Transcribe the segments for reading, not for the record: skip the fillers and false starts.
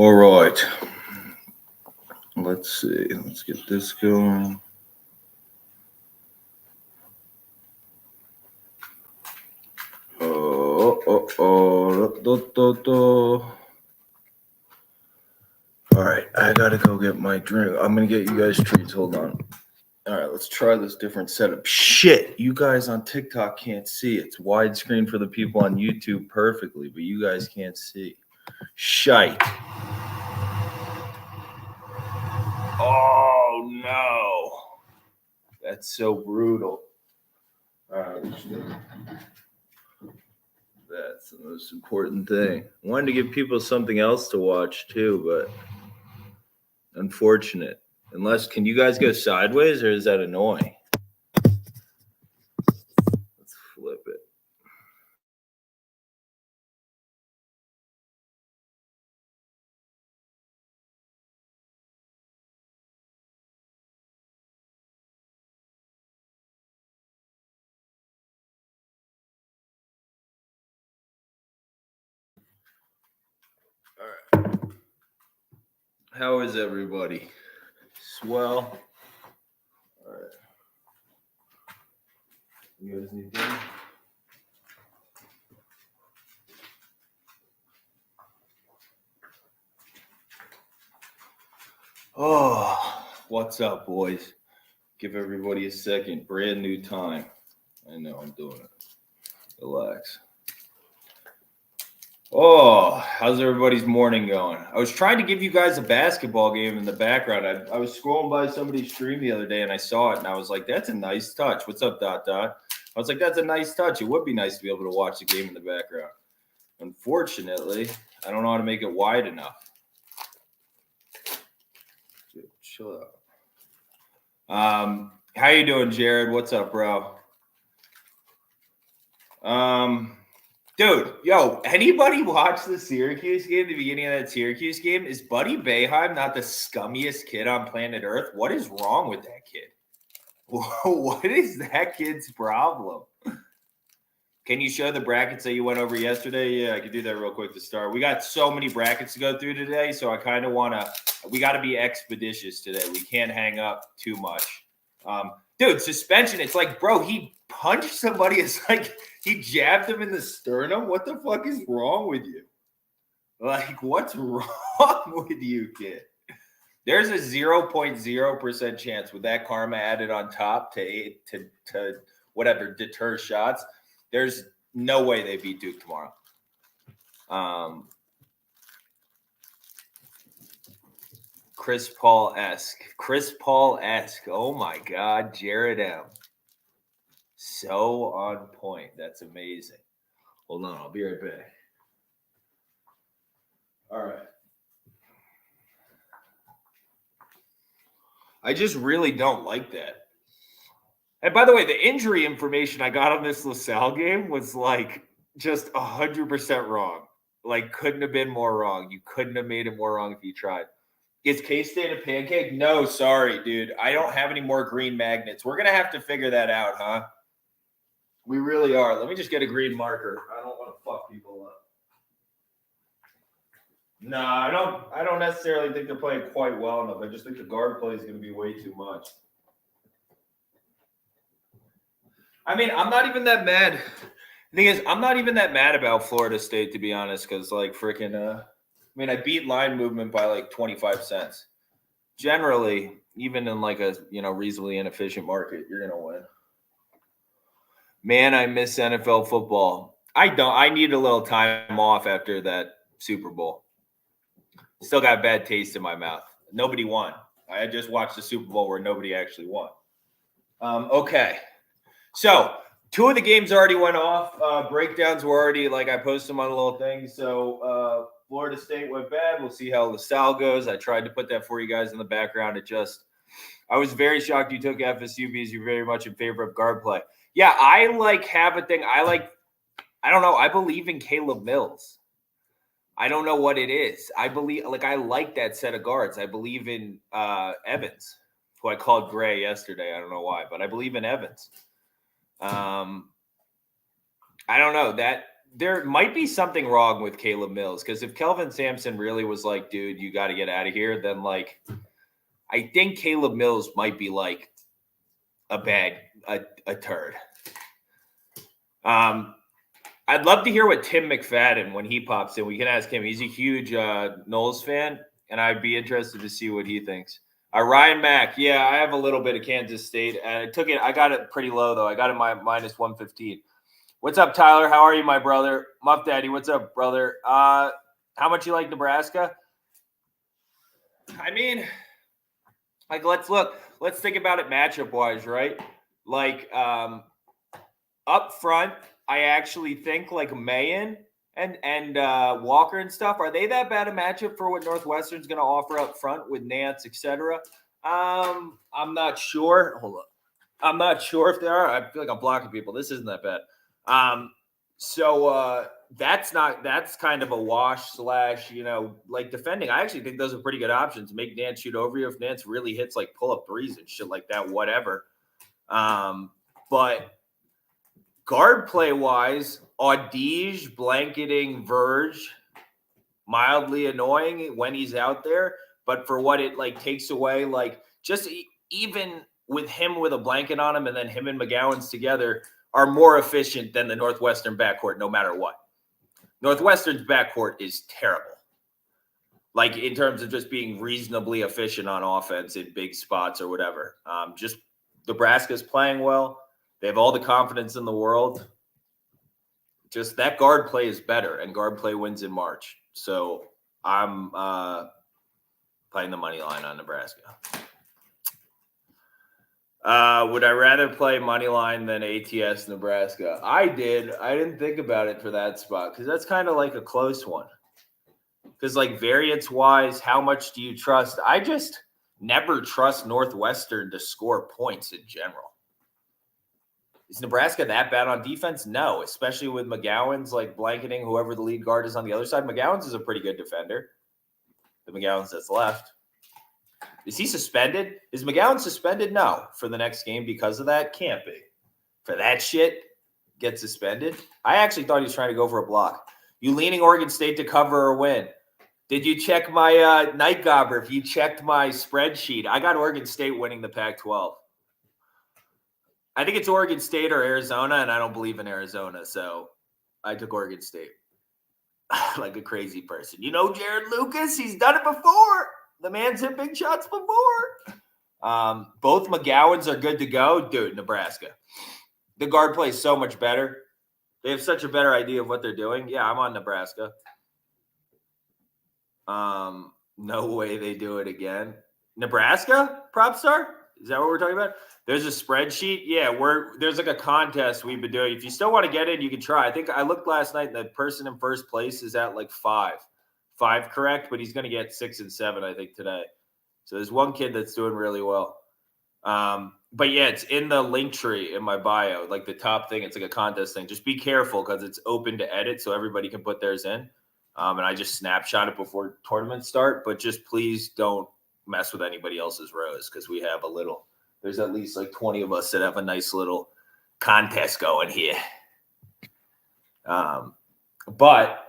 All right. Let's see. Let's get this going. All right, I gotta go get my drink. I'm gonna get you guys treats. Hold on. All right, let's try this different setup. Shit, you guys on TikTok can't see. It's widescreen for the people on YouTube perfectly, but you guys can't see. Shite. Oh no. That's so brutal. All right, that's the most important thing. I wanted to give people something else to watch too, but unfortunate. Unless, can you guys go sideways or is that annoying? Let's flip it. All right. How is everybody? Swell. All right. You guys need things? Oh, what's up, boys? Give everybody a second. Brand new time. I know I'm doing it. Relax. Oh, how's everybody's morning going? I was trying to give you guys a basketball game in the background. I was scrolling by somebody's stream the other day and I saw it and I was like, that's a nice touch. What's up, Dot Dot? I was like, that's a nice touch. It would be nice to be able to watch the game in the background. Unfortunately, I don't know how to make it wide enough. Dude, chill out. How you doing, Jared? What's up, bro? Dude, yo, anybody watch the Syracuse game, the beginning of that Syracuse game? Is Buddy Boeheim not the scummiest kid on planet Earth? What is wrong with that kid? What is that kid's problem? Can you show the brackets that you went over yesterday? Yeah, I could do that real quick to start. We got so many brackets to go through today, so I kind of want to – we got to be expeditious today. We can't hang up too much. Dude, suspension, it's like, bro, he punched somebody. It's like he jabbed him in the sternum. What the fuck is wrong with you? Like, what's wrong with you, kid? There's a 0.0% chance with that karma added on top to whatever deter shots. There's no way they beat Duke tomorrow. Chris Paul-esque. Oh my God, Jared M. So on point. That's amazing. Hold on, I'll be right back. All right. I just really don't like that. And by the way, the injury information I got on this LaSalle game was like just 100% wrong. Like, couldn't have been more wrong. You couldn't have made it more wrong if you tried. Is K-State a pancake? No, sorry, dude. I don't have any more green magnets. We're going to have to figure that out, huh? We really are. Let me just get a green marker. I don't want to fuck people up. No, I don't necessarily think they're playing quite well enough. I just think the guard play is going to be way too much. I mean, I'm not even that mad. The thing is, I'm not even that mad about Florida State, to be honest, because like freaking I beat line movement by like 25 cents. Generally, even in like a reasonably inefficient market, you're gonna win. Man, I miss NFL football. I don't. I need a little time off after that Super Bowl. Still got a bad taste in my mouth. Nobody won. I just watched the Super Bowl where nobody actually won. Okay. So 2 of the games already went off. Breakdowns were already, like, I posted them on a little thing. So Florida State went bad. We'll see how LaSalle goes. I tried to put that for you guys in the background. I was very shocked you took FSU because you're very much in favor of guard play. Yeah, I have a thing. I don't know. I believe in Caleb Mills. I don't know what it is. I like that set of guards. I believe in Evans, who I called Gray yesterday. I don't know why, but I believe in Evans. I don't know. there might be something wrong with Caleb Mills, because if Kelvin Sampson really was like, dude, you got to get out of here, then like I think Caleb Mills might be like a turd. I'd love to hear what Tim McFadden, when he pops in, we can ask him. He's a huge Knowles fan, and I'd be interested to see what he thinks. Ryan Mack, yeah, I have a little bit of Kansas State. I got it pretty low though. I got it minus 115. What's up, Tyler? How are you, my brother? Muff Daddy, what's up, brother? How much you like Nebraska? I mean, like, let's think about it matchup wise, right? Like, up front, I actually think like Mayen and Walker and stuff, are they that bad a matchup for what Northwestern's going to offer up front with Nance, etc.? I'm not sure. Hold on. I'm not sure if they are. I feel like I'm blocking people. This isn't that bad. So that's kind of a wash / like defending. I actually think those are pretty good options. Make Nance shoot over you if Nance really hits like pull up threes and shit like that, whatever. But guard play wise, Audige blanketing Verge, mildly annoying when he's out there, but for what it like takes away, like just even with him with a blanket on him and then him and McGowan's together are more efficient than the Northwestern backcourt no matter what. Northwestern's backcourt is terrible. Like in terms of just being reasonably efficient on offense in big spots or whatever. Just Nebraska's playing well. They have all the confidence in the world. Just that guard play is better, and guard play wins in March. So I'm playing the money line on Nebraska. Would I rather play money line than ATS Nebraska? I did. I didn't think about it for that spot because that's kind of like a close one. Because like variance wise, how much do you trust? I just never trust Northwestern to score points in general. Is Nebraska that bad on defense? No, especially with McGowan's like blanketing whoever the lead guard is on the other side. McGowan's is a pretty good defender. The McGowan's that's left. Is he suspended? Is McGowan suspended? No. For the next game because of that? Can't be. For that shit, get suspended? I actually thought he was trying to go for a block. You leaning Oregon State to cover or win? Did you check my night gobber? If you checked my spreadsheet, I got Oregon State winning the Pac-12. I think it's Oregon State or Arizona, and I don't believe in Arizona, so I took Oregon State. Like a crazy person. You know Jared Lucas? He's done it before. The man's hit big shots before. Both McGowans are good to go. Dude, Nebraska. The guard play is so much better. They have such a better idea of what they're doing. Yeah, I'm on Nebraska. No way they do it again. Nebraska? Prop star? Is that what we're talking about? There's a spreadsheet. Yeah, there's like a contest we've been doing. If you still want to get in, you can try. I think I looked last night and the person in first place is at like 5 correct, but he's going to get 6 and 7, I think, today. So there's one kid that's doing really well. But yeah, it's in the link tree in my bio, like the top thing. It's like a contest thing. Just be careful because it's open to edit so everybody can put theirs in. And I just snapshot it before tournaments start, but just please don't mess with anybody else's rows because we have there's at least like 20 of us that have a nice little contest going here. But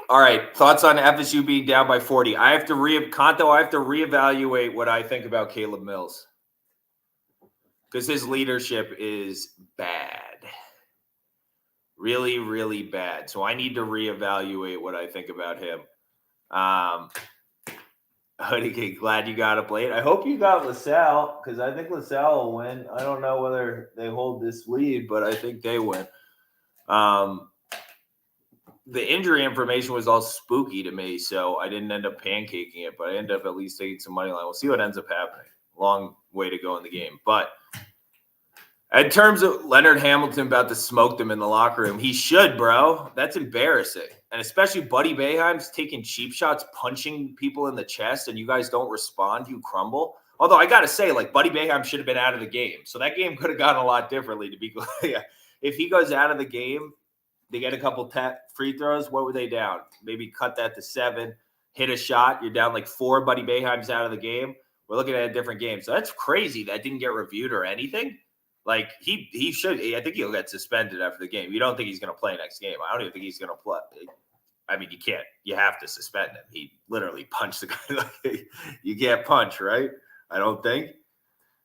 all right, thoughts on FSU being down by 40. I have to reevaluate what I think about Caleb Mills because his leadership is bad. Really, really bad. So I need to reevaluate what I think about him. Okay, glad you got up late. I hope you got LaSalle because I think LaSalle will win. I don't know whether they hold this lead, but I think they win. The injury information was all spooky to me, so I didn't end up pancaking it, but I ended up at least taking some money line. We'll see what ends up happening. Long way to go in the game. But in terms of Leonard Hamilton about to smoke them in the locker room, he should, bro. That's embarrassing. And especially Buddy Boeheim's taking cheap shots, punching people in the chest, and you guys don't respond. You crumble. Although I got to say, like, Buddy Boeheim should have been out of the game. So that game could have gone a lot differently, to be clear. If he goes out of the game, they get a couple free throws. What were they down? Maybe cut that to 7, hit a shot. You're down like 4. Buddy Boeheim's out of the game. We're looking at a different game. So that's crazy. That didn't get reviewed or anything. Like he should. I think he'll get suspended after the game. You don't think he's going to play next game? I don't even think he's going to play. I mean, you can't. You have to suspend him. He literally punched the guy. You can't punch, right? I don't think.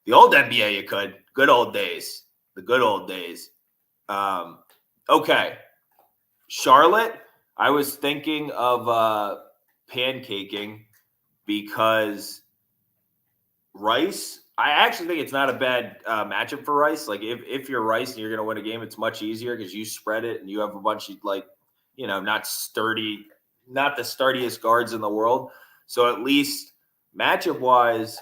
The old NBA, you could. Good old days. The good old days. Okay. Charlotte, I was thinking of pancaking because Rice, I actually think it's not a bad matchup for Rice. Like, if you're Rice and you're going to win a game, it's much easier because you spread it and you have a bunch of, like, you know, not the sturdiest guards in the world. So at least matchup-wise,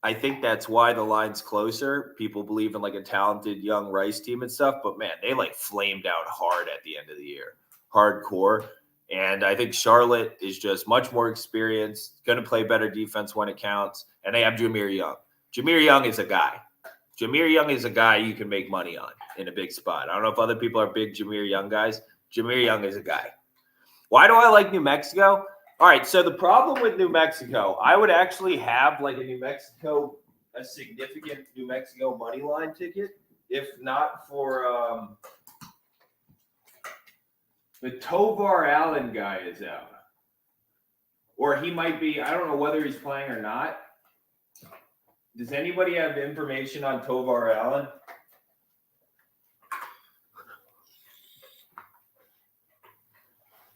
I think that's why the line's closer. People believe in, like, a talented young Rice team and stuff. But, man, they, like, flamed out hard at the end of the year. Hardcore. And I think Charlotte is just much more experienced, going to play better defense when it counts. And they have Jameer Young. Jameer Young is a guy. Jameer Young is a guy you can make money on in a big spot. I don't know if other people are big Jameer Young guys. Jameer Young is a guy. Why do I like New Mexico? All right, so the problem with New Mexico, I would actually have like a significant New Mexico money line ticket, if not for the Tovar Allen guy is out. Or he might be, I don't know whether he's playing or not. Does anybody have information on Tovar Allen?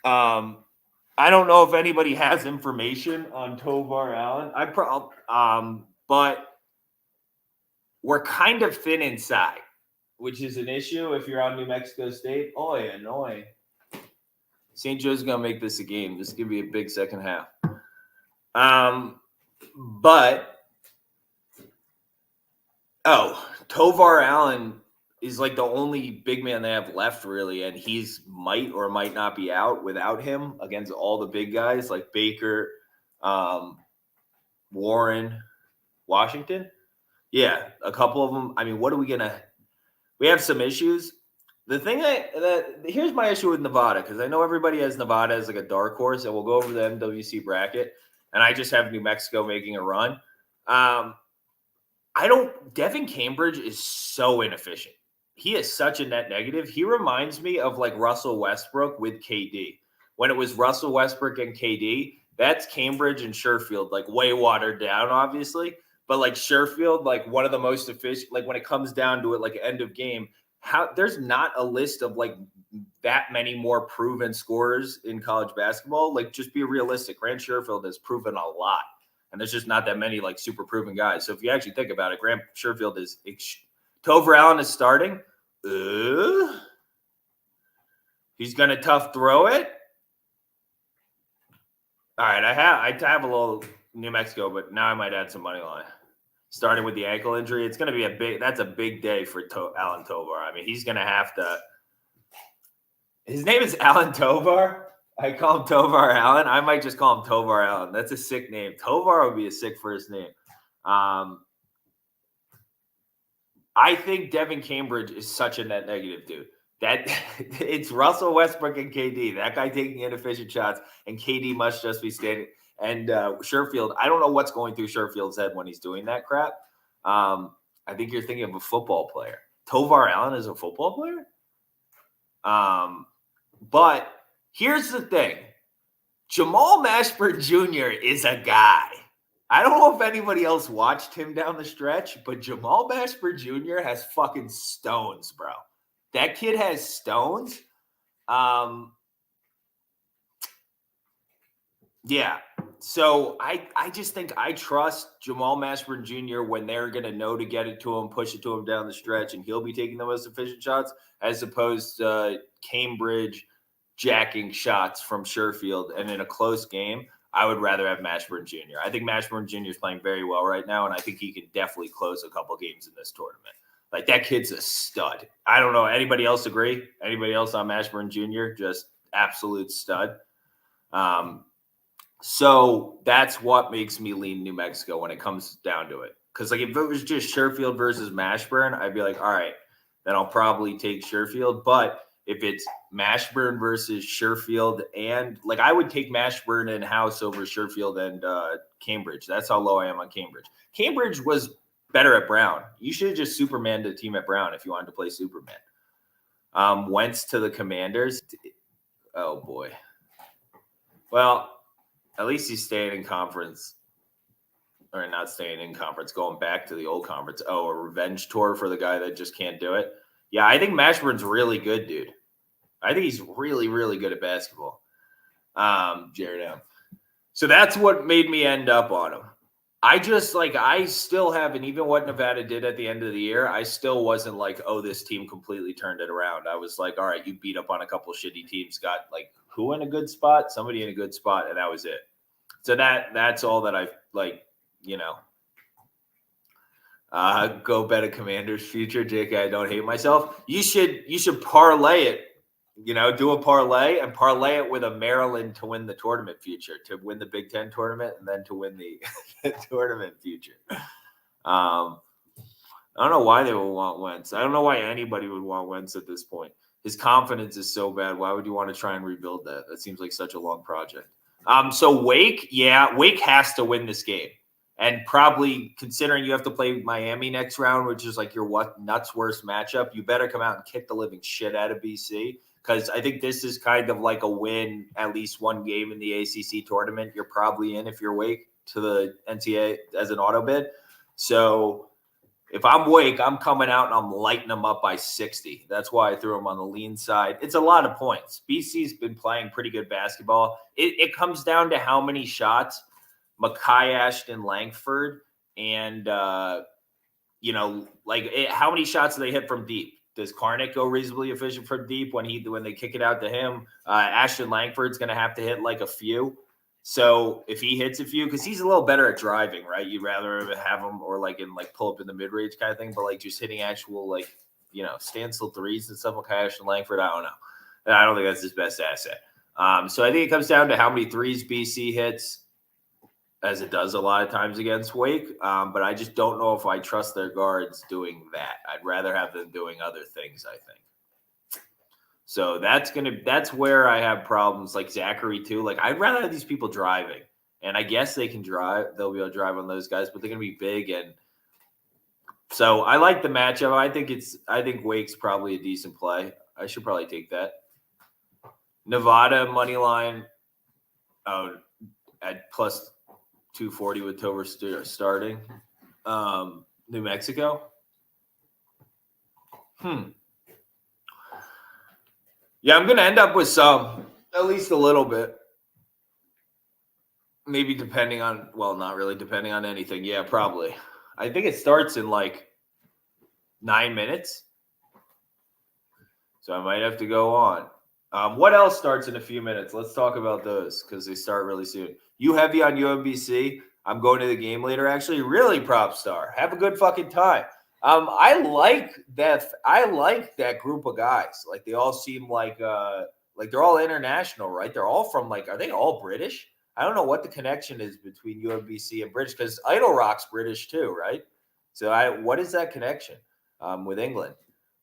I don't know if anybody has information on Tovar Allen. But we're kind of thin inside, which is an issue if you're on New Mexico State. Oh, yeah, no. St. Joe's going to make this a game. This is going to be a big second half. Tovar Allen is like the only big man they have left, really, and he's might or might not be out without him against all the big guys like Baker, Warren, Washington. Yeah, a couple of them. I mean, what are we going to – we have some issues. The thing here's my issue with Nevada, because I know everybody has Nevada as like a dark horse, and we'll go over the MWC bracket, and I just have New Mexico making a run. Devin Cambridge is so inefficient. He is such a net negative. He reminds me of like Russell Westbrook with KD. When it was Russell Westbrook and KD, that's Cambridge and Sherfield, like way watered down, obviously. But like Sherfield, like one of the most efficient, like when it comes down to it, like end of game, there's not a list of like that many more proven scorers in college basketball. Like, just be realistic. Grant Sherfield has proven a lot. And there's just not that many like super proven guys. So if you actually think about it, Grant Sherfield is Tovar Allen is starting. He's gonna tough throw it. All right, I have a little New Mexico, but now I might add some money line. Starting with the ankle injury, it's gonna be that's a big day for Alan Tovar. I mean, he's gonna have to. His name is Alan Tovar. I call him Tovar Allen. I might just call him Tovar Allen. That's a sick name. Tovar would be a sick first name. I think Devin Cambridge is such a net negative, dude. That it's Russell Westbrook and KD. That guy taking inefficient shots, and KD must just be standing. And Sherfield, I don't know what's going through Sherfield's head when he's doing that crap. I think you're thinking of a football player. Tovar Allen is a football player? But here's the thing. Jamal Mashburn Jr. is a guy. I don't know if anybody else watched him down the stretch, but Jamal Mashburn Jr. has fucking stones, bro. That kid has stones. Yeah. So I just think I trust Jamal Mashburn Jr. when they're going to know to get it to him, push it to him down the stretch, and he'll be taking the most efficient shots, as opposed to Cambridge jacking shots from Sherfield. And in a close game, I would rather have Mashburn Jr. I think Mashburn Jr. is playing very well right now, and I think he can definitely close a couple games in this tournament. Like, that kid's a stud. I don't know. Anybody else agree? Anybody else on Mashburn Jr.? Just absolute stud. So that's what makes me lean New Mexico when it comes down to it. Because, like, if it was just Sherfield versus Mashburn, I'd be like, all right, then I'll probably take Sherfield. But if it's Mashburn versus Sherfield, and, like, I would take Mashburn in-house over Sherfield and Cambridge. That's how low I am on Cambridge. Cambridge was better at Brown. You should have just Supermaned the team at Brown if you wanted to play Superman. Wentz to the Commanders. Oh, boy. Well, at least he's staying in conference. Or not staying in conference, going back to the old conference. Oh, a revenge tour for the guy that just can't do it. Yeah, I think Mashburn's really good, dude. I think he's really, really good at basketball. Jared Allen. So that's what made me end up on him. I still haven't, even what Nevada did at the end of the year, I still wasn't like, oh, this team completely turned it around. I was like, all right, you beat up on a couple shitty teams, got like who in a good spot? Somebody in a good spot, and that was it. So that's all that I like, go bet a Commander's future, JK. I don't hate myself. You should parlay it. Do a parlay and parlay it with a Maryland to win the tournament future, to win the Big Ten tournament, and then to win the tournament future. I don't know why they would want Wentz. I don't know why anybody would want Wentz at this point. His confidence is so bad. Why would you want to try and rebuild that? That seems like such a long project. So Wake has to win this game. And probably considering you have to play Miami next round, which is like your nuts worst matchup, you better come out and kick the living shit out of BC. Because I think this is kind of like a win, at least one game in the ACC tournament. You're probably in if you're Wake to the NCAA as an auto bid. So if I'm Wake, I'm coming out and I'm lighting them up by 60. That's why I threw them on the lean side. It's a lot of points. BC's been playing pretty good basketball. It comes down to how many shots Makai Ashton Langford and, how many shots do they hit from deep? Does Karnick go reasonably efficient from deep when they kick it out to him? Ashton Langford's going to have to hit like a few. So if he hits a few, because he's a little better at driving, right? You'd rather have him or pull up in the mid-range kind of thing, but just hitting actual standstill threes and stuff like Ashton Langford, I don't know. I don't think that's his best asset. So I think it comes down to how many threes BC hits, as it does a lot of times against Wake. But I just don't know if I trust their guards doing that. I'd rather have them doing other things, I think. So that's where I have problems, like Zachary too. Like I'd rather have these people driving. And I guess they can drive. They'll be able to drive on those guys, but they're gonna be big. And so I like the matchup. I think Wake's probably a decent play. I should probably take that. Nevada money line at plus 240 with Tober starting. New Mexico. Yeah, I'm going to end up with some, at least a little bit. Maybe depending on, not really depending on anything. Yeah, probably. I think it starts in 9 minutes. So I might have to go on. What else starts in a few minutes? Let's talk about those because they start really soon. You heavy on UMBC? I'm going to the game later. Actually, really, prop star. Have a good fucking time. I like that group of guys. Like they all seem like they're all international, right? They're all from are they all British? I don't know what the connection is between UMBC and British because Idle Rock's British too, right? So what is that connection with England?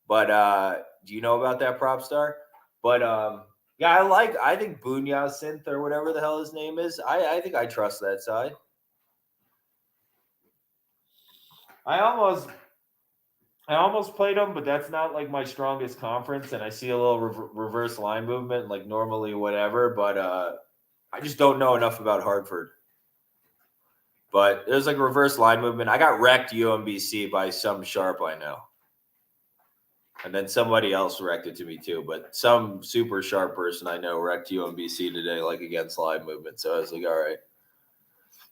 But do you know about that prop star? But yeah, I think Bunya Synth or whatever the hell his name is. I think I trust that side. I almost played them, but that's not my strongest conference. And I see a little reverse line movement, normally whatever. But I just don't know enough about Hartford. But there's a reverse line movement. I got wrecked UMBC by some sharp I know. And then somebody else wrecked it to me too. But some super sharp person I know wrecked UMBC today, against line movement. So I was like, all right.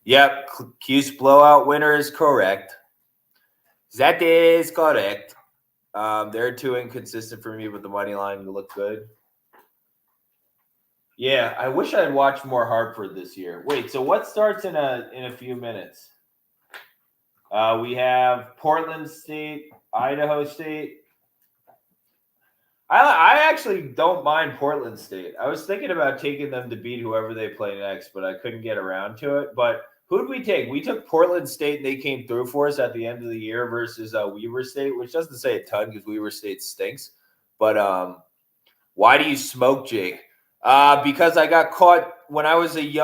Yep, Cuse blowout winner is correct. That is correct. They're too inconsistent for me, but the money line look good. Yeah, I wish I had watched more Hartford this year. Wait, so what starts in a few minutes? We have Portland State, Idaho State. I actually don't mind Portland State. I was thinking about taking them to beat whoever they play next, but I couldn't get around to it. But who did we take? We took Portland State, and they came through for us at the end of the year versus Weber State, which doesn't say a ton because Weber State stinks. But why do you smoke, Jake? Because I got caught when I was 15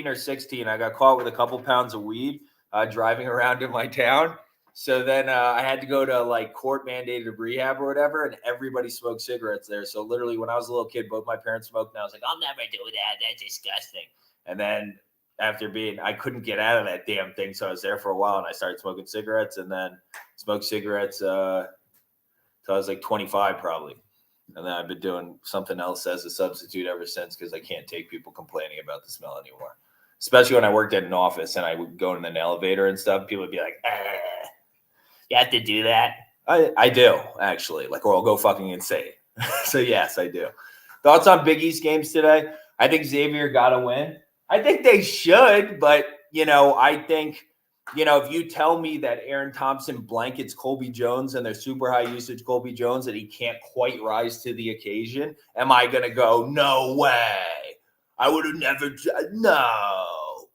or 16. I got caught with a couple pounds of weed. driving around in my town. So then I had to go to like court mandated rehab or whatever, and everybody smoked cigarettes there. So literally, when I was a little kid, both my parents smoked, and I was like, "I'll never do that. That's disgusting." And then after I couldn't get out of that damn thing, so I was there for a while, and I started smoking cigarettes, and then smoked cigarettes till I was like 25 probably. And then I've been doing something else as a substitute ever since because I can't take people complaining about the smell anymore. Especially when I worked at an office and I would go in an elevator and stuff, people would be like, you have to do that? I do, actually. Like, or I'll go fucking insane. So, yes, I do. Thoughts on Big East games today? I think Xavier got to win. I think they should, but, I think, if you tell me that Aaron Thompson blankets Colby Jones and their super high usage Colby Jones and he can't quite rise to the occasion, am I going to go, no way? I would have never, no.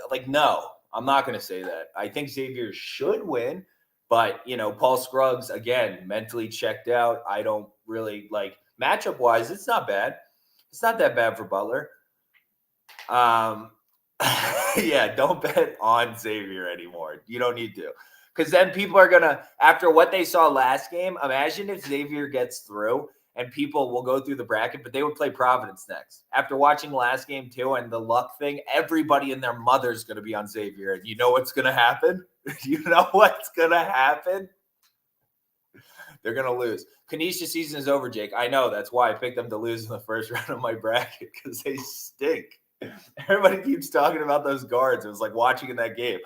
Like, no, I'm not going to say that. I think Xavier should win, but, Paul Scruggs, again, mentally checked out. I don't really like matchup-wise, it's not bad. It's not that bad for Butler. Yeah, don't bet on Xavier anymore. You don't need to. Because then people are going to, after what they saw last game, imagine if Xavier gets through and people will go through the bracket, but they would play Providence next. After watching last game too and the luck thing, everybody and their mother's going to be on Xavier. And you know what's going to happen? You know what's going to happen? They're going to lose. Canisius season is over, Jake. I know. That's why I picked them to lose in the first round of my bracket because they stink. Everybody keeps talking about those guards. It was like watching in that game.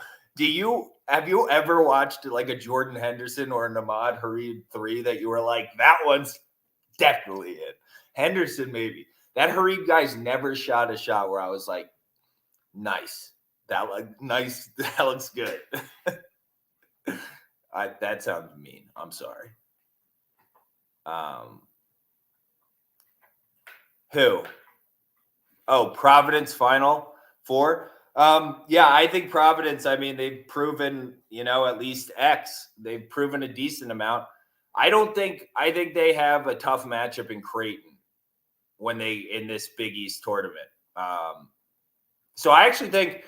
Have you ever watched like a Jordan Henderson or a Ahmad Hareed 3 that you were like, that one's definitely it? Henderson, maybe. That Hareed guy's never shot a shot where I was like, nice. That looks good. That sounds mean. I'm sorry. Who? Oh, Providence Final Four. Yeah, I think Providence, they've proven, at least X. They've proven a decent amount. I think they have a tough matchup in Creighton in this Big East tournament. So I actually think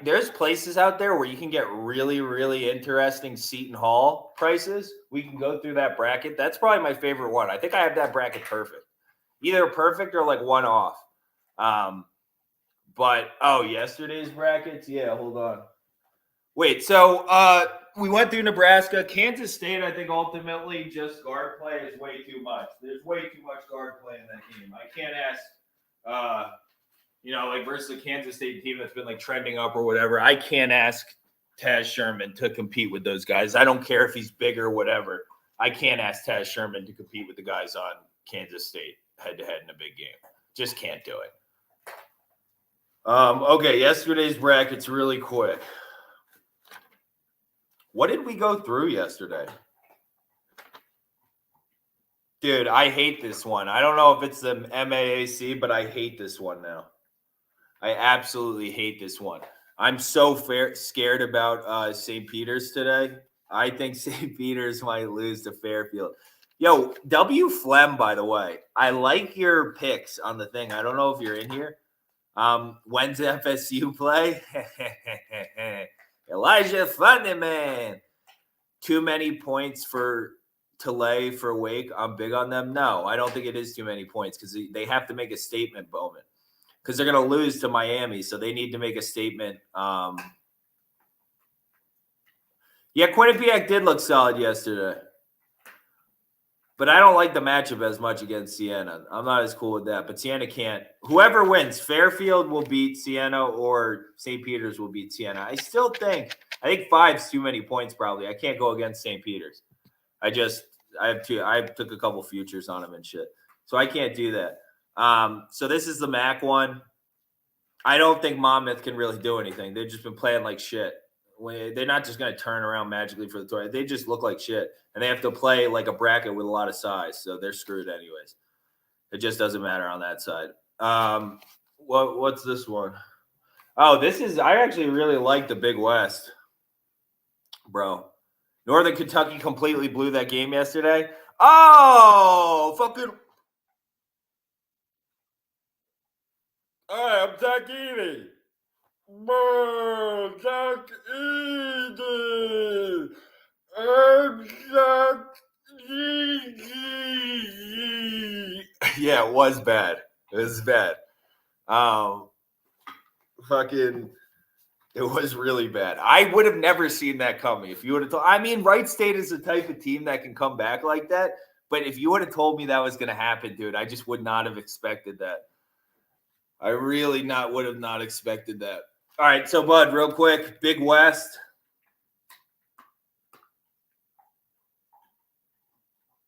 there's places out there where you can get really, really interesting Seton Hall prices. We can go through that bracket. That's probably my favorite one. I think I have that bracket perfect. Either perfect or like one off. But yesterday's brackets. Yeah, hold on. Wait, so we went through Nebraska. Kansas State, I think ultimately just guard play is way too much. There's way too much guard play in that game. I can't ask like versus a Kansas State team that's been like trending up or whatever. I can't ask Taz Sherman to compete with those guys. I don't care if he's big or whatever. I can't ask Taz Sherman to compete with the guys on Kansas State head-to-head in a big game. Just can't do it. Okay, yesterday's brackets really quick. What did we go through yesterday? Dude, I hate this one. I don't know if it's the MAAC, but I hate this one now. I absolutely hate this one. I'm so scared about St. Peter's today. I think St. Peter's might lose to Fairfield. Yo, W. Flem, by the way. I like your picks on the thing. I don't know if you're in here. When's FSU play? Elijah Funderman. Too many points to lay for Wake. I'm big on them. No, I don't think it is too many points because they have to make a statement moment because they're going to lose to Miami. So they need to make a statement. Yeah, Quinnipiac did look solid yesterday. But I don't like the matchup as much against Siena. I'm not as cool with that. But Siena can't. Whoever wins, Fairfield will beat Siena or St. Peter's will beat Siena. I think 5's too many points probably. I can't go against St. Peter's. I took a couple futures on them and shit. So I can't do that. So this is the MAC one. I don't think Monmouth can really do anything. They've just been playing like shit. They're not just going to turn around magically for the tournament. They just look like shit. And they have to play like a bracket with a lot of size. So they're screwed anyways. It just doesn't matter on that side. What's this one? Oh, I actually really like the Big West. Bro. Northern Kentucky completely blew that game yesterday. Oh, fucking. All right, I'm Takini. That's easy. That's easy. Yeah, it was bad. It was bad. Fucking, it was really bad. I would have never seen that coming. If you would have told, I mean, Wright State is the type of team that can come back like that. But if you would have told me that was going to happen, dude, I just would not have expected that. I really would have not expected that. All right, so Bud, real quick, Big West.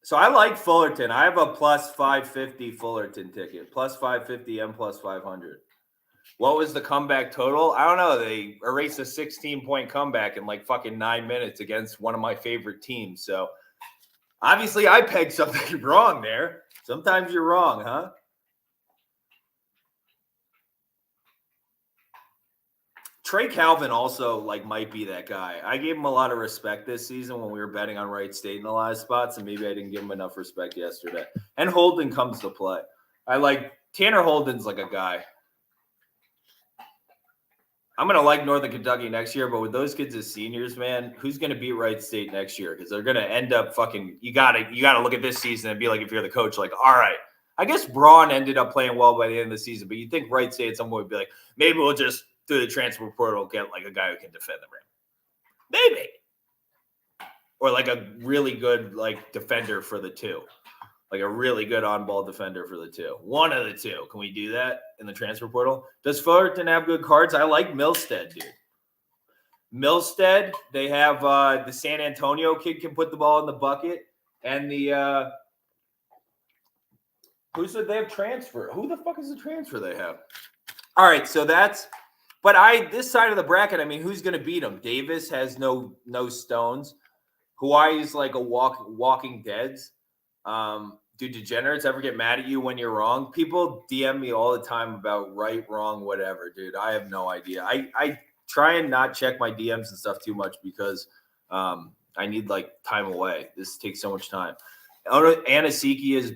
So I like Fullerton. I have a plus 550 Fullerton ticket, plus 550 and plus 500. What was the comeback total? I don't know. They erased a 16-point comeback in like fucking 9 minutes against one of my favorite teams. So obviously I pegged something wrong there. Sometimes you're wrong, huh? Trey Calvin also like might be that guy. I gave him a lot of respect this season when we were betting on Wright State in the last spots, and maybe I didn't give him enough respect yesterday. And Holden comes to play. I like Tanner Holden's like a guy. I'm going to like Northern Kentucky next year, but with those kids as seniors, man, who's going to beat Wright State next year? Because they're going to end up fucking – you gotta look at this season and be like, if you're the coach, like, all right. I guess Braun ended up playing well by the end of the season, but you think Wright State at some point would be like, maybe we'll just, through the transfer portal, get like a guy who can defend the rim. Maybe. Or like a really good like defender for the two. Like a really good on-ball defender for the two. One of the two. Can we do that in the transfer portal? Does Fullerton have good cards? I like Milstead, dude. Milstead, they have the San Antonio kid can put the ball in the bucket. And the who said they have transfer? Who the fuck is the transfer they have? All right, so that's – but this side of the bracket, I mean, who's going to beat them? Davis has no stones. Hawaii's like a walking deads. Do degenerates ever get mad at you when you're wrong? People DM me all the time about right, wrong, whatever, dude. I have no idea. I try and not check my DMs and stuff too much because I need like time away. This takes so much time. Anasiki is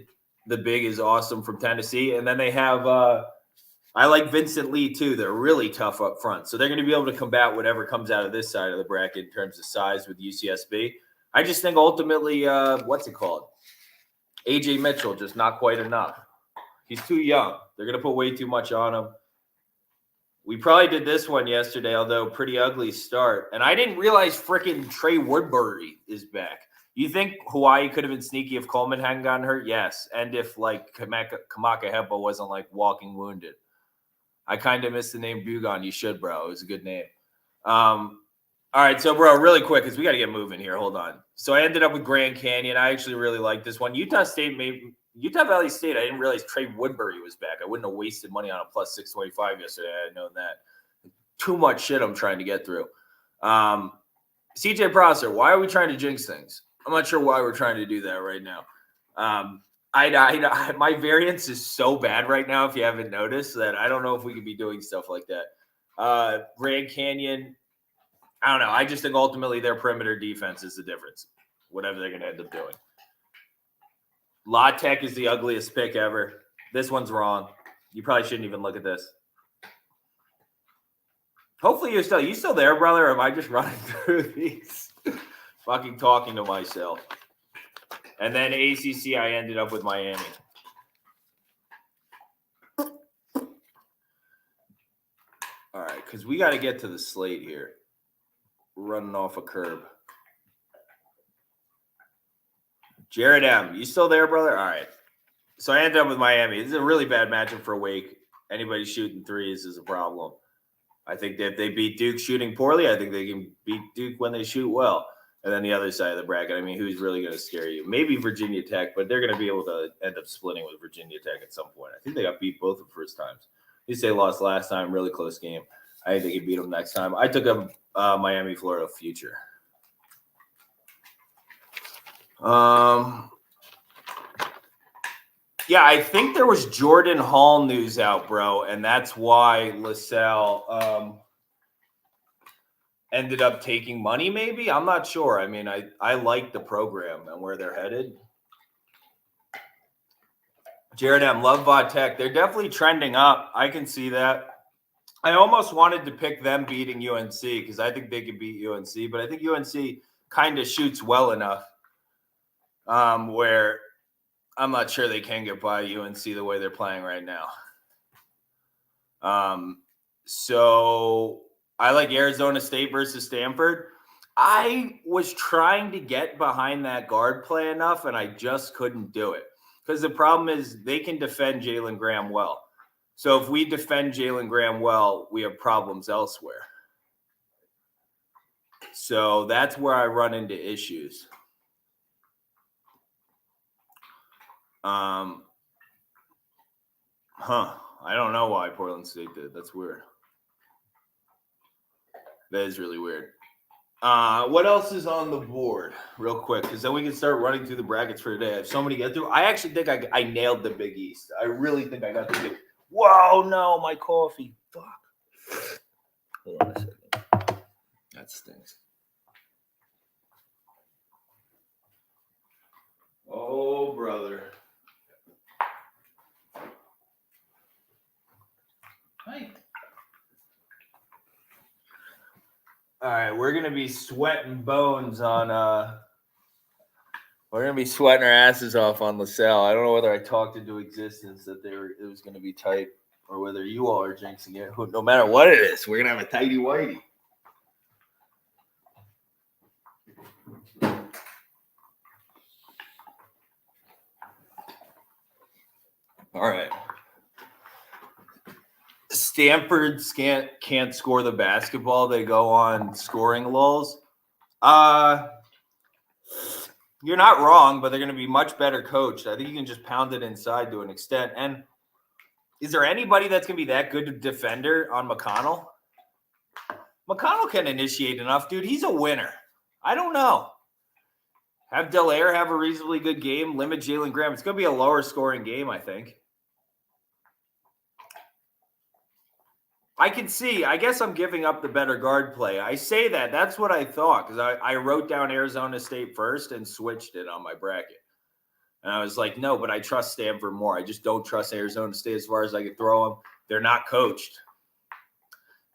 awesome from Tennessee. And then they have I like Vincent Lee too. They're really tough up front. So they're going to be able to combat whatever comes out of this side of the bracket in terms of size with UCSB. I just think ultimately, what's it called? AJ Mitchell, just not quite enough. He's too young. They're going to put way too much on him. We probably did this one yesterday, although pretty ugly start. And I didn't realize freaking Trey Woodbury is back. You think Hawaii could have been sneaky if Coleman hadn't gotten hurt? Yes. And if like Kamaka Hepa wasn't like walking wounded. I kind of missed the name Bugon. You should, bro. It was a good name. All right, so, bro, really quick, because we got to get moving here. Hold on. So I ended up with Grand Canyon. I actually really like this one. Utah Valley State, I didn't realize Trey Woodbury was back. I wouldn't have wasted money on a plus 625 yesterday. I had known that. Too much shit I'm trying to get through. CJ Prosser, why are we trying to jinx things? I'm not sure why we're trying to do that right now. My variance is so bad right now, if you haven't noticed, that I don't know if we could be doing stuff like that. Grand Canyon, I don't know. I just think ultimately their perimeter defense is the difference, whatever they're going to end up doing. La Tech is the ugliest pick ever. This one's wrong. You probably shouldn't even look at this. Hopefully you still there, brother, or am I just running through these? Fucking talking to myself. And then ACC, I ended up with Miami. All right, because we got to get to the slate here. We're running off a curb. Jared M., you still there, brother? All right. So I ended up with Miami. This is a really bad matchup for Wake. Anybody shooting threes is a problem. I think that if they beat Duke shooting poorly, I think they can beat Duke when they shoot well. And then the other side of the bracket, I mean, who's really going to scare you? Maybe Virginia Tech, but they're going to be able to end up splitting with Virginia Tech at some point. I think they got beat both of the first times. At least they lost last time, really close game. I think they can beat them next time. I took a Miami, Florida future. Yeah, I think there was Jordan Hall news out, bro, and that's why LaSalle ended up taking money, maybe? I'm not sure. I mean, I like the program and where they're headed. Jared M., love Va Tech. They're definitely trending up. I can see that. I almost wanted to pick them beating UNC because I think they could beat UNC, but I think UNC kind of shoots well enough where I'm not sure they can get by UNC the way they're playing right now. So I like Arizona State versus Stanford. I was trying to get behind that guard play enough, and I just couldn't do it. Because the problem is they can defend Jalen Graham well. So if we defend Jalen Graham well, we have problems elsewhere. So that's where I run into issues. I don't know why Portland State did. That's weird. That is really weird. What else is on the board real quick? Because then we can start running through the brackets for today. I have so many to get through. I actually think I nailed the Big East. I really think I got the big. Whoa, no, my coffee. Fuck. Hold on a second. That stinks. Oh, brother. Hi. All right, we're gonna be sweating bones on. We're gonna be sweating our asses off on LaSalle. I don't know whether I talked into existence that it was gonna be tight, or whether you all are jinxing it. No matter what it is, we're gonna have a tighty whitey. All right. Stanford can't score the basketball. They go on scoring lulls. You're not wrong, but they're going to be much better coached. I think you can just pound it inside to an extent. And is there anybody that's going to be that good a defender on McConnell? McConnell can initiate enough, dude. He's a winner. I don't know. Have Delaire have a reasonably good game. Limit Jalen Graham. It's going to be a lower scoring game, I think. I can see. I guess I'm giving up the better guard play. I say that. That's what I thought because I wrote down Arizona State first and switched it on my bracket. And I was like, no, but I trust Stanford more. I just don't trust Arizona State as far as I can throw them. They're not coached.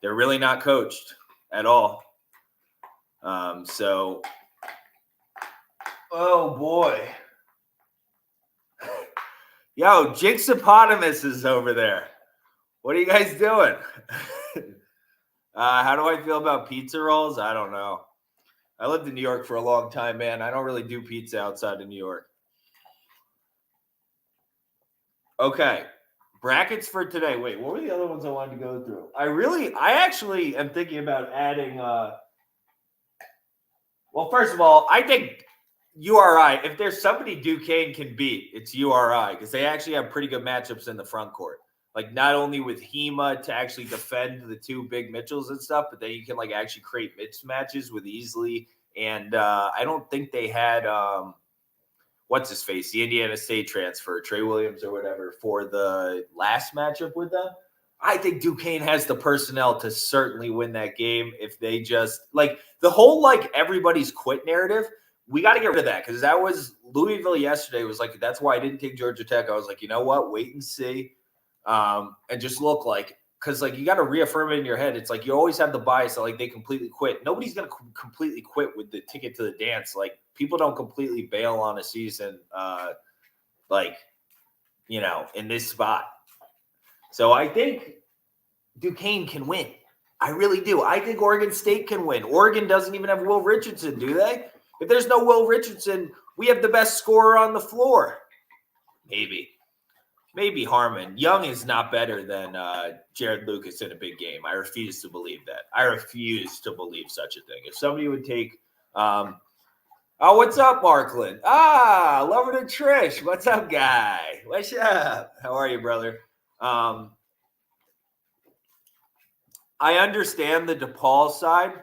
They're really not coached at all. So, oh, boy. Yo, Jixopotamus is over there. What are you guys doing? How do I feel about pizza rolls? I don't know. I lived in New York for a long time, man. I don't really do pizza outside of New York. Okay. Brackets for today. Wait, what were the other ones I wanted to go through? I actually am thinking about adding well, first of all, I think URI, if there's somebody Duquesne can beat, it's URI because they actually have pretty good matchups in the front court. Like not only with Hema to actually defend the two big Mitchells and stuff, but then you can like actually create mismatches with Easley. And I don't think they had what's his face, the Indiana State transfer, Trey Williams or whatever, for the last matchup with them. I think Duquesne has the personnel to certainly win that game if they just like the whole like everybody's quit narrative. We got to get rid of that because that was Louisville yesterday was like that's why I didn't take Georgia Tech. I was like, you know what, wait and see. And just look like because like you got to reaffirm it in your head. It's like you always have the bias that like they completely quit. Nobody's gonna completely quit with the ticket to the dance. Like people don't completely bail on a season, like you know, in this spot. So I think Duquesne can win. I really do. I think Oregon State can win. Oregon doesn't even have Will Richardson, do they? If there's no Will Richardson, we have the best scorer on the floor. Maybe Harmon. Young is not better than Jared Lucas in a big game. I refuse to believe that. I refuse to believe such a thing. If somebody would take oh, what's up, Markland? Lover to Trish. What's up, guy? What's up? How are you, brother? I understand the DePaul side.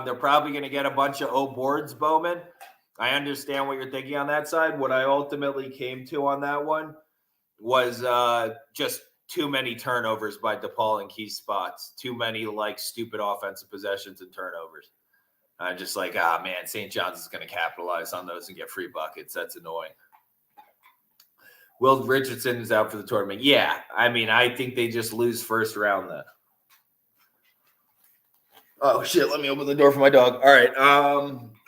They're probably going to get a bunch of O boards, Bowman. I understand what you're thinking on that side. What I ultimately came to on that one was just too many turnovers by DePaul in key spots. Too many like stupid offensive possessions and turnovers. Just like, man, St. John's is going to capitalize on those and get free buckets. That's annoying. Will Richardson is out for the tournament. Yeah, I mean, I think they just lose first round though. Oh shit! Let me open the door for my dog. All right.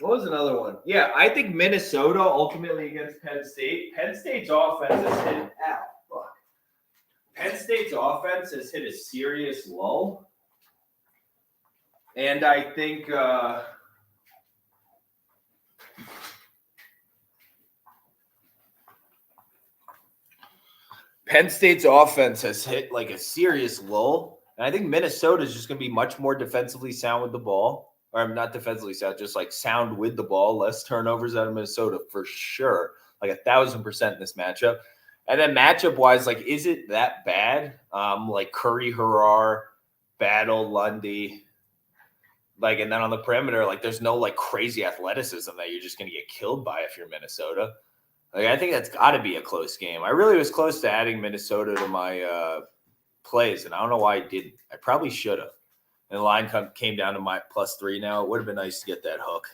What was another one? Yeah, I think Minnesota ultimately against Penn State. Penn State's offense has hit. Ow, fuck. Penn State's offense has hit a serious lull, and I think. Penn State's offense has hit like a serious lull. And I think Minnesota is just going to be much more defensively sound with the ball. Or not defensively sound, just like sound with the ball. Less turnovers out of Minnesota for sure. Like 1,000% in this matchup. And then matchup-wise, like, is it that bad? Like Curry, Harrar, Battle, Lundy. Like, and then on the perimeter, like, there's no, like, crazy athleticism that you're just going to get killed by if you're Minnesota. Like, I think that's got to be a close game. I really was close to adding Minnesota to my plays, and I don't know why I didn't. I probably should have. And the line came down to my +3 now. It would have been nice to get that hook.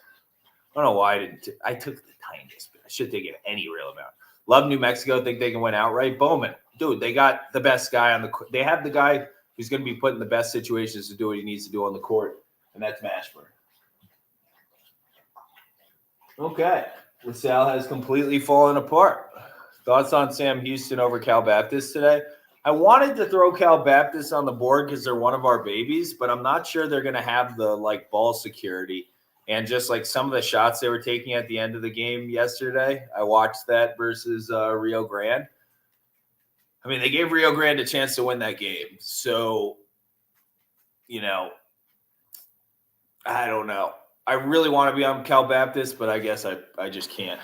I don't know why I didn't. I took the tiniest bit. I should take it any real amount. Love New Mexico. Think they can win outright. Bowman. Dude, they got the best guy on the court. They have the guy who's going to be put in the best situations to do what he needs to do on the court, and that's Mashburn. Okay. LaSalle has completely fallen apart. Thoughts on Sam Houston over Cal Baptist today? I wanted to throw Cal Baptist on the board because they're one of our babies, but I'm not sure they're going to have the like ball security and just like some of the shots they were taking at the end of the game yesterday. I watched that versus Rio Grande. I mean, they gave Rio Grande a chance to win that game. So, you know, I don't know. I really want to be on Cal Baptist, but I guess I just can't.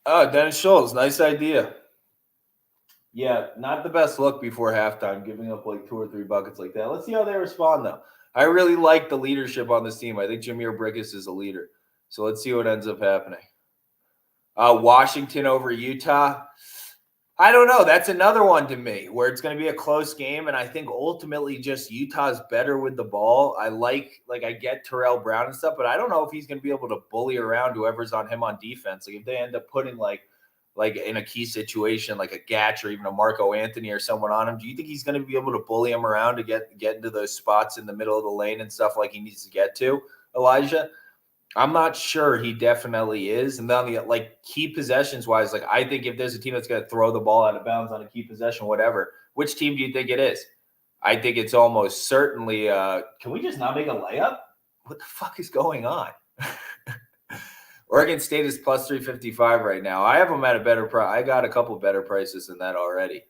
Dennis Schultz, nice idea. Yeah, not the best look before halftime, giving up like 2 or 3 buckets like that. Let's see how they respond, though. I really like the leadership on this team. I think Jameer Brickus is a leader. So let's see what ends up happening. Washington over Utah. I don't know. That's another one to me where it's going to be a close game. And I think ultimately just Utah's better with the ball. I I get Terrell Brown and stuff, but I don't know if he's going to be able to bully around whoever's on him on defense. Like if they end up putting like in a key situation, like a Gatch or even a Marco Anthony or someone on him, do you think he's going to be able to bully him around to get into those spots in the middle of the lane and stuff like he needs to get to, Elijah? I'm not sure he definitely is. And then the key possessions wise, like I think if there's a team that's going to throw the ball out of bounds on a key possession, whatever, which team do you think it is? I think it's almost certainly can we just not make a layup? What the fuck is going on? Oregon State is +355 right now. I have them at a better price. I got a couple better prices than that already.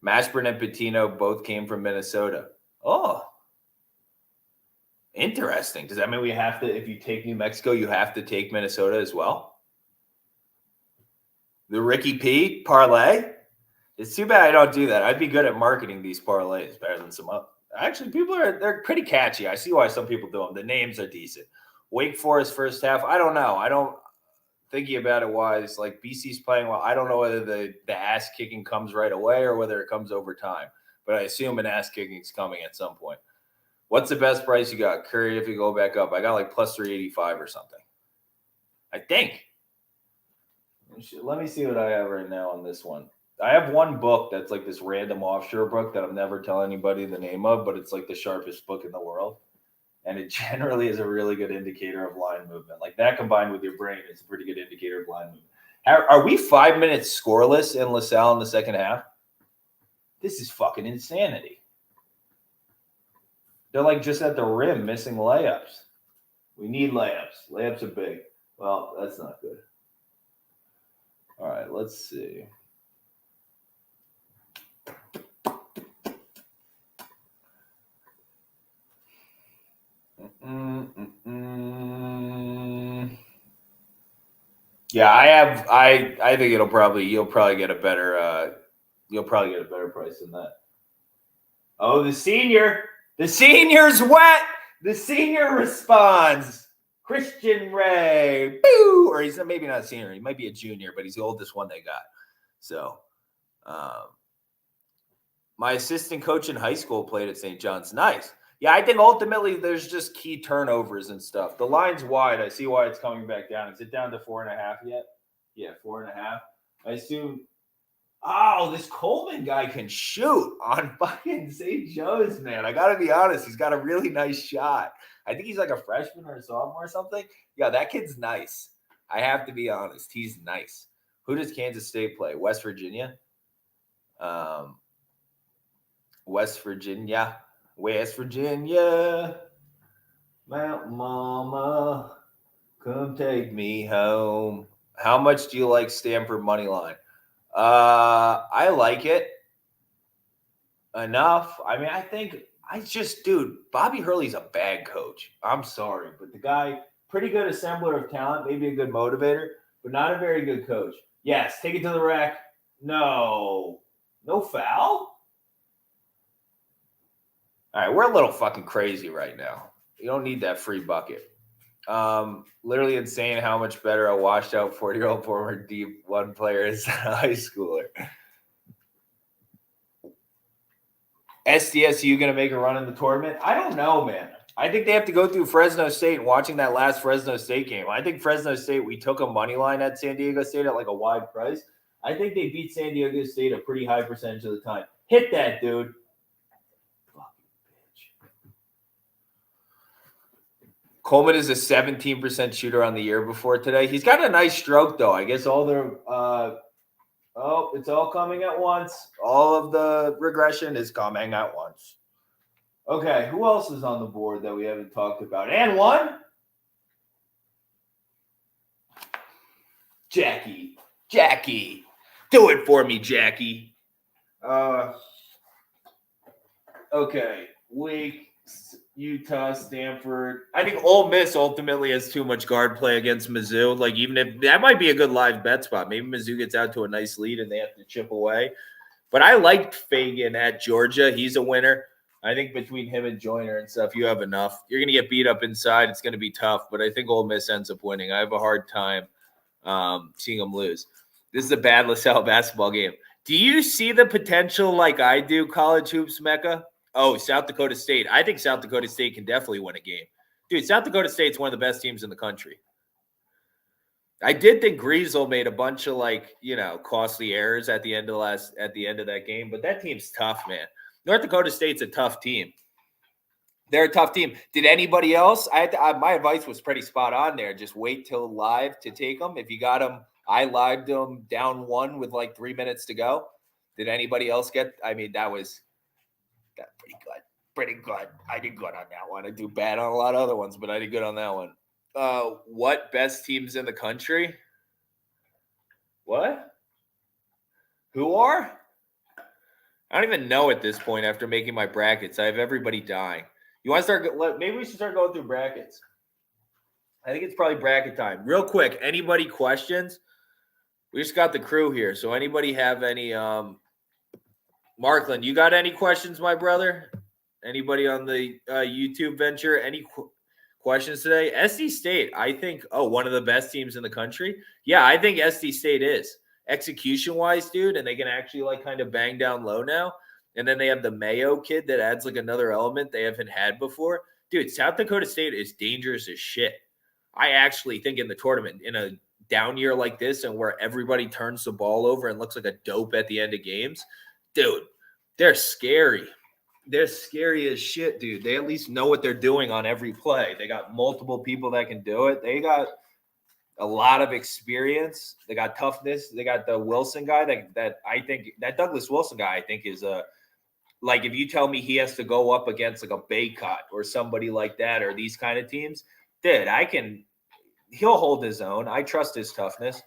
Mashburn and Pitino both came from Minnesota. Oh, interesting. Does that mean we have to, if you take New Mexico, you have to take Minnesota as well? The Ricky P parlay? It's too bad I don't do that. I'd be good at marketing these parlays better than some other. Actually, they're pretty catchy. I see why some people do them. The names are decent. Wake Forest first half. I don't know. I don't thinking about it wise. Like BC's playing well. I don't know whether the ass kicking comes right away or whether it comes over time. But I assume an ass kicking is coming at some point. What's the best price you got? Curry, if you go back up. I got like +385 or something. I think. Let me see what I have right now on this one. I have one book that's like this random offshore book that I'm never telling anybody the name of, but it's like the sharpest book in the world. And it generally is a really good indicator of line movement. Like that combined with your brain, it's a pretty good indicator of line movement. Are we 5 minutes scoreless in LaSalle in the second half? This is fucking insanity. They're like just at the rim missing layups. We need layups. Layups are big. Well, that's not good. All right, let's see. Yeah, I think you'll probably get a better price than that. Oh, the senior's wet. The senior responds. Christian Ray. Boo! Or he's maybe not a senior. He might be a junior, but he's the oldest one they got. So, my assistant coach in high school played at St. John's. Nice. Yeah, I think ultimately there's just key turnovers and stuff. The line's wide. I see why it's coming back down. Is it down to 4.5 yet? Yeah, 4.5. I assume Oh, this Coleman guy can shoot on fucking St. Joe's, man. I got to be honest. He's got a really nice shot. I think he's like a freshman or a sophomore or something. Yeah, that kid's nice. I have to be honest. He's nice. Who does Kansas State play? West Virginia? West Virginia. West Virginia. Mountain Mama, come take me home. How much do you like Stanford money line? I like it enough. I mean, dude, Bobby Hurley's a bad coach. I'm sorry, but the guy, pretty good assembler of talent, maybe a good motivator, but not a very good coach. Yes, take it to the rack. No foul. All right, we're a little fucking crazy right now. You don't need that free bucket. Literally insane how much better a washed out 40-year-old former D1 player is than a high schooler. SDSU going to make a run in the tournament? I don't know, man. I think they have to go through Fresno State and watching that last Fresno State game. I think Fresno State, we took a money line at San Diego State at like a wide price. I think they beat San Diego State a pretty high percentage of the time. Hit that, dude. Coleman is a 17% shooter on the year before today. He's got a nice stroke, though. I guess all the it's all coming at once. All of the regression is coming at once. Okay, who else is on the board that we haven't talked about? And one? Jackie. Do it for me, Jackie. Okay, Wake, Utah, Stanford. I think Ole Miss ultimately has too much guard play against Mizzou. Like, even if that might be a good live bet spot. Maybe Mizzou gets out to a nice lead and they have to chip away. But I liked Fagan at Georgia. He's a winner. I think between him and Joyner and stuff, you have enough. You're going to get beat up inside. It's going to be tough. But I think Ole Miss ends up winning. I have a hard time seeing them lose. This is a bad LaSalle basketball game. Do you see the potential like I do, college hoops Mecca? Oh, South Dakota State. I think South Dakota State can definitely win a game. Dude, South Dakota State's one of the best teams in the country. I did think Griesel made a bunch of costly errors at the end of that game, but that team's tough, man. North Dakota State's a tough team. They're a tough team. Did anybody else? My advice was pretty spot on there. Just wait till live to take them. If you got them, I lived them down 1 with like 3 minutes to go. Did anybody else get? I mean, that was pretty good. I did good on that one. I do bad on a lot of other ones, but I did good on that one. What best teams in the country? What? Who are? I don't even know at this point after making my brackets. I have everybody dying. You want to start? Maybe we should start going through brackets. I think it's probably bracket time. Real quick, anybody questions? We just got the crew here. So anybody have any Markland, you got any questions, my brother? Anybody on the YouTube venture? Any questions today? SD State, I think, one of the best teams in the country. Yeah, I think SD State is. Execution-wise, dude, and they can actually kind of bang down low now. And then they have the Mayo kid that adds another element they haven't had before. Dude, South Dakota State is dangerous as shit. I actually think in the tournament, in a down year like this and where everybody turns the ball over and looks like a dope at the end of games, dude, they're scary. They're scary as shit, dude. They at least know what they're doing on every play. They got multiple people that can do it. They got a lot of experience. They got toughness. They got the Wilson guy that I think that Douglas Wilson guy, I think is if you tell me he has to go up against a Baycott or somebody like that or these kind of teams, dude, he'll hold his own. I trust his toughness.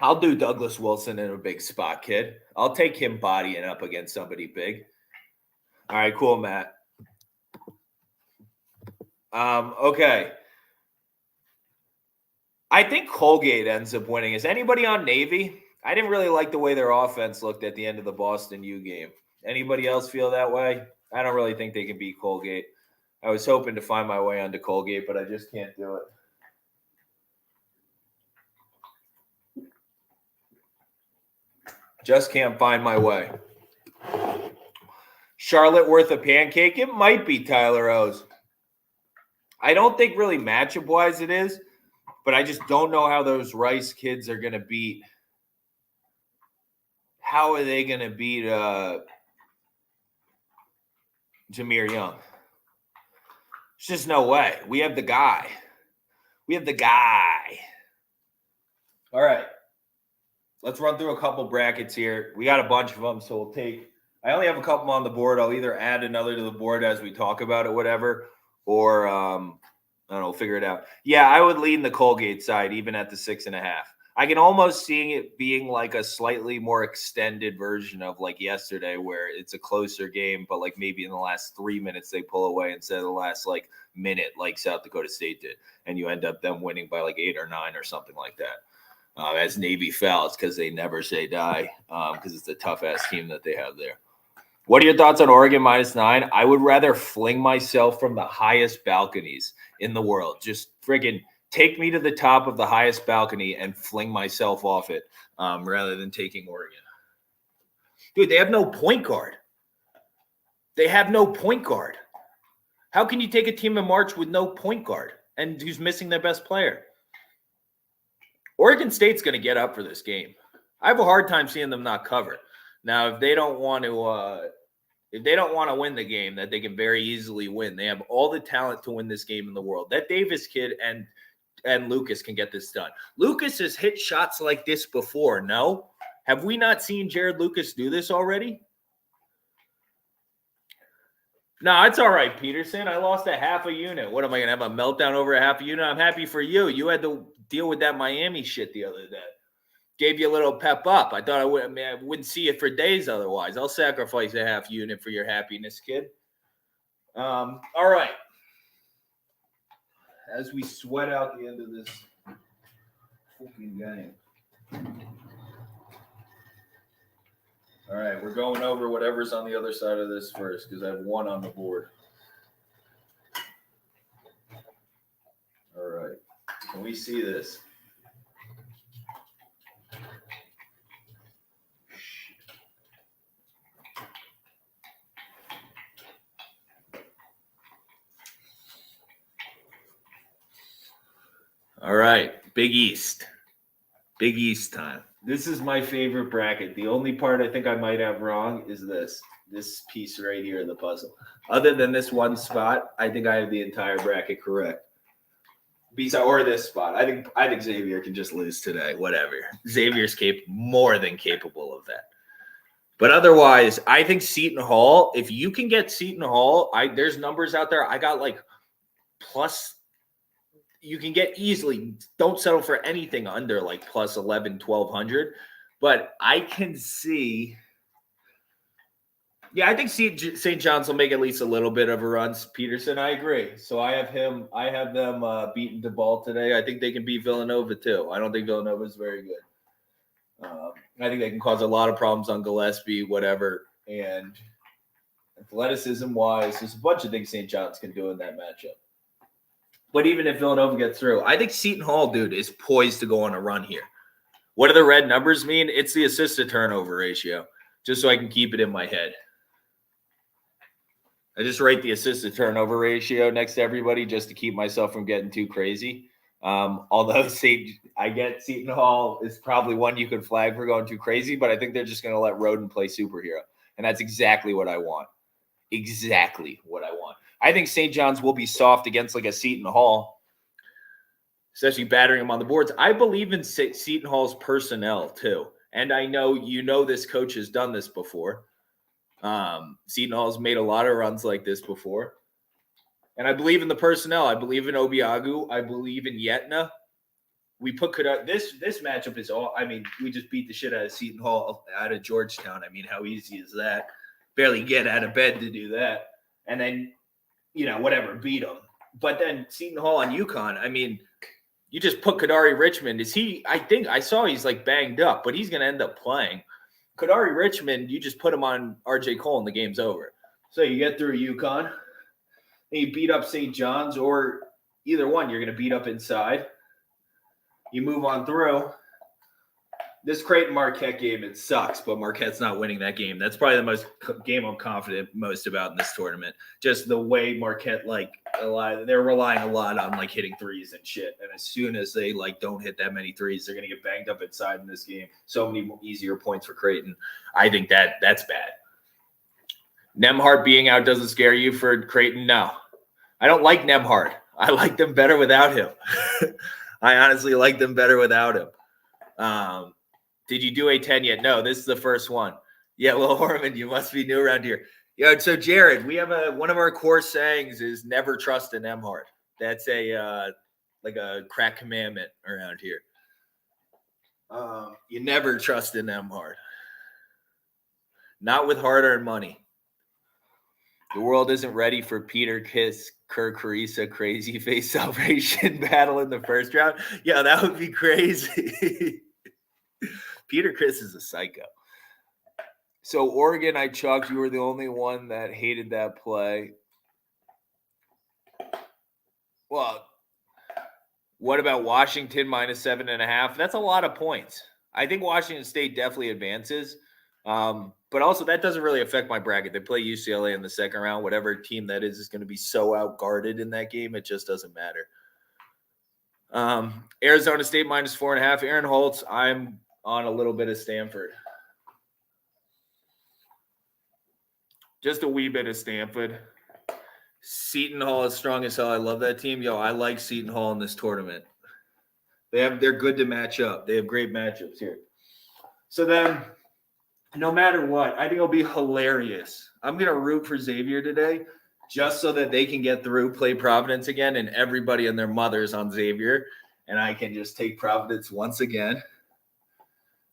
I'll do Douglas Wilson in a big spot, kid. I'll take him bodying up against somebody big. All right, cool, Matt. Okay. I think Colgate ends up winning. Is anybody on Navy? I didn't really like the way their offense looked at the end of the Boston U game. Anybody else feel that way? I don't really think they can beat Colgate. I was hoping to find my way onto Colgate, but I just can't do it. Just can't find my way. Charlotte worth a pancake? It might be Tyler O's. I don't think really matchup-wise it is, but I just don't know how those Rice kids are going to beat how are they going to beat Jameer Young? There's just no way. We have the guy. All right. Let's run through a couple brackets here. We got a bunch of them, so we'll take – I only have a couple on the board. I'll either add another to the board as we talk about it, whatever, or I don't know, figure it out. Yeah, I would lean the Colgate side even at the 6.5. I can almost see it being like a slightly more extended version of like yesterday where it's a closer game, but like maybe in the last 3 minutes they pull away instead of the last like minute like South Dakota State did, and you end up them winning by like 8 or 9 or something like that. As Navy fell, it's because they never say die because it's a tough-ass team that they have there. What are your thoughts on Oregon -9? I would rather fling myself from the highest balconies in the world. Just friggin' take me to the top of the highest balcony and fling myself off it rather than taking Oregon. Dude, they have no point guard. How can you take a team in March with no point guard and who's missing their best player? Oregon State's going to get up for this game. I have a hard time seeing them not cover. Now, if they don't want to win the game that they can very easily win, they have all the talent to win this game in the world. That Davis kid and Lucas can get this done. Lucas has hit shots like this before, no? Have we not seen Jared Lucas do this already? No, it's all right, Peterson. I lost a half a unit. What, am I going to have a meltdown over a half a unit? I'm happy for you. You had to deal with that Miami shit the other day. Gave you a little pep up. I thought I wouldn't see it for days otherwise. I'll sacrifice a half unit for your happiness, kid. All right. As we sweat out the end of this fucking game. All right, we're going over whatever's on the other side of this first because I have one on the board. All right. Can we see this? All right, Big East. Big East time. This is my favorite bracket. The only part I think I might have wrong is this piece right here of the puzzle. Other than this one spot, I think I have the entire bracket correct. Or this spot. I think Xavier can just lose today. Whatever. Xavier's more than capable of that. But otherwise, I think Seton Hall, if you can get Seton Hall, there's numbers out there. I got like plus, you can get easily, don't settle for anything under like plus 11, 1,200. But I can see, yeah, I think St. John's will make at least a little bit of a run. Peterson, I agree. So I have them beating DeBall today. I think they can beat Villanova too. I don't think Villanova is very good. I think they can cause a lot of problems on Gillespie, whatever. And athleticism-wise, there's a bunch of things St. John's can do in that matchup. But even if Villanova gets through, I think Seton Hall, dude, is poised to go on a run here. What do the red numbers mean? It's the assist-to-turnover ratio, just so I can keep it in my head. I just write the assist-to-turnover ratio next to everybody just to keep myself from getting too crazy. Although I get Seton Hall is probably one you could flag for going too crazy, but I think they're just going to let Roden play superhero. And that's exactly what I want. Exactly what I want. I think St. John's will be soft against like a Seton Hall, especially battering them on the boards. I believe in Seton Hall's personnel too. And I know this coach has done this before. Seton Hall's made a lot of runs like this before. And I believe in the personnel. I believe in Obiagu. I believe in Yetna. We put this matchup is all. I mean, we just beat the shit out of Seton Hall out of Georgetown. I mean, how easy is that? Barely get out of bed to do that. And then, whatever, beat them. But then Seton Hall on UConn, I mean, you just put Kadari Richmond. I think I saw he's like banged up, but he's going to end up playing. Kadari Richmond, you just put him on RJ Cole and the game's over. So you get through UConn. You beat up St. John's, or either one, you're going to beat up inside. You move on through. This Creighton Marquette game, it sucks, but Marquette's not winning that game. That's probably the game I'm confident most about in this tournament. Just the way Marquette, they're relying a lot on hitting threes and shit. And as soon as they don't hit that many threes, they're gonna get banged up inside in this game. So many easier points for Creighton. I think that's bad. Nembhard being out doesn't scare you for Creighton? No. I don't like Nembhard. I like them better without him. I honestly like them better without him. Did you do a 10 yet? No, this is the first one. Yeah, well, Horman, you must be new around here. Yeah, so Jared, we have one of our core sayings is never trust an Nembhard. That's a crack commandment around here. You never trust an Nembhard. Not with hard-earned money. The world isn't ready for Peter Kiss, Kerr Carissa, crazy face celebration battle in the first round. Yeah, that would be crazy. Peter Chris is a psycho. So Oregon, I chalked. You were the only one that hated that play. Well, what about Washington minus 7.5? That's a lot of points. I think Washington State definitely advances. But also that doesn't really affect my bracket. They play UCLA in the second round. Whatever team that is going to be so outguarded in that game. It just doesn't matter. Arizona State minus 4.5. Aaron Holtz, I'm on a little bit of Stanford. Just a wee bit of Stanford. Seton Hall is strong as hell. I love that team. Yo, I like Seton Hall in this tournament. They're good to match up. They have great matchups here. So then, no matter what, I think it'll be hilarious. I'm going to root for Xavier today just so that they can get through, play Providence again, and everybody and their mothers on Xavier, and I can just take Providence once again.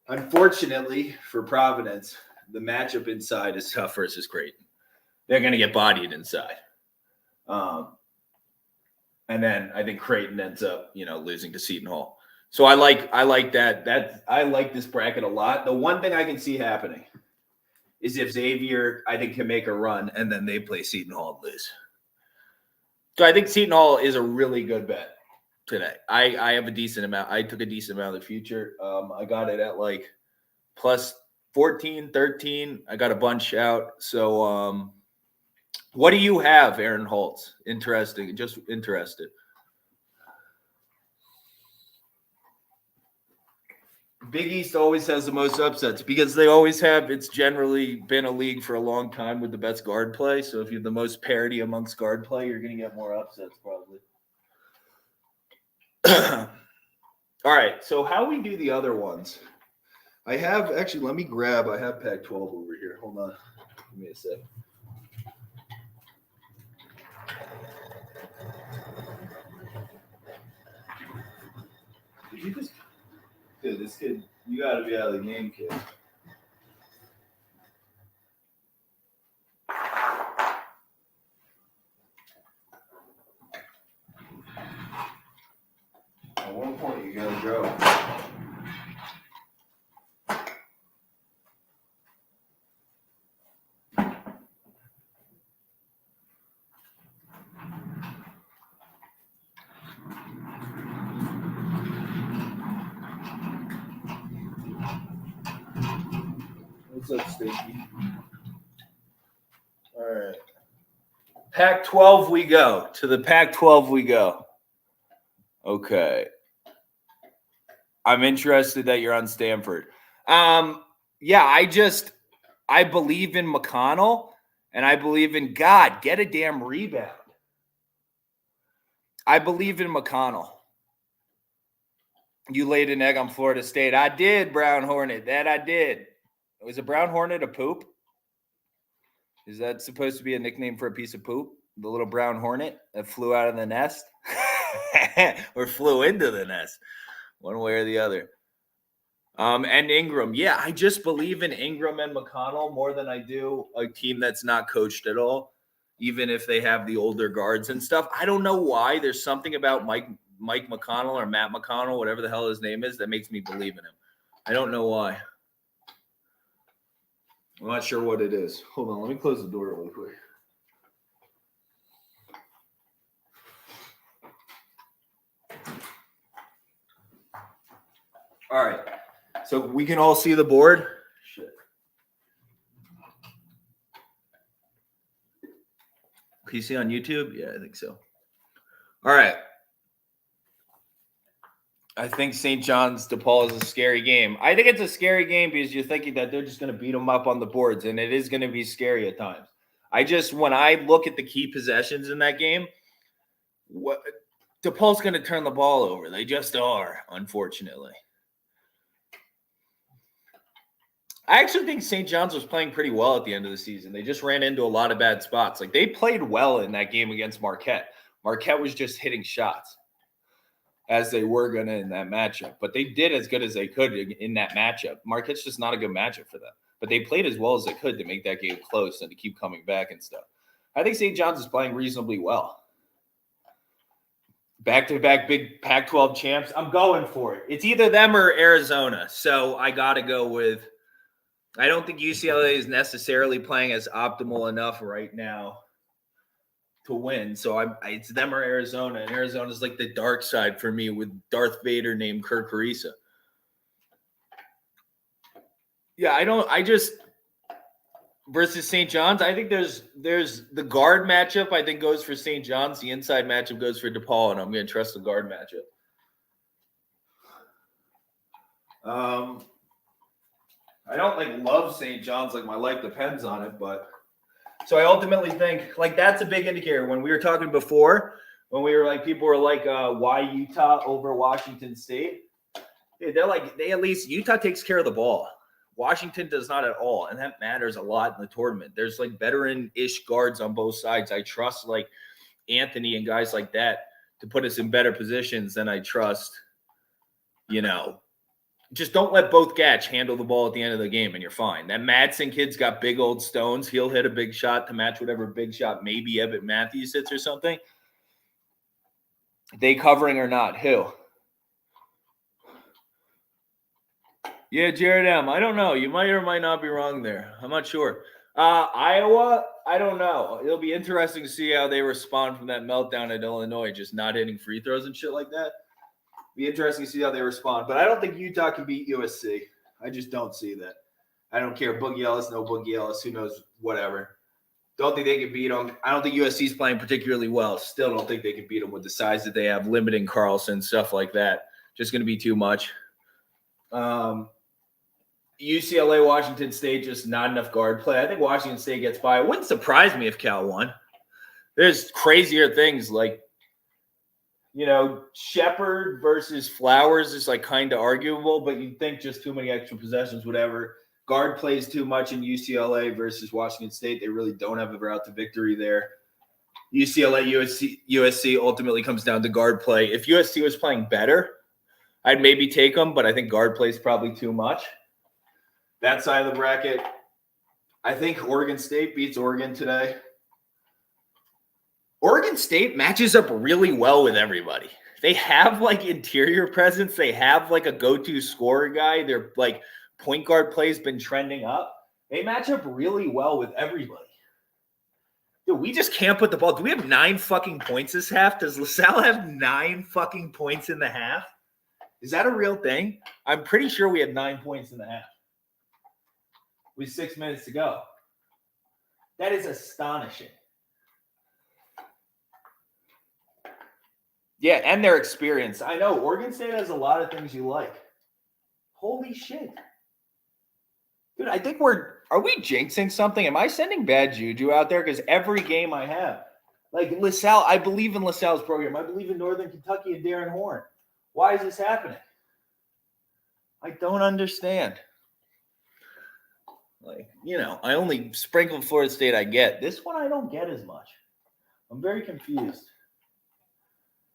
Unfortunately for Providence, the matchup inside is tough versus Creighton. They're going to get bodied inside. And then I think Creighton ends up, losing to Seton Hall. So I like that. I like this bracket a lot. The one thing I can see happening is if Xavier, I think, can make a run and then they play Seton Hall and lose. So I think Seton Hall is a really good bet today. I have a decent amount. I took a decent amount of the future. I got it at plus 14, 13. I got a bunch out. So what do you have, Aaron Holtz? Interesting. Just interested. Big East always has the most upsets because they always have. It's generally been a league for a long time with the best guard play. So if you have the most parity amongst guard play, you're going to get more upsets probably. All right. So how we do the other ones? I have I have Pac-12 over here. Hold on. Give me a sec. Did you just Dude, this kid, you got to be out of the game, kid. At one point, you got to go. What's up, Stinky? All right. Pac-12 we go. To the Pac-12 we go. Okay. I'm interested that you're on Stanford. Yeah, I believe in McConnell, and I believe in God. Get a damn rebound. I believe in McConnell. You laid an egg on Florida State. I did, Brown Hornet. That I did. Was a Brown Hornet a poop? Is that supposed to be a nickname for a piece of poop? The little brown hornet that flew out of the nest? Or flew into the nest? One way or the other. And Ingram. Yeah, I just believe in Ingram and McConnell more than I do a team that's not coached at all, even if they have the older guards and stuff. I don't know why. There's something about Mike McConnell or Matt McConnell, whatever the hell his name is, that makes me believe in him. I don't know why. I'm not sure what it is. Hold on. Let me close the door really quick. All right. So we can all see the board. Shit. Can you see on YouTube? Yeah, I think so. All right. I think St. John's DePaul is a scary game. I think it's a scary game because you're thinking that they're just going to beat them up on the boards, and it is going to be scary at times. When I look at the key possessions in that game, DePaul's going to turn the ball over. They just are, unfortunately. I actually think St. John's was playing pretty well at the end of the season. They just ran into a lot of bad spots. Like, they played well in that game against Marquette. Marquette was just hitting shots as they were going to in that matchup. But they did as good as they could in that matchup. Marquette's just not a good matchup for them. But they played as well as they could to make that game close and to keep coming back and stuff. I think St. John's is playing reasonably well. Back-to-back big Pac-12 champs. I'm going for it. It's either them or Arizona. So I got to go with – I don't think UCLA is necessarily playing as optimal enough right now to win. So it's them or Arizona. And Arizona's like the dark side for me with Darth Vader named Kirk Carissa. Yeah, versus St. John's, I think there's the guard matchup, I think, goes for St. John's. The inside matchup goes for DePaul, and I'm going to trust the guard matchup. I don't love St. John's, my life depends on it, but so I ultimately think that's a big indicator. When we were talking before, when we were people were why Utah over Washington State? They at least Utah takes care of the ball. Washington does not at all, and that matters a lot in the tournament. There's veteran-ish guards on both sides. I trust Anthony and guys like that to put us in better positions than I trust, just don't let both Gatch handle the ball at the end of the game, and you're fine. That Madsen kid's got big old stones. He'll hit a big shot to match whatever big shot maybe Evan Matthews hits or something. They covering or not? Who? Yeah, Jared M. I don't know. You might or might not be wrong there. I'm not sure. Iowa, I don't know. It'll be interesting to see how they respond from that meltdown at Illinois, just not hitting free throws and shit like that. Be interesting to see how they respond. But I don't think Utah can beat USC. I just don't see that. I don't care. Boogie Ellis, no Boogie Ellis. Who knows? Whatever. Don't think they can beat them. I don't think USC's playing particularly well. Still don't think they can beat them with the size that they have, limiting Carlson, stuff like that. Just going to be too much. UCLA, Washington State, just not enough guard play. I think Washington State gets by. It wouldn't surprise me if Cal won. There's crazier things Shepard versus Flowers is kind of arguable, but you'd think just too many extra possessions, whatever. Guard plays too much in UCLA versus Washington State. They really don't have a route to victory there. UCLA, USC ultimately comes down to guard play. If USC was playing better, I'd maybe take them, but I think guard play is probably too much. That side of the bracket, I think Oregon State beats Oregon today. Oregon State matches up really well with everybody. They have interior presence. They have a go-to scorer guy. Their point guard play's been trending up. They match up really well with everybody. Dude, we just can't put the ball. Do we have 9 fucking points this half? Does LaSalle have 9 fucking points in the half? Is that a real thing? I'm pretty sure we had 9 points in the half. With 6 minutes to go. That is astonishing. Yeah, and their experience. I know Oregon State has a lot of things you like. Holy shit. Dude, I think are we jinxing something? Am I sending bad juju out there? Because every game I have, LaSalle, I believe in LaSalle's program. I believe in Northern Kentucky and Darren Horn. Why is this happening? I don't understand. I only sprinkle Florida State I get. This one I don't get as much. I'm very confused.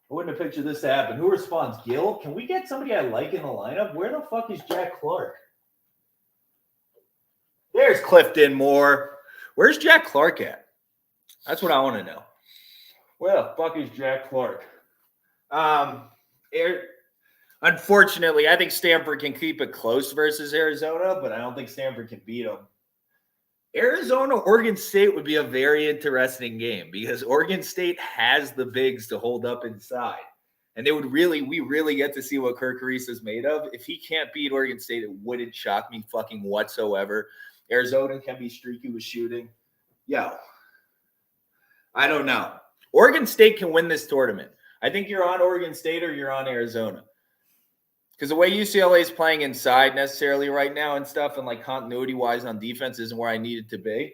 I wouldn't have pictured this to happen. Who responds? Gil? Can we get somebody I like in the lineup? Where the fuck is Jack Clark? There's Clifton Moore. Where's Jack Clark at? That's what I want to know. Where the fuck is Jack Clark? Unfortunately, I think Stanford can keep it close versus Arizona, but I don't think Stanford can beat them. Arizona, Oregon State would be a very interesting game because Oregon State has the bigs to hold up inside. And we really get to see what Kirk Reese is made of. If he can't beat Oregon State, it wouldn't shock me fucking whatsoever. Arizona can be streaky with shooting. Yo, I don't know. Oregon State can win this tournament. I think you're on Oregon State or you're on Arizona. Because the way UCLA is playing inside necessarily right now and stuff, and like continuity-wise on defense isn't where I need it to be.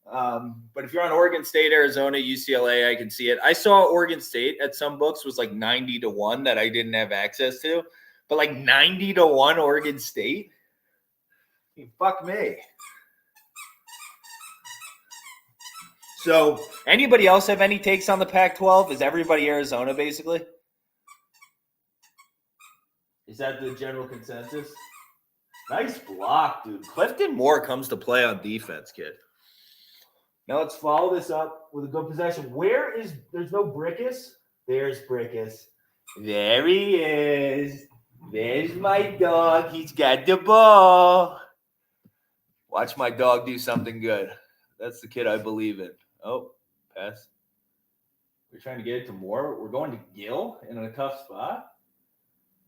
But if you're on Oregon State, Arizona, UCLA, I can see it. I saw Oregon State at some books was like 90-1 that I didn't have access to. But like 90-1 Oregon State? I mean, fuck me. So anybody else have any takes on the Pac-12? Is everybody Arizona basically? Is that the general consensus? Nice block, dude. Clifton Moore comes to play on defense, kid. Now let's follow this up with a good possession. There's no Brickus? There's Brickus. There he is. There's my dog. He's got the ball. Watch my dog do something good. That's the kid I believe in. Oh, pass. We're trying to get it to Moore. We're going to Gill in a tough spot.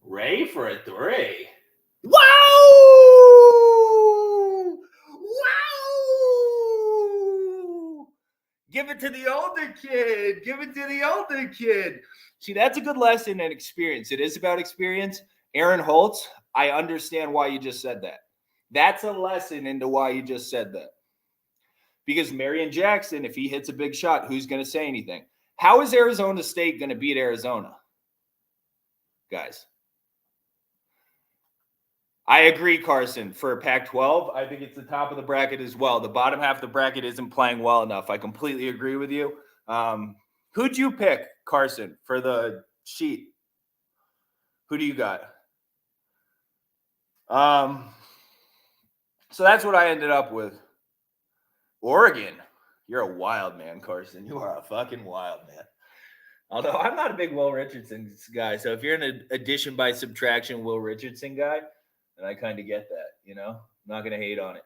Ray for a three. Wow! Wow! Give it to the older kid. Give it to the older kid. See, that's a good lesson and experience. It is about experience. Aaron Holtz, I understand why you just said that. That's a lesson into why you just said that. Because Marion Jackson, if he hits a big shot, who's going to say anything? How is Arizona State going to beat Arizona? Guys. I agree, Carson, for Pac-12. I think it's the top of the bracket as well. The bottom half of the bracket isn't playing well enough. I completely agree with you. Who'd you pick, Carson, for the sheet? Who do you got? So that's what I ended up with. Oregon. You're a wild man, Carson. You are a fucking wild man. Although I'm not a big Will Richardson guy. So if you're an addition by subtraction Will Richardson guy, and I kind of get that, you know? I'm not going to hate on it.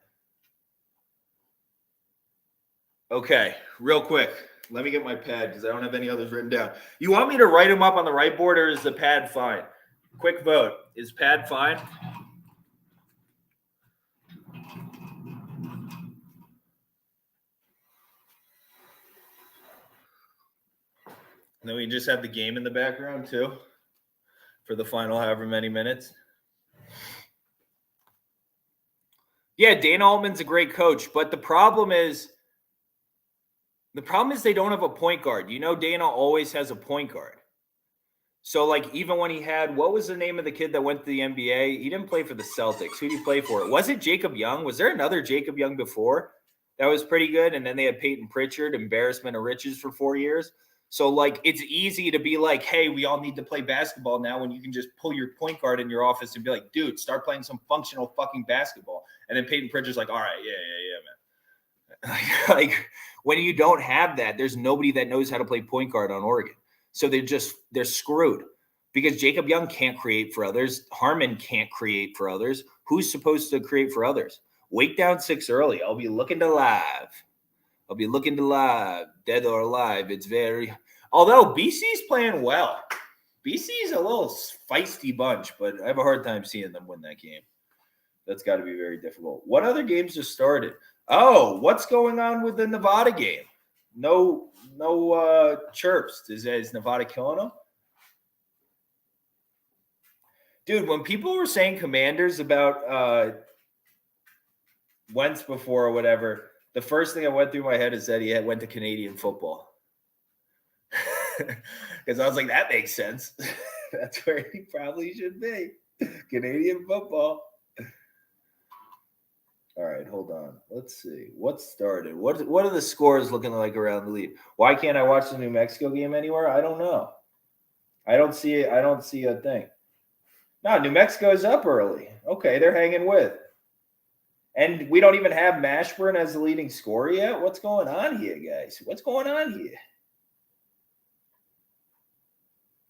Okay, real quick. Let me get my pad because I don't have any others written down. You want me to write them up on the right board or is the pad fine? Quick vote. Is pad fine? And then we just have the game in the background too for the final however many minutes. Yeah, Dana Altman's a great coach, but the problem is they don't have a point guard. You know, Dana always has a point guard. So, like, even when he had, what was the name of the kid that went to the NBA? He didn't play for the Celtics. Who did he play for? Was it Jacob Young? Was there another Jacob Young before that was pretty good? And then they had Peyton Pritchard, embarrassment of riches for 4 years. So, like, it's easy to be like, hey, we all need to play basketball now when you can just pull your point guard in your office and be like, dude, start playing some functional fucking basketball. And then Peyton Pritchard's like, all right, yeah, man. Like, when you don't have that, there's nobody that knows how to play point guard on Oregon. So they're screwed because Jacob Young can't create for others. Harmon can't create for others. Who's supposed to create for others? Wake down 6 early. I'll be looking to live. Dead or alive. It's very – although BC's playing well. BC's a little feisty bunch, but I have a hard time seeing them win that game. That's got to be very difficult. What other games just started? Oh, what's going on with the Nevada game? No chirps. Is Nevada killing them? Dude, when people were saying Commanders about Wentz before or whatever, the first thing that went through my head is that he went to Canadian football. Because I was like, that makes sense. That's where he probably should be. Canadian football. All right, hold on. Let's see. What started? What are the scores looking like around the league? Why can't I watch the New Mexico game anywhere? I don't know. I don't see it. I don't see a thing. No, New Mexico is up early. Okay, they're hanging with. And we don't even have Mashburn as the leading scorer yet. What's going on here, guys? What's going on here?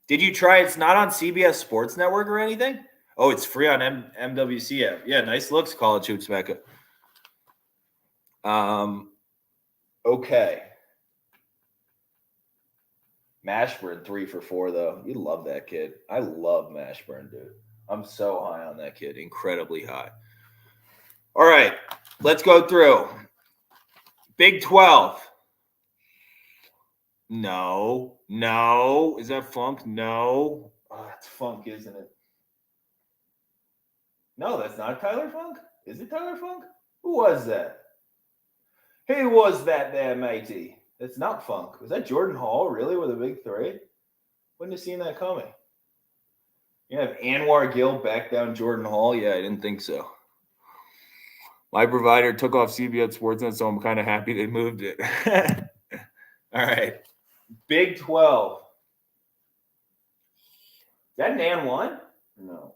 Did you try? It's not on CBS Sports Network or anything? Oh, it's free on MWC app. Yeah, nice looks, College Hoops Mecca. Okay. Mashburn 3 for 4 though. You love that kid. I love Mashburn, dude. I'm so high on that kid, incredibly high. All right, let's go through. Big 12. No. Is that Funk? No. Oh, that's Funk, isn't it? No, that's not Tyler Funk. Is it Tyler Funk? Who was that? Who was that there, matey? That's not Funk. Was that Jordan Hall, really, with a big 3? Wouldn't have seen that coming. You have Anwar Gill back down Jordan Hall? Yeah, I didn't think so. My provider took off CBS Sportsnet, so I'm kind of happy they moved it. All right. Big 12. Is that an and 1? No.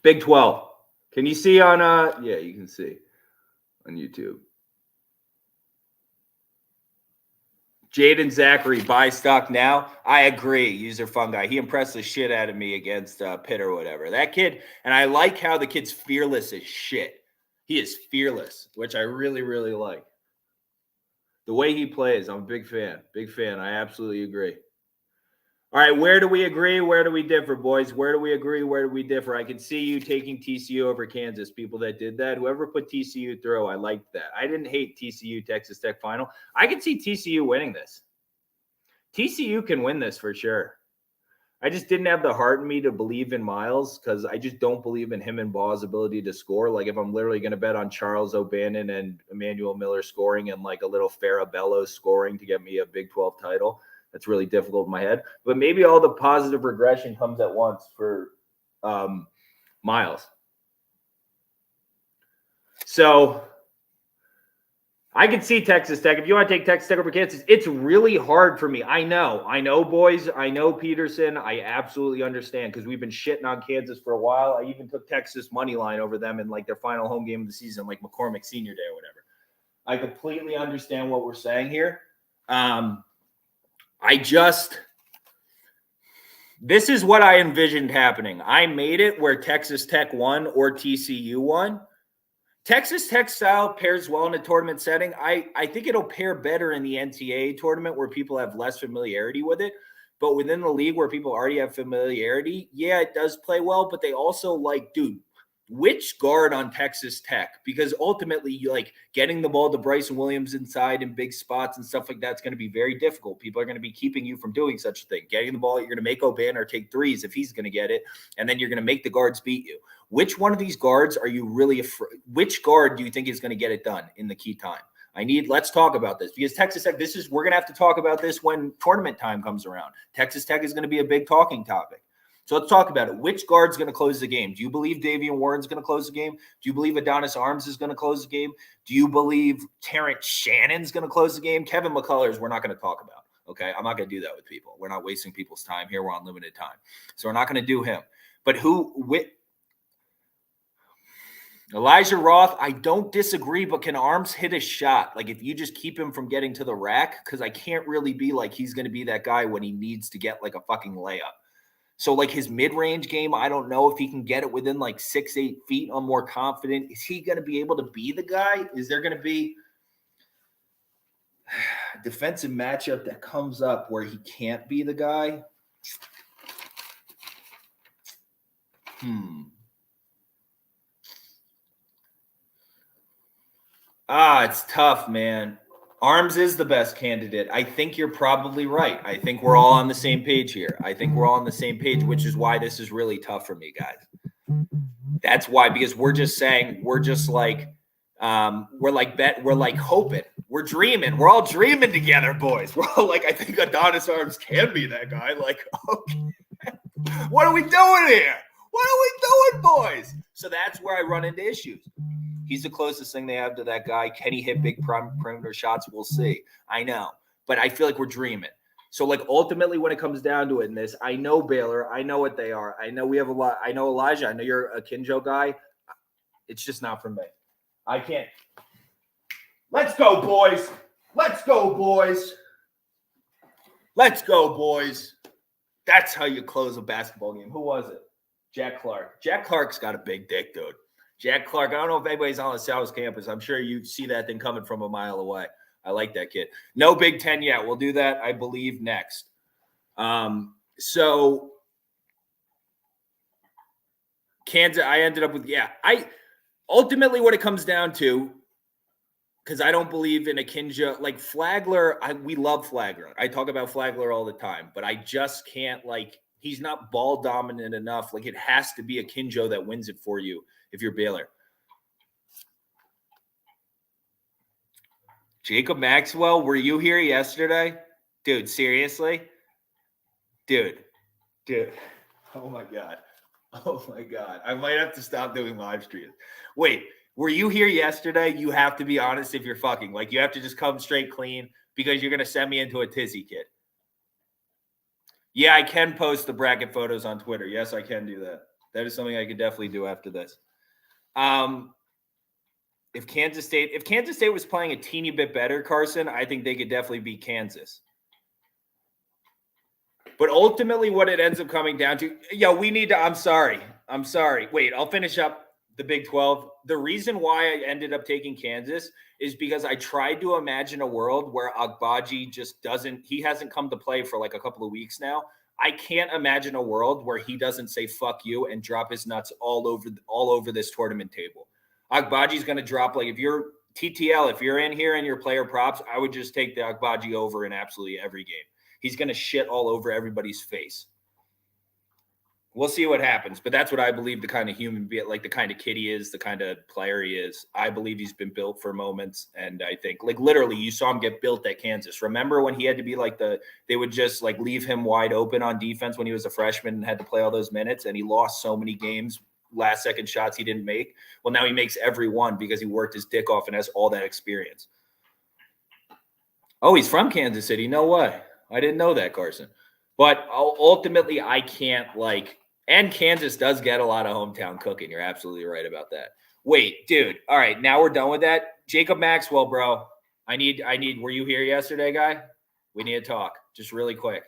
Big 12. Can you see on yeah, you can see on YouTube. Jaden Zachary, buy stock now. I agree. User Fungi. He impressed the shit out of me against Pitt or whatever. That kid, and I like how the kid's fearless as shit. He is fearless, which I really, really like. The way he plays, I'm a big fan. Big fan. I absolutely agree. All right, where do we agree? Where do we differ, boys? Where do we agree? Where do we differ? I can see you taking TCU over Kansas. People that did that, whoever put TCU through, I liked that. I didn't hate TCU Texas Tech final. I can see TCU winning this. TCU can win this for sure. I just didn't have the heart in me to believe in Miles because I just don't believe in him and Ball's ability to score. Like if I'm literally going to bet on Charles O'Bannon and Emmanuel Miller scoring and like a little Farabello scoring to get me a Big 12 title, that's really difficult in my head. But maybe all the positive regression comes at once for Miles. So I can see Texas Tech. If you want to take Texas Tech over Kansas, it's really hard for me. I know, boys. I know Peterson. I absolutely understand because we've been shitting on Kansas for a while. I even took Texas money line over them in like their final home game of the season, like McCormick Senior Day or whatever. I completely understand what we're saying here. This is what I envisioned happening. I made it where Texas Tech won or TCU won. Texas Tech style pairs well in a tournament setting. I think it'll pair better in the NCAA tournament where people have less familiarity with it. But within the league where people already have familiarity, yeah, it does play well. But they also like, dude, which guard on Texas Tech? Because ultimately, you like getting the ball to Bryson Williams inside in big spots and stuff like that's going to be very difficult. People are going to be keeping you from doing such a thing. Getting the ball, you're going to make O'Bannon take threes if he's going to get it, and then you're going to make the guards beat you. Which one of these guards are you really afraid? Which guard do you think is going to get it done in the key time? Let's talk about this because Texas Tech, we're going to have to talk about this when tournament time comes around. Texas Tech is going to be a big talking topic. So let's talk about it. Which guard's going to close the game? Do you believe Davian Warren's going to close the game? Do you believe Adonis Arms is going to close the game? Do you believe Terrence Shannon's going to close the game? Kevin McCullers, we're not going to talk about. Okay, I'm not going to do that with people. We're not wasting people's time here. We're on limited time. So we're not going to do him. But Elijah Roth, I don't disagree, but can Arms hit a shot? Like if you just keep him from getting to the rack, because I can't really be like he's going to be that guy when he needs to get like a fucking layup. So like his mid-range game, I don't know if he can get it within like 6-8 feet. I'm more confident. Is he going to be able to be the guy? Is there going to be a defensive matchup that comes up where he can't be the guy? It's tough, man. Arms is the best candidate. I think you're probably right. I think we're all on the same page here. Which is why this is really tough for me, guys. That's why, because we're like hoping. We're dreaming. We're all dreaming together, boys. We're all like, I think Adonis Arms can be that guy. Like, okay. What are we doing here? What are we doing, boys? So that's where I run into issues. He's the closest thing they have to that guy. Can he hit big perimeter shots? We'll see. I know. But I feel like we're dreaming. So, like, ultimately, when it comes down to it in this, I know Baylor. I know what they are. I know we have a lot. I know Elijah. I know you're a Kinjo guy. It's just not for me. I can't. Let's go, boys. Let's go, boys. Let's go, boys. That's how you close a basketball game. Who was it? Jack Clark. Jack Clark's got a big dick, dude. Jack Clark. I don't know if anybody's on the South campus. I'm sure you see that thing coming from a mile away. I like that kid. No Big Ten yet. We'll do that, I believe, next. So Kansas, I ended up with, ultimately what it comes down to, because I don't believe in Akinjo, like Flagler, we love Flagler. I talk about Flagler all the time, but I just can't, he's not ball dominant enough. Like, it has to be Akinjo that wins it for you if you're Baylor. Jacob Maxwell, were you here yesterday? Dude, seriously? Dude. Oh my God. I might have to stop doing live streams. Wait, were you here yesterday? You have to be honest if you're fucking. Like, you have to just come straight clean because you're going to send me into a tizzy, kid. Yeah, I can post the bracket photos on Twitter. Yes, I can do that. That is something I could definitely do after this. If Kansas State was playing a teeny bit better, Carson, I think they could definitely beat Kansas. But ultimately what it ends up coming down to, I'm sorry. Wait, I'll finish up the Big 12. The reason why I ended up taking Kansas is because I tried to imagine a world where Agbaji he hasn't come to play for like a couple of weeks now. I can't imagine a world where he doesn't say fuck you and drop his nuts all over this tournament table. Agbaji's going to drop, like, if you're TTL, if you're in here and you're player props, I would just take the Agbaji over in absolutely every game. He's going to shit all over everybody's face. We'll see what happens, but that's what I believe the kind of human being, like the kind of kid he is, the kind of player he is. I believe he's been built for moments, and I think, like, literally, you saw him get built at Kansas. Remember when he had to be they would just like leave him wide open on defense when he was a freshman and had to play all those minutes, and he lost so many games, last-second shots he didn't make. Well, now he makes every one because he worked his dick off and has all that experience. Oh, he's from Kansas City. No way. I didn't know that, Carson. But ultimately, I can't, and Kansas does get a lot of hometown cooking. You're absolutely right about that. Wait, dude. All right, now we're done with that. Jacob Maxwell, bro. I need, were you here yesterday, guy? We need to talk just really quick.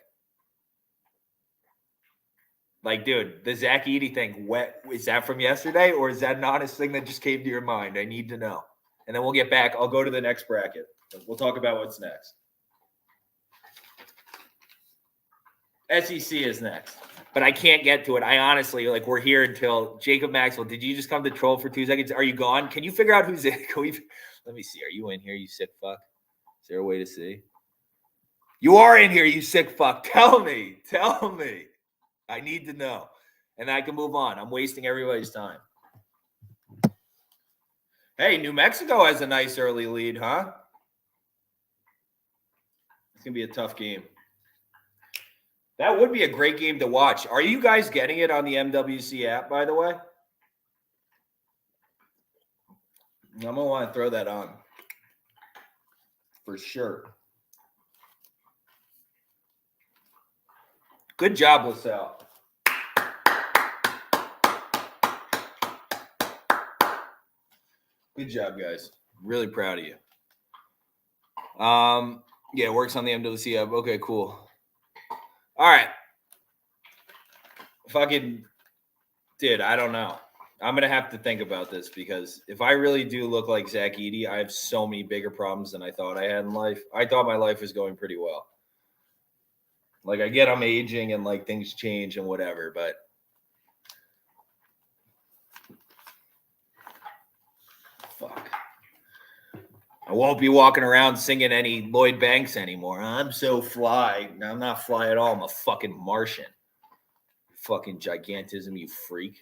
Like, dude, the Zach Edey thing, is that from yesterday, or is that an honest thing that just came to your mind? I need to know. And then we'll get back. I'll go to the next bracket. We'll talk about what's next. SEC is next, but I can't get to it. I honestly, we're here until Jacob Maxwell. Did you just come to troll for 2 seconds? Are you gone? Can you figure out who's in? Let me see. Are you in here, you sick fuck? Is there a way to see? You are in here, you sick fuck. Tell me. I need to know. And I can move on. I'm wasting everybody's time. Hey, New Mexico has a nice early lead, huh? It's going to be a tough game. That would be a great game to watch. Are you guys getting it on the MWC app, by the way? I'm going to want to throw that on. For sure. Good job, LaSalle. Good job, guys. Really proud of you. Yeah, it works on the MWC app. Okay, cool. All right. Fucking, dude, I don't know. I'm going to have to think about this because if I really do look like Zach Edey, I have so many bigger problems than I thought I had in life. I thought my life was going pretty well. Like, I get I'm aging and, things change and whatever, but fuck. I won't be walking around singing any Lloyd Banks anymore. I'm so fly. No, I'm not fly at all. I'm a fucking Martian. Fucking gigantism, you freak.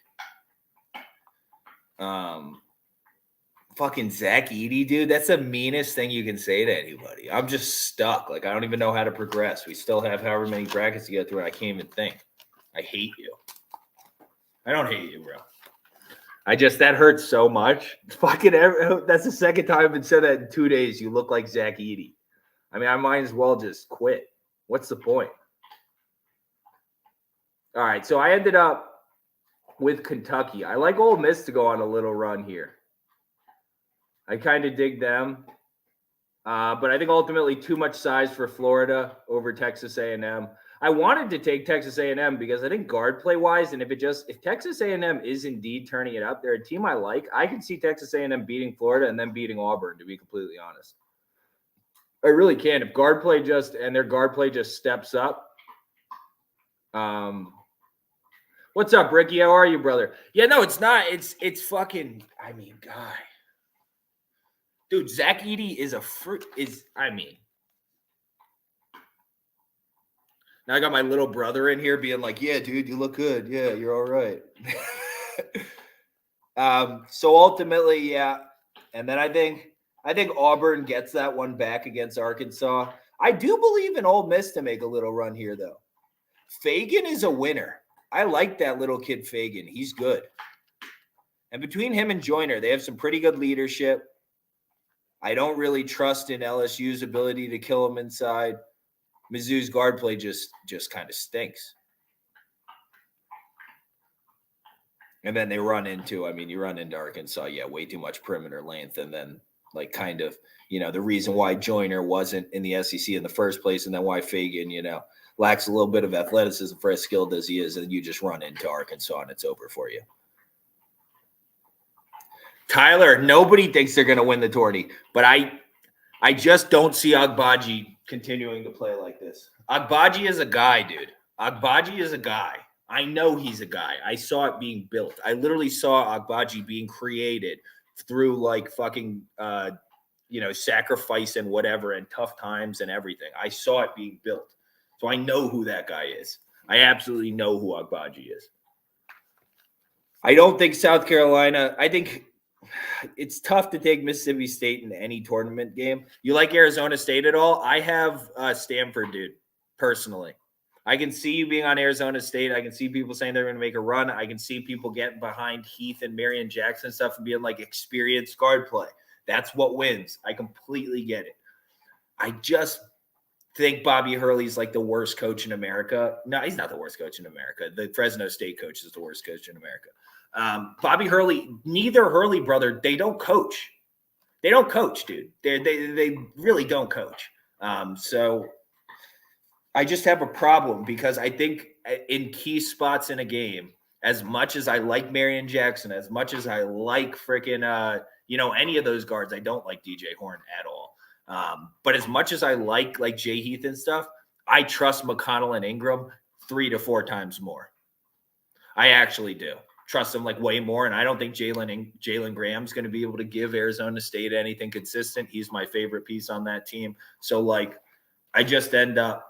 Fucking Zach Edey, dude. That's the meanest thing you can say to anybody. I'm just stuck. I don't even know how to progress. We still have however many brackets to get through, and I can't even think. I hate you. I don't hate you, bro. That hurts so much. Fucking, that's the second time I've been said that in 2 days. You look like Zach Edey. I mean, I might as well just quit. What's the point? All right, so I ended up with Kentucky. I like Ole Miss to go on a little run here. I kind of dig them. But I think ultimately too much size for Florida over Texas A&M. I wanted to take Texas A&M because I think guard play wise, and if Texas A&M is indeed turning it up, they're a team I like. I can see Texas A&M beating Florida and then beating Auburn, to be completely honest. I really can. If their guard play just steps up. What's up, Ricky? How are you, brother? Yeah, no, it's not. It's fucking. I mean, guy, dude, Zach Edey is a fruit. Now I got my little brother in here being like, "Yeah, dude, you look good. Yeah, you're all right." So ultimately, yeah, and then I think Auburn gets that one back against Arkansas. I do believe in Ole Miss to make a little run here, though. Fagan is a winner. I like that little kid Fagan. He's good. And between him and Joyner, they have some pretty good leadership. I don't really trust in LSU's ability to kill him inside. Mizzou's guard play just kind of stinks. And then you run into Arkansas, way too much perimeter length. And then the reason why Joyner wasn't in the SEC in the first place, and then why Fagan, lacks a little bit of athleticism for as skilled as he is, and you just run into Arkansas and it's over for you. Tyler, nobody thinks they're going to win the tourney, but I just don't see Agbaji continuing to play like this. Agbaji is a guy, dude. Agbaji is a guy. I know he's a guy. I saw it being built. I literally saw Agbaji being created through sacrifice and whatever and tough times and everything. I saw it being built. So I know who that guy is. I absolutely know who Agbaji is. I don't think South Carolina – I think it's tough to take Mississippi State in any tournament game. You like Arizona State at all? I have Stanford, dude, personally. I can see you being on Arizona State. I can see people saying they're going to make a run. I can see people getting behind Heath and Marion Jackson and stuff and being like experienced guard play. That's what wins. I completely get it. I just think Bobby Hurley's like the worst coach in America. No, he's not the worst coach in America. The Fresno State coach is the worst coach in America. Bobby Hurley, neither Hurley brother, they don't coach. They don't coach, dude. They really don't coach. So I just have a problem because I think in key spots in a game, as much as I like Marion Jackson, as much as I like freaking any of those guards, I don't like DJ Horn at all. But as much as I like Jay Heath and stuff, I trust McConnell and Ingram 3 to 4 times more. I actually do trust them way more. And I don't think Jalen Graham's going to be able to give Arizona State anything consistent. He's my favorite piece on that team. So I just end up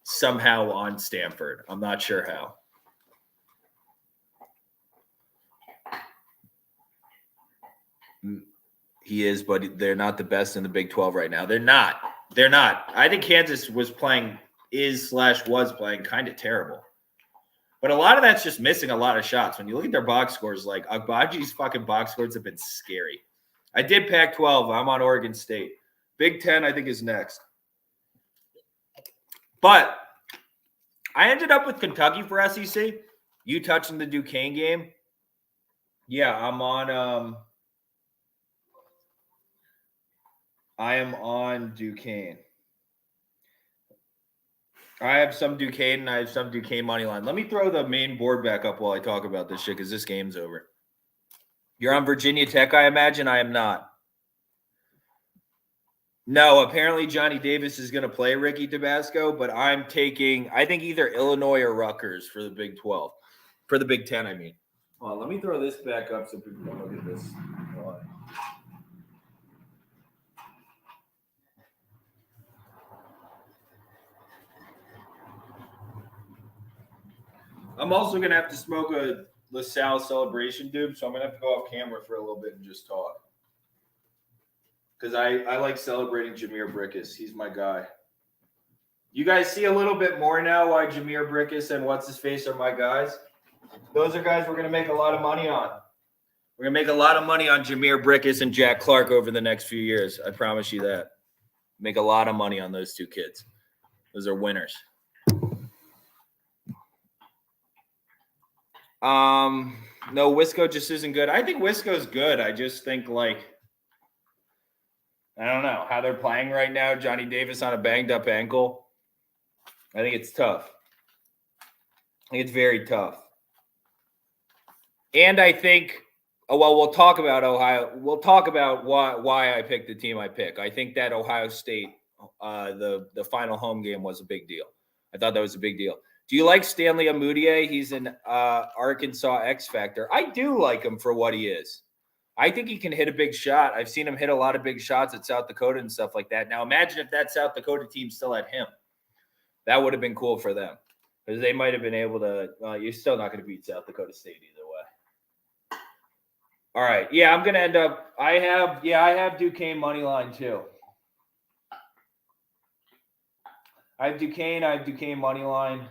somehow on Stanford. I'm not sure how. He is, but they're not the best in the Big 12 right now. They're not. I think Kansas was playing kind of terrible. But a lot of that's just missing a lot of shots. When you look at their box scores, Agbaji's fucking box scores have been scary. I did Pac-12. I'm on Oregon State. Big 10, I think, is next. But I ended up with Kentucky for SEC. You touching the Duquesne game? Yeah, I'm on I am on Duquesne. I have some Duquesne and I have some Duquesne money line. Let me throw the main board back up while I talk about this shit because this game's over. You're on Virginia Tech, I imagine. I am not. No, apparently Johnny Davis is going to play Ricky Tabasco, but I'm taking, I think, either Illinois or Rutgers for the Big 12. For the Big 10, I mean. Hold on, let me throw this back up so people can look at this. I'm also going to have to smoke a LaSalle Celebration, dude, so I'm going to have to go off camera for a little bit and just talk. Because I like celebrating Jameer Brickus. He's my guy. You guys see a little bit more now why Jameer Brickus and What's-His-Face are my guys? Those are guys we're going to make a lot of money on. We're going to make a lot of money on Jameer Brickus and Jack Clark over the next few years. I promise you that. Make a lot of money on those two kids. Those are winners. No, Wisco just isn't good. I think Wisco's good. I just think I don't know how they're playing right now. Johnny Davis on a banged up ankle. I think it's tough. It's very tough. And I think, we'll talk about Ohio. We'll talk about why I picked the team I pick. I think that Ohio State, the final home game was a big deal. I thought that was a big deal. Do you like Stanley Amudier? He's an Arkansas X Factor. I do like him for what he is. I think he can hit a big shot. I've seen him hit a lot of big shots at South Dakota and stuff like that. Now, imagine if that South Dakota team still had him. That would have been cool for them because they might have been able to. You're still not going to beat South Dakota State either way. All right. Yeah, I'm going to end up. I have Duquesne money line too. I have Duquesne money line.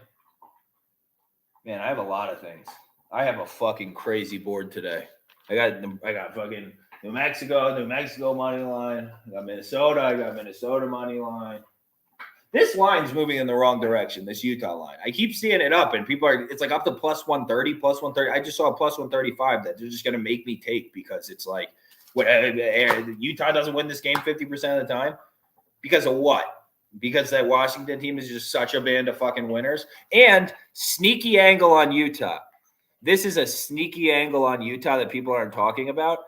Man, I have a lot of things. I have a fucking crazy board today. I got fucking New Mexico money line. I got Minnesota money line. This line's moving in the wrong direction, this Utah line. I keep seeing it up, and it's like up to plus 130, plus 130. I just saw a plus 135 that they're just going to make me take because it's like, Utah doesn't win this game 50% of the time? Because of what? Because that Washington team is just such a band of fucking winners. And sneaky angle on Utah. This is a sneaky angle on Utah that people aren't talking about.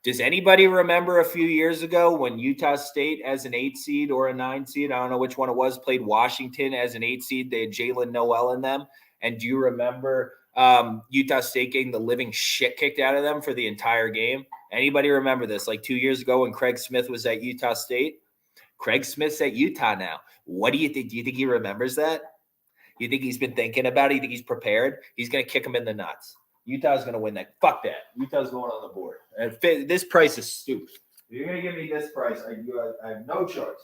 Does anybody remember a few years ago when Utah State as an 8 seed or a 9 seed, I don't know which one it was, played Washington as an 8 seed? They had Jalen Noel in them. And do you remember Utah State getting the living shit kicked out of them for the entire game? Anybody remember this? Like 2 years ago when Craig Smith was at Utah State? Craig Smith's at Utah now. What do you think? Do you think he remembers that? You think he's been thinking about it? You think he's prepared? He's going to kick him in the nuts. Utah's going to win that. Fuck that. Utah's going on the board. And this price is stupid. If you're going to give me this price, I have no choice.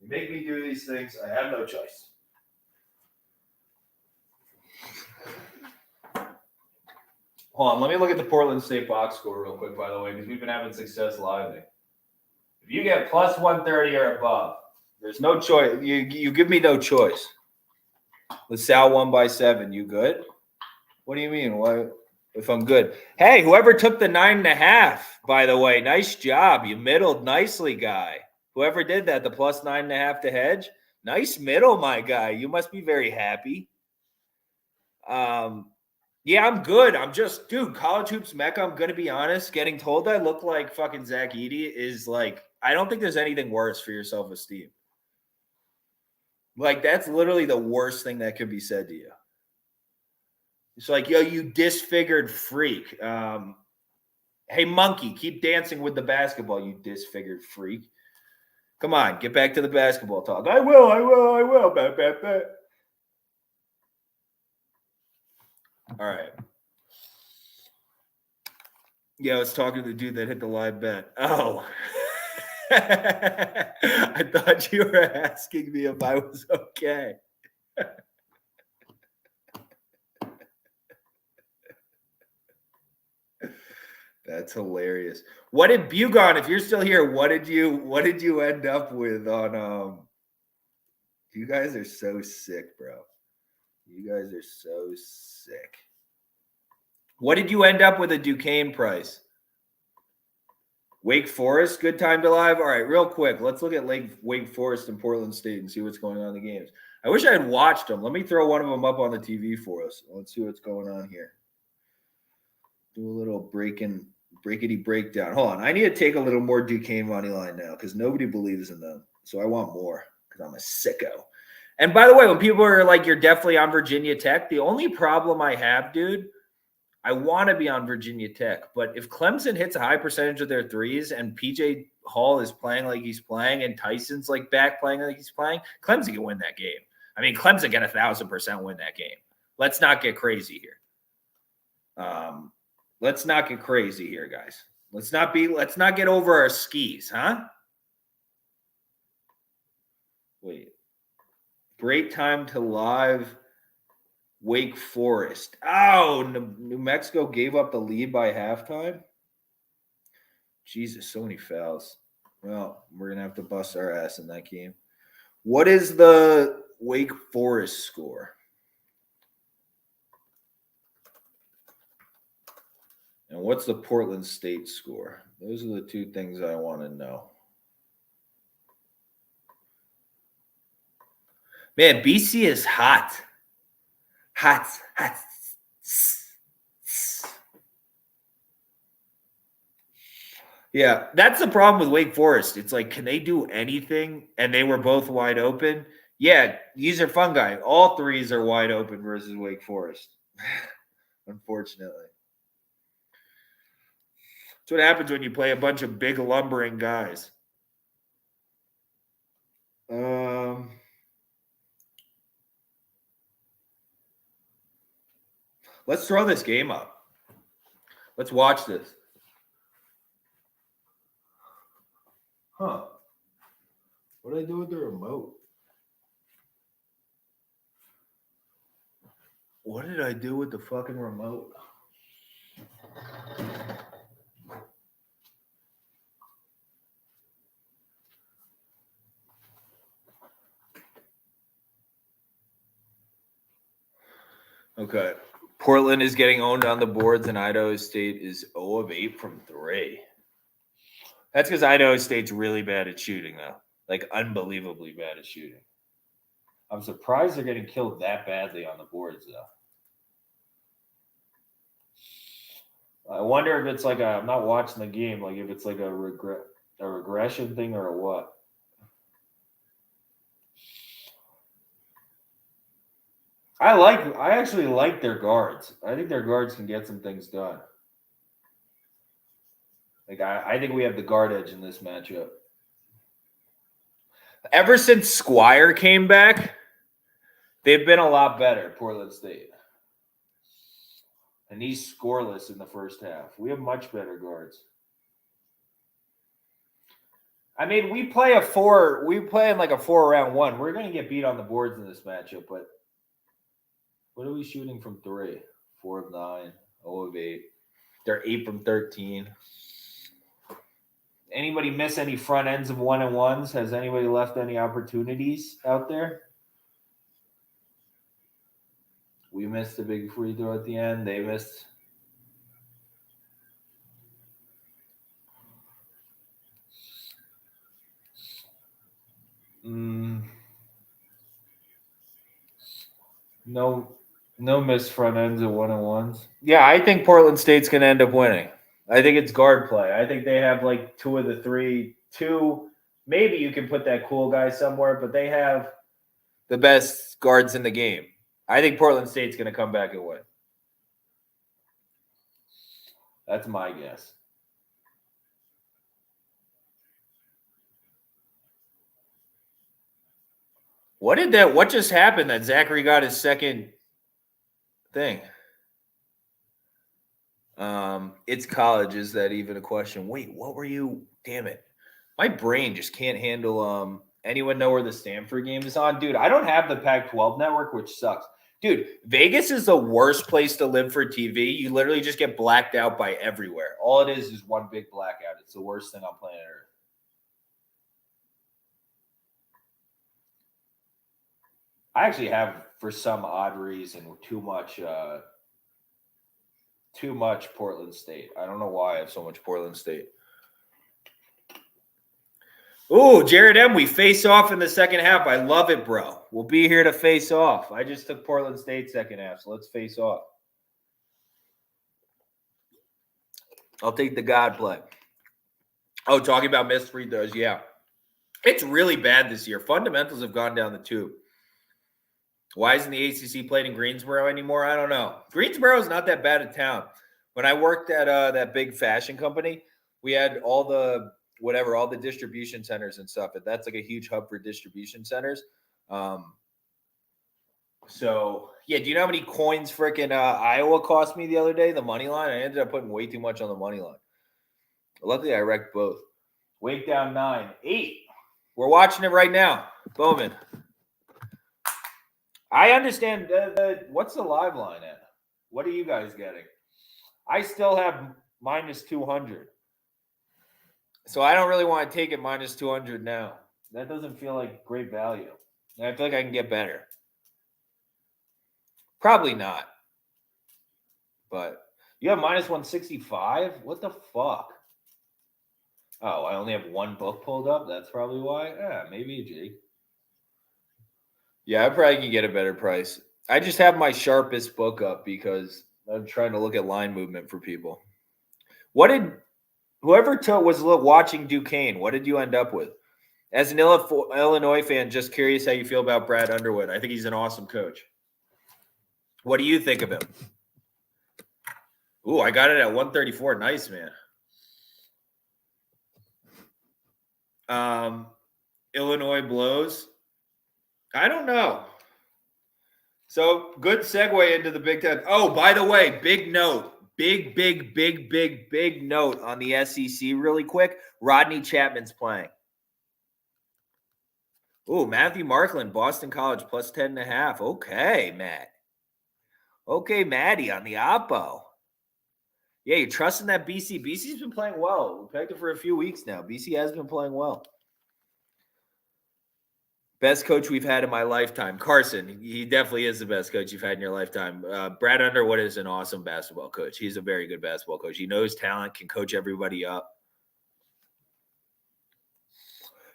You make me do these things, I have no choice. Hold on. Let me look at the Portland State box score real quick, by the way, because we've been having success live. If you get plus 130 or above, there's no choice. You give me no choice. LaSalle won by 7. You good? What do you mean? What if I'm good? Hey, whoever took the 9.5, by the way, nice job. You middled nicely, guy. Whoever did that, the plus 9.5 to hedge, nice middle, my guy. You must be very happy. Yeah, I'm good. I'm just, dude, college hoops mecca. I'm gonna be honest. Getting told I look like fucking Zach Edey is like, I don't think there's anything worse for your self-esteem. Like, that's literally the worst thing that could be said to you. It's like, yo, you disfigured freak. Hey, monkey, keep dancing with the basketball, you disfigured freak. Come on, get back to the basketball talk. I will. Bet. All right. Yeah, I was talking to the dude that hit the live bet. Oh. I thought you were asking me if I was okay. That's hilarious. What did Bugon, if you're still here, what did you end up with on you guys are so sick, bro. You guys are so sick. What did you end up with a Duquesne price? Wake Forest, good time to live. All right, real quick, let's look at Wake Forest and Portland State and see what's going on in the games. I wish I had watched them. Let me throw one of them up on the TV for us. Let's see what's going on here. Do a little breakity breakdown. Hold on, I need to take a little more Duquesne money line now because nobody believes in them. So I want more because I'm a sicko. And by the way, when people are like, you're definitely on Virginia Tech, the only problem I have, dude, I want to be on Virginia Tech, but if Clemson hits a high percentage of their threes and PJ Hall is playing like he's playing and Tyson's like back playing like he's playing, Clemson can win that game. I mean, Clemson can 1,000% win that game. Let's not get crazy here. Let's not get crazy here, guys. Let's not get over our skis, huh? Wait. Great time to live Wake Forest. Oh, New Mexico gave up the lead by halftime. Jesus, so many fouls. Well, we're going to have to bust our ass in that game. What is the Wake Forest score? And what's the Portland State score? Those are the two things I want to know. Man, BC is hot. Hats. Yeah, that's the problem with Wake Forest. It's like, can they do anything? And they were both wide open. Yeah, these are fun guys. All threes are wide open versus Wake Forest. Unfortunately. That's what happens when you play a bunch of big lumbering guys. Let's throw this game up. Let's watch this. Huh. What did I do with the remote? What did I do with the fucking remote? Okay. Portland is getting owned on the boards, and Idaho State is 0 of 8 from 3. That's because Idaho State's really bad at shooting, though. Like, unbelievably bad at shooting. I'm surprised they're getting killed that badly on the boards, though. I wonder if it's like I'm not watching the game, like if it's like a regression thing or a what. I actually like their guards. I think their guards can get some things done. Like I think we have the guard edge in this matchup. Ever since Squire came back, they've been a lot better, Portland State. And he's scoreless in the first half. We have much better guards. I mean, we play in like a 4-round one. We're gonna get beat on the boards in this matchup, but what are we shooting from 3? 4 of 9, 0 of 8. They're 8 from 13. Anybody miss any front ends of 1-and-1s? Has anybody left any opportunities out there? We missed a big free throw at the end. They missed. No missed front ends of 1-and-1s. Yeah, I think Portland State's going to end up winning. I think it's guard play. I think they have like 2 of the 3. 2, maybe you can put that cool guy somewhere, but they have the best guards in the game. I think Portland State's going to come back and win. That's my guess. What just happened that Zachary got his second thing? It's college. Is that even a question? Wait, what were you? Damn it. My brain just can't handle anyone know where the Stanford game is on? Dude, I don't have the Pac-12 network, which sucks. Dude, Vegas is the worst place to live for TV. You literally just get blacked out by everywhere. All it is one big blackout. It's the worst thing on planet Earth. I actually have, for some odd reason, too much Portland State. I don't know why I have so much Portland State. Ooh, Jared M., we face off in the second half. I love it, bro. We'll be here to face off. I just took Portland State second half, so let's face off. I'll take the God play. Oh, talking about missed free throws, yeah. It's really bad this year. Fundamentals have gone down the tube. Why isn't the ACC played in Greensboro anymore? I don't know. Greensboro is not that bad a town. When I worked at that big fashion company, we had all the distribution centers and stuff. And that's like a huge hub for distribution centers. So, yeah, do you know how many coins freaking Iowa cost me the other day, the money line? I ended up putting way too much on the money line. Luckily, I wrecked both. Wake down 9. 8. We're watching it right now. Bowman. I understand. What's the live line at? What are you guys getting? I still have minus 200. So I don't really want to take it minus 200 now. That doesn't feel like great value. I feel like I can get better. Probably not. But you have minus 165? What the fuck? Oh, I only have one book pulled up? That's probably why? Yeah, maybe, Jake. Yeah, I probably can get a better price. I just have my sharpest book up because I'm trying to look at line movement for people. What did whoever was watching Duquesne? What did you end up with? As an Illinois fan, just curious how you feel about Brad Underwood. I think he's an awesome coach. What do you think of him? Ooh, I got it at 134. Nice, man. Illinois blows. I don't know. So good segue into the Big Ten. Oh, by the way, big note. Big note on the SEC really quick. Rodney Chapman's playing. Ooh, Matthew Markland, Boston College, plus 10.5. Okay, Matt. Okay, Maddie on the Oppo. Yeah, you're trusting that BC. BC's been playing well. We've pegged it for a few weeks now. BC has been playing well. Best coach we've had in my lifetime. Carson, he definitely is the best coach you've had in your lifetime. Brad Underwood is an awesome basketball coach. He's a very good basketball coach. He knows talent, can coach everybody up.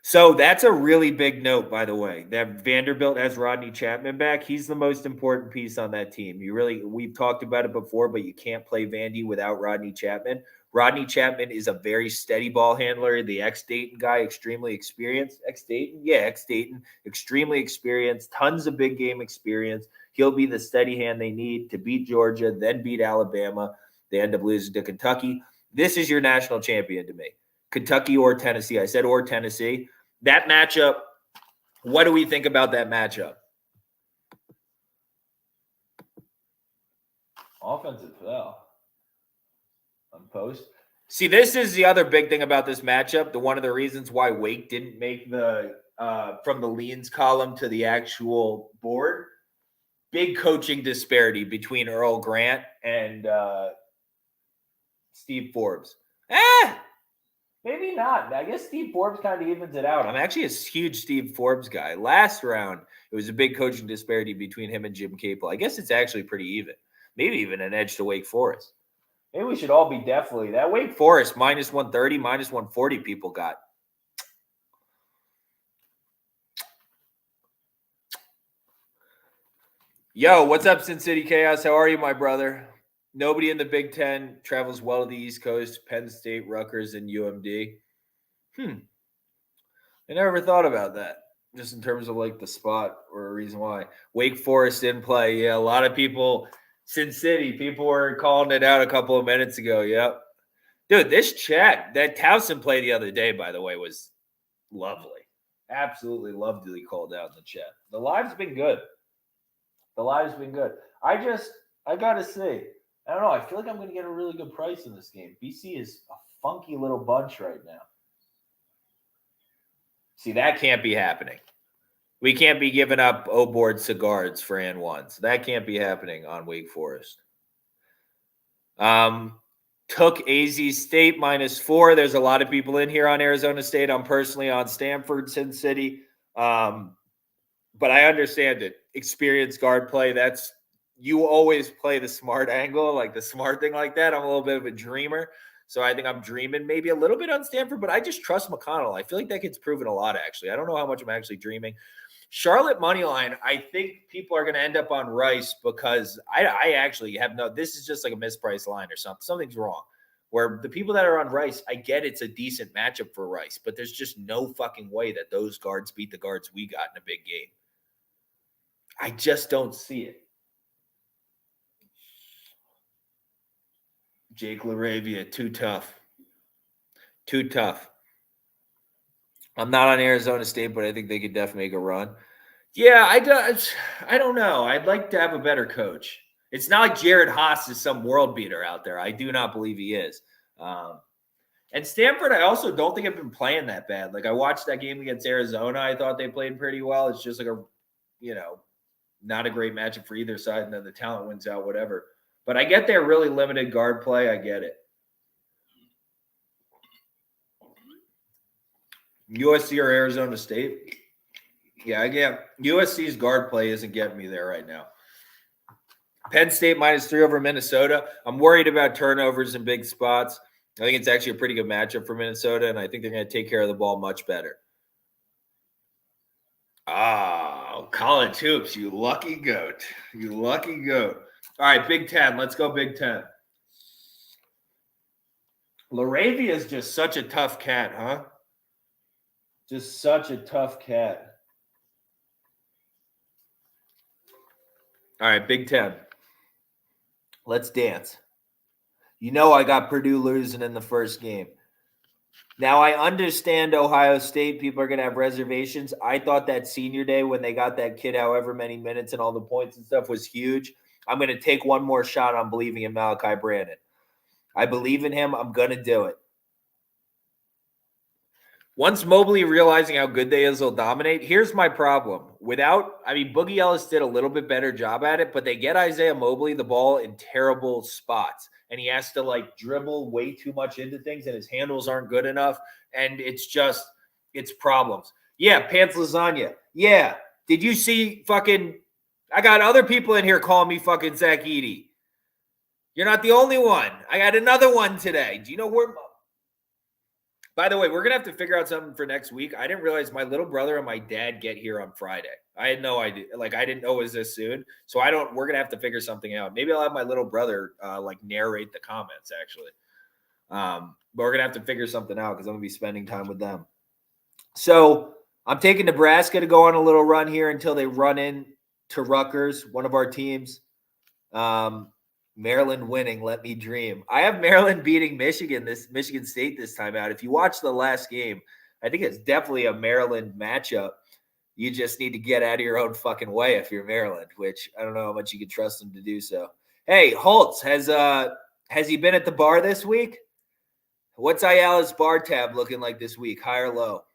So that's a really big note, by the way, that Vanderbilt has Rodney Chapman back. He's the most important piece on that team. We've talked about it before, but you can't play Vandy without Rodney Chapman. Rodney Chapman is a very steady ball handler. The ex-Dayton guy, extremely experienced. Ex-Dayton? Yeah, ex-Dayton. Extremely experienced. Tons of big game experience. He'll be the steady hand they need to beat Georgia, then beat Alabama. They end up losing to Kentucky. This is your national champion to me. Kentucky or Tennessee. I said or Tennessee. That matchup, what do we think about that matchup? Offensive foul on post. See, this is the other big thing about this matchup. One of the reasons why Wake didn't make the from the leans column to the actual board. Big coaching disparity between Earl Grant and Steve Forbes. Maybe not. I guess Steve Forbes kind of evens it out. I'm actually a huge Steve Forbes guy. Last round, it was a big coaching disparity between him and Jim Capel. I guess it's actually pretty even. Maybe even an edge to Wake Forest. Maybe we should all be definitely that Wake Forest minus 130, minus 140 people got. Yo, what's up, Sin City Chaos? How are you, my brother? Nobody in the Big Ten travels well to the East Coast. Penn State, Rutgers, and UMD. I never thought about that, just in terms of like the spot or a reason why. Wake Forest didn't play. Yeah, a lot of people, Sin City, people were calling it out a couple of minutes ago. Yep. Dude, this chat, that Towson play the other day, by the way, was lovely. Absolutely lovely called out in the chat. The live's been good. I got to see. I don't know. I feel like I'm going to get a really good price in this game. BC is a funky little bunch right now. See, that can't be happening. We can't be giving up O-board cigars for N1s. That can't be happening on Wake Forest. Took AZ State -4. There's a lot of people in here on Arizona State. I'm personally on Stanford, Sin City. But I understand it. Experienced guard play, you always play the smart angle, like the smart thing like that. I'm a little bit of a dreamer. So I think I'm dreaming maybe a little bit on Stanford, but I just trust McConnell. I feel like that gets proven a lot, actually. I don't know how much I'm actually dreaming. Charlotte Moneyline, I think people are going to end up on Rice because I actually have this is just like a mispriced line or something. Something's wrong. Where the people that are on Rice, I get it's a decent matchup for Rice, but there's just no fucking way that those guards beat the guards we got in a big game. I just don't see it. Jake LaRavia, too tough. I'm not on Arizona State, but I think they could definitely make a run. Yeah, I don't know. I'd like to have a better coach. It's not like Jared Haas is some world beater out there. I do not believe he is. And Stanford, I also don't think have been playing that bad. Like I watched that game against Arizona. I thought they played pretty well. It's just like not a great matchup for either side, and then the talent wins out, whatever. But I get their really limited guard play. I get it. USC or Arizona State? Yeah, I get USC's guard play isn't getting me there right now. Penn State -3 over Minnesota. I'm worried about turnovers in big spots. I think it's actually a pretty good matchup for Minnesota, and I think they're going to take care of the ball much better. college hoops, you lucky goat. You lucky goat. All right, Big Ten. Let's go Big Ten. Laravia is just such a tough cat, huh? Just such a tough cat. All right, Big Ten. Let's dance. You know I got Purdue losing in the first game. Now, I understand Ohio State. People are going to have reservations. I thought that senior day when they got that kid however many minutes and all the points and stuff was huge. I'm going to take one more shot on believing in Malachi Brandon. I believe in him. I'm going to do it. Once Mobley realizing how good they is, will dominate. Here's my problem. Boogie Ellis did a little bit better job at it, but they get Isaiah Mobley the ball in terrible spots. And he has to dribble way too much into things, and his handles aren't good enough. And it's problems. Yeah, Pants Lasagna. Yeah. Did you see I got other people in here calling me fucking Zach Edey. You're not the only one. I got another one today. Do you know where? By the way, we're going to have to figure out something for next week. I didn't realize my little brother and my dad get here on Friday. I had no idea. I didn't know it was this soon. So we're going to have to figure something out. Maybe I'll have my little brother narrate the comments actually. But we're going to have to figure something out because I'm going to be spending time with them. So I'm taking Nebraska to go on a little run here until they run in to Rutgers, one of our teams. Maryland winning, let me dream. I have Maryland beating Michigan State this time out. If you watch the last game, I think it's definitely a Maryland matchup. You just need to get out of your own fucking way if you're Maryland, which I don't know how much you can trust them to do so. Hey, Holtz, has he been at the bar this week? What's Ayala's bar tab looking like this week, high or low?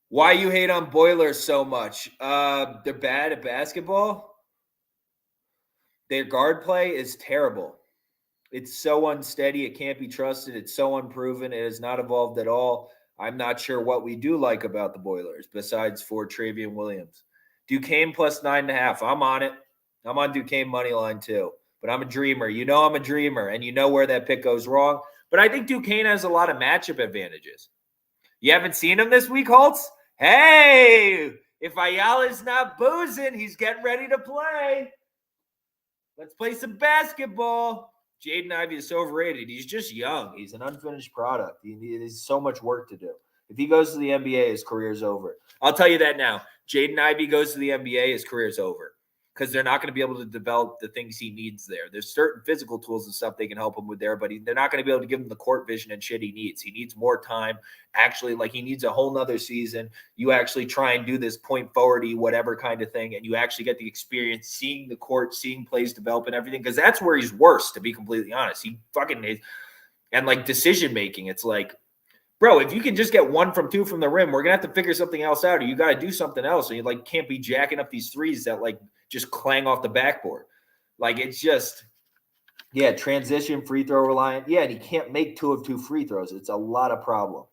Why you hate on Boilers so much? They're bad at basketball. Their guard play is terrible. It's so unsteady. It can't be trusted. It's so unproven. It has not evolved at all. I'm not sure what we do like about the Boilers besides for Travian Williams. Duquesne plus 9.5. I'm on it. I'm on Duquesne money line too. But I'm a dreamer. You know I'm a dreamer, and you know where that pick goes wrong. But I think Duquesne has a lot of matchup advantages. You haven't seen him this week, Holtz? Hey, if Ayala's not boozing, he's getting ready to play. Let's play some basketball. Jaden Ivey is so overrated. He's just young. He's an unfinished product. He has so much work to do. If he goes to the NBA, his career's over. I'll tell you that now. Jaden Ivey goes to the NBA, his career's over. Because they're not going to be able to develop the things he needs there. There's certain physical tools and stuff they can help him with there, but they're not going to be able to give him the court vision and shit he needs. He needs more time. Actually, he needs a whole nother season. You actually try and do this point forward-y, whatever kind of thing, and you actually get the experience seeing the court, seeing plays develop and everything, because that's where he's worse, to be completely honest. He fucking is. And, decision-making, it's bro, if you can just get 1 from 2 from the rim, we're going to have to figure something else out, or you got to do something else. And you, can't be jacking up these threes that, just clang off the backboard. It's just, transition, free throw reliant. Yeah, and he can't make 2 of 2 free throws. It's a lot of problem.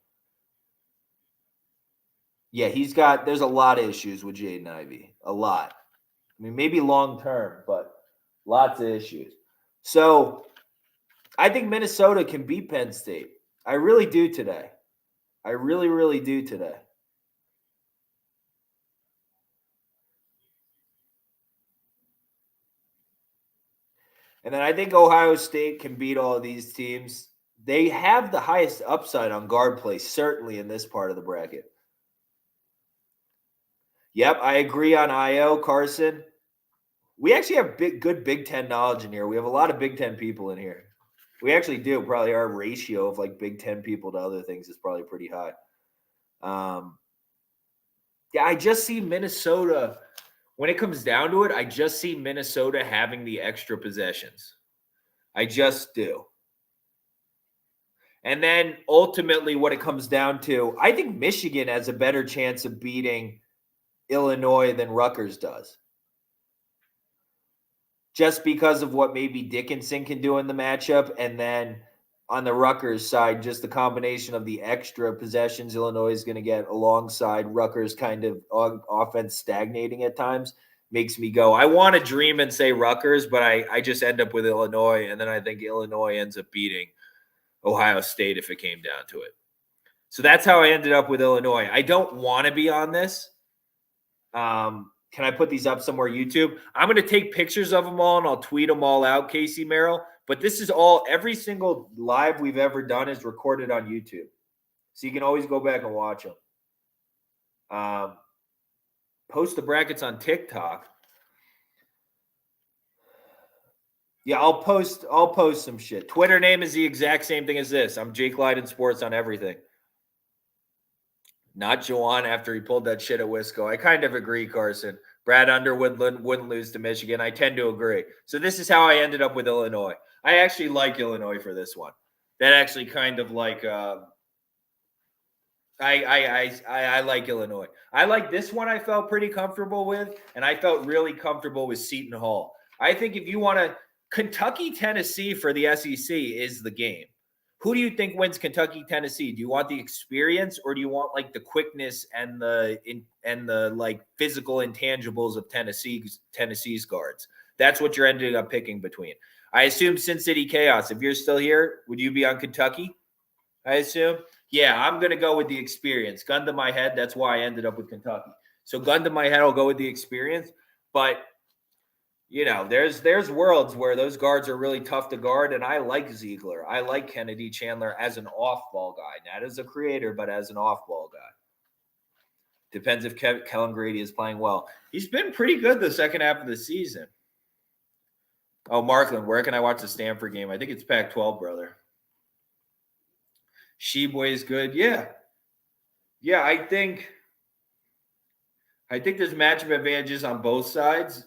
Yeah, there's a lot of issues with Jaden Ivey. A lot. Maybe long-term, but lots of issues. So I think Minnesota can beat Penn State. I really do today. I really, really do today. And then I think Ohio State can beat all of these teams. They have the highest upside on guard play, certainly in this part of the bracket. Yep, I agree on Io, Carson. We actually have good Big Ten knowledge in here. We have a lot of Big Ten people in here. We actually do. Probably our ratio of Big Ten people to other things is probably pretty high. I just see Minnesota. When it comes down to it, I just see Minnesota having the extra possessions. I just do. And then ultimately what it comes down to, I think Michigan has a better chance of beating Illinois than Rutgers does. Just because of what maybe Dickinson can do in the matchup. And then on the Rutgers side, just the combination of the extra possessions Illinois is going to get alongside Rutgers kind of offense stagnating at times makes me go, I want to dream and say Rutgers, but I just end up with Illinois. And then I think Illinois ends up beating Ohio State if it came down to it. So that's how I ended up with Illinois. I don't want to be on this. Can I put these up somewhere? YouTube. I'm going to take pictures of them all and I'll tweet them all out, Casey Merrill. But this is all, every single live we've ever done is recorded on YouTube. So you can always go back and watch them. Post the brackets on TikTok. Yeah, I'll post some shit. Twitter name is the exact same thing as this. I'm Jake Leiden Sports on everything. Not Juwan after he pulled that shit at Wisco. I kind of agree, Carson. Brad Underwood wouldn't lose to Michigan. I tend to agree. So this is how I ended up with Illinois. I actually like Illinois for this one. That actually kind of like I like Illinois. I like this one. I felt pretty comfortable with, and I felt really comfortable with Seton Hall. I think if you want to, Kentucky, Tennessee for the SEC is the game. Who do you think wins Kentucky, Tennessee? Do you want the experience or do you want like the quickness and the like physical intangibles of Tennessee's guards? That's what you're ending up picking between. I assume Sin City Chaos. If you're still here, would you be on Kentucky? I assume. Yeah, I'm going to go with the experience. Gun to my head, that's why I ended up with Kentucky. So gun to my head, I'll go with the experience. But you know, there's worlds where those guards are really tough to guard, and I like Ziegler. I like Kennedy Chandler as an off-ball guy, not as a creator, but as an off-ball guy. Depends if Kellen Grady is playing well. He's been pretty good the second half of the season. Oh, Markland, where can I watch the Stanford game? I think it's Pac-12, brother. Sheboy is good. Yeah. Yeah, I think there's matchup advantages on both sides.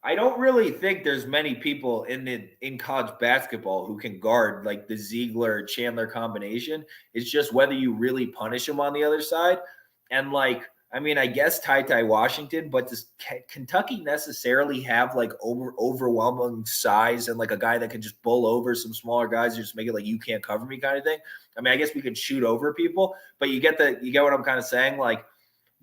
I don't really think there's many people in college basketball who can guard like the Ziegler-Chandler combination. It's just whether you really punish them on the other side. And like, I mean, I guess Ty Washington, but does Kentucky necessarily have like overwhelming size and like a guy that can just bull over some smaller guys and just make it like you can't cover me kind of thing? I mean, I guess we could shoot over people, but you get what I'm kind of saying? Like,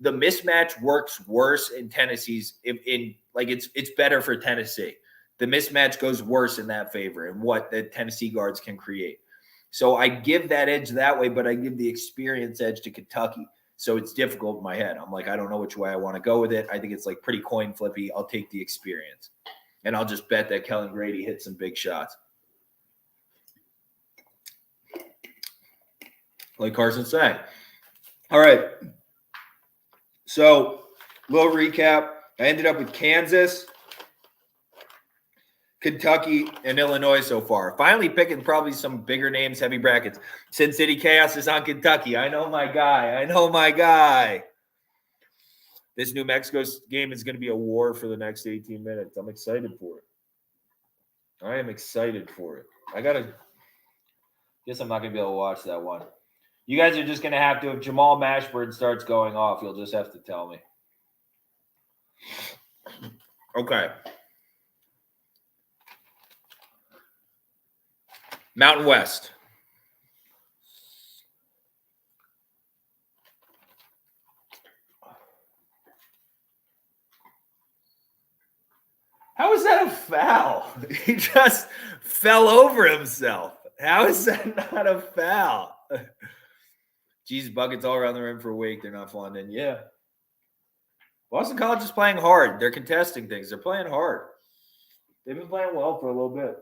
the mismatch works worse in Tennessee's it's better for Tennessee. The mismatch goes worse in that favor and what the Tennessee guards can create. So I give that edge that way, but I give the experience edge to Kentucky. So it's difficult in my head. I'm like, I don't know which way I want to go with it. I think it's like pretty coin flippy. I'll take the experience. And I'll just bet that Kellen Grady hits some big shots. Like Carson's saying. All right. So, little recap. I ended up with Kansas, Kentucky, and Illinois so far. Finally picking probably some bigger names, heavy brackets. Sin City Chaos is on Kentucky. I know my guy. This New Mexico game is going to be a war for the next 18 minutes. I'm excited for it. I am excited for it. Guess I'm not going to be able to watch that one. You guys are just going to have to, if Jamal Mashburn starts going off, you'll just have to tell me. Okay. Mountain West. How is that a foul? He just fell over himself. How is that not a foul? Geez, buckets all around the rim for a week. They're not falling in. Yeah. Boston College is playing hard. They're contesting things. They're playing hard. They've been playing well for a little bit.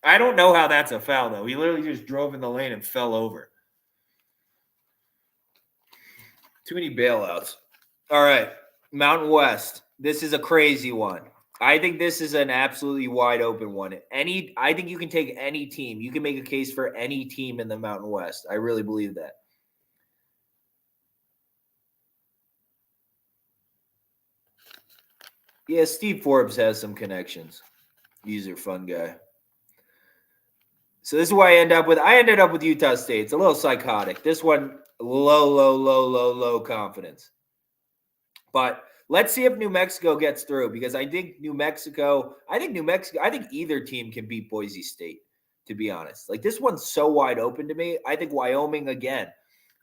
I don't know how that's a foul, though. He literally just drove in the lane and fell over. Too many bailouts. All right. Mountain West. This is a crazy one. I think this is an absolutely wide open one. I think you can take any team. You can make a case for any team in the Mountain West. I really believe that. Yeah, Steve Forbes has some connections. He's a fun guy. So this is why I ended up with Utah State. It's a little psychotic. This one, low confidence. But let's see if New Mexico gets through, because I think either team can beat Boise State, to be honest. Like, this one's so wide open to me. I think Wyoming again.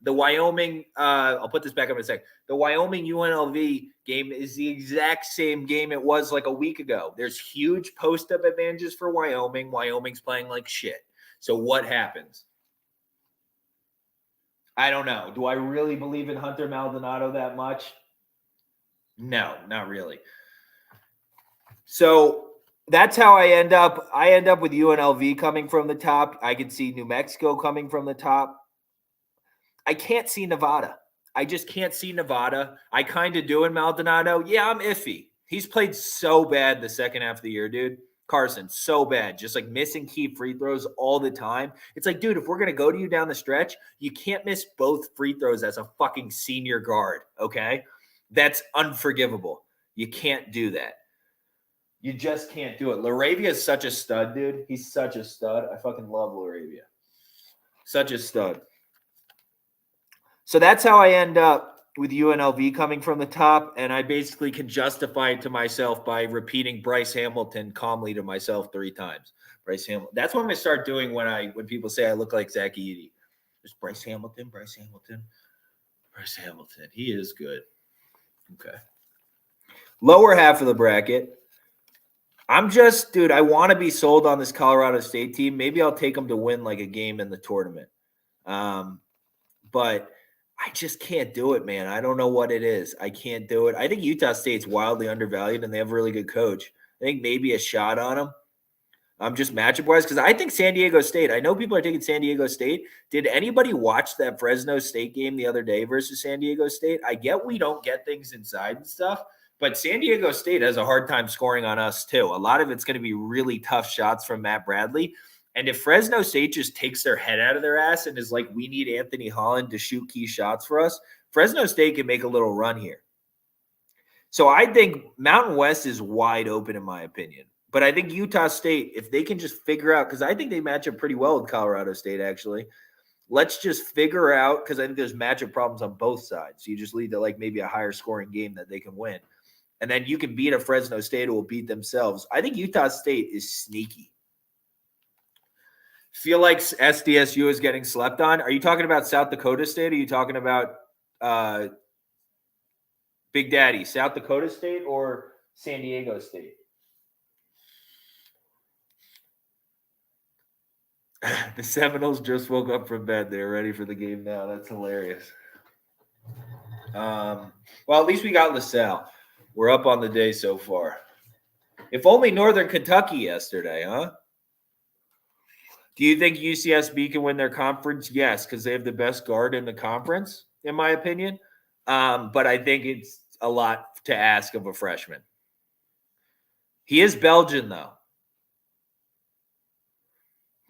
I'll put this back up in a sec. The Wyoming UNLV game is the exact same game it was like a week ago. There's huge post-up advantages for Wyoming. Wyoming's playing like shit. So what happens? I don't know. Do I really believe in Hunter Maldonado that much? No, not really. So that's how I end up. I end up with UNLV coming from the top. I can see New Mexico coming from the top. I can't see Nevada. I just can't see Nevada. I kind of do in Maldonado. Yeah, I'm iffy. He's played so bad the second half of the year, dude. Carson, so bad. Just like missing key free throws all the time. It's like, dude, if we're going to go to you down the stretch, you can't miss both free throws as a fucking senior guard, okay? That's unforgivable. You can't do that. You just can't do it. Laravia is such a stud, dude. He's such a stud. I fucking love Laravia. Such a stud. So that's how I end up with UNLV coming from the top, and I basically can justify it to myself by repeating Bryce Hamilton calmly to myself 3 times. Bryce Hamilton. That's what I'm gonna start doing when people say I look like Zach Edey. There's Bryce Hamilton, Bryce Hamilton, Bryce Hamilton. He is good. Okay. Lower half of the bracket. I'm just, dude, I want to be sold on this Colorado State team. Maybe I'll take them to win like a game in the tournament. But I just can't do it, man. I don't know what it is. I can't do it. I think Utah State's wildly undervalued, and they have a really good coach. I think maybe a shot on them. Just matchup-wise, because I think San Diego State, I know people are taking San Diego State. Did anybody watch that Fresno State game the other day versus San Diego State? I get we don't get things inside and stuff, but San Diego State has a hard time scoring on us too. A lot of it's going to be really tough shots from Matt Bradley. And if Fresno State just takes their head out of their ass and is like, we need Anthony Holland to shoot key shots for us, Fresno State can make a little run here. So I think Mountain West is wide open in my opinion. But I think Utah State, if they can just figure out, because I think they match up pretty well with Colorado State, actually. Let's just figure out, because I think there's matchup problems on both sides. So you just lead to like maybe a higher scoring game that they can win. And then you can beat a Fresno State who will beat themselves. I think Utah State is sneaky. Feel like SDSU is getting slept on. Are you talking about South Dakota State? Or are you talking about Big Daddy, South Dakota State or San Diego State? The Seminoles just woke up from bed. They're ready for the game now. That's hilarious. Well, at least we got LaSalle. We're up on the day so far. If only Northern Kentucky yesterday, huh? Do you think UCSB can win their conference? Yes, because they have the best guard in the conference, in my opinion. But I think it's a lot to ask of a freshman. He is Belgian, though.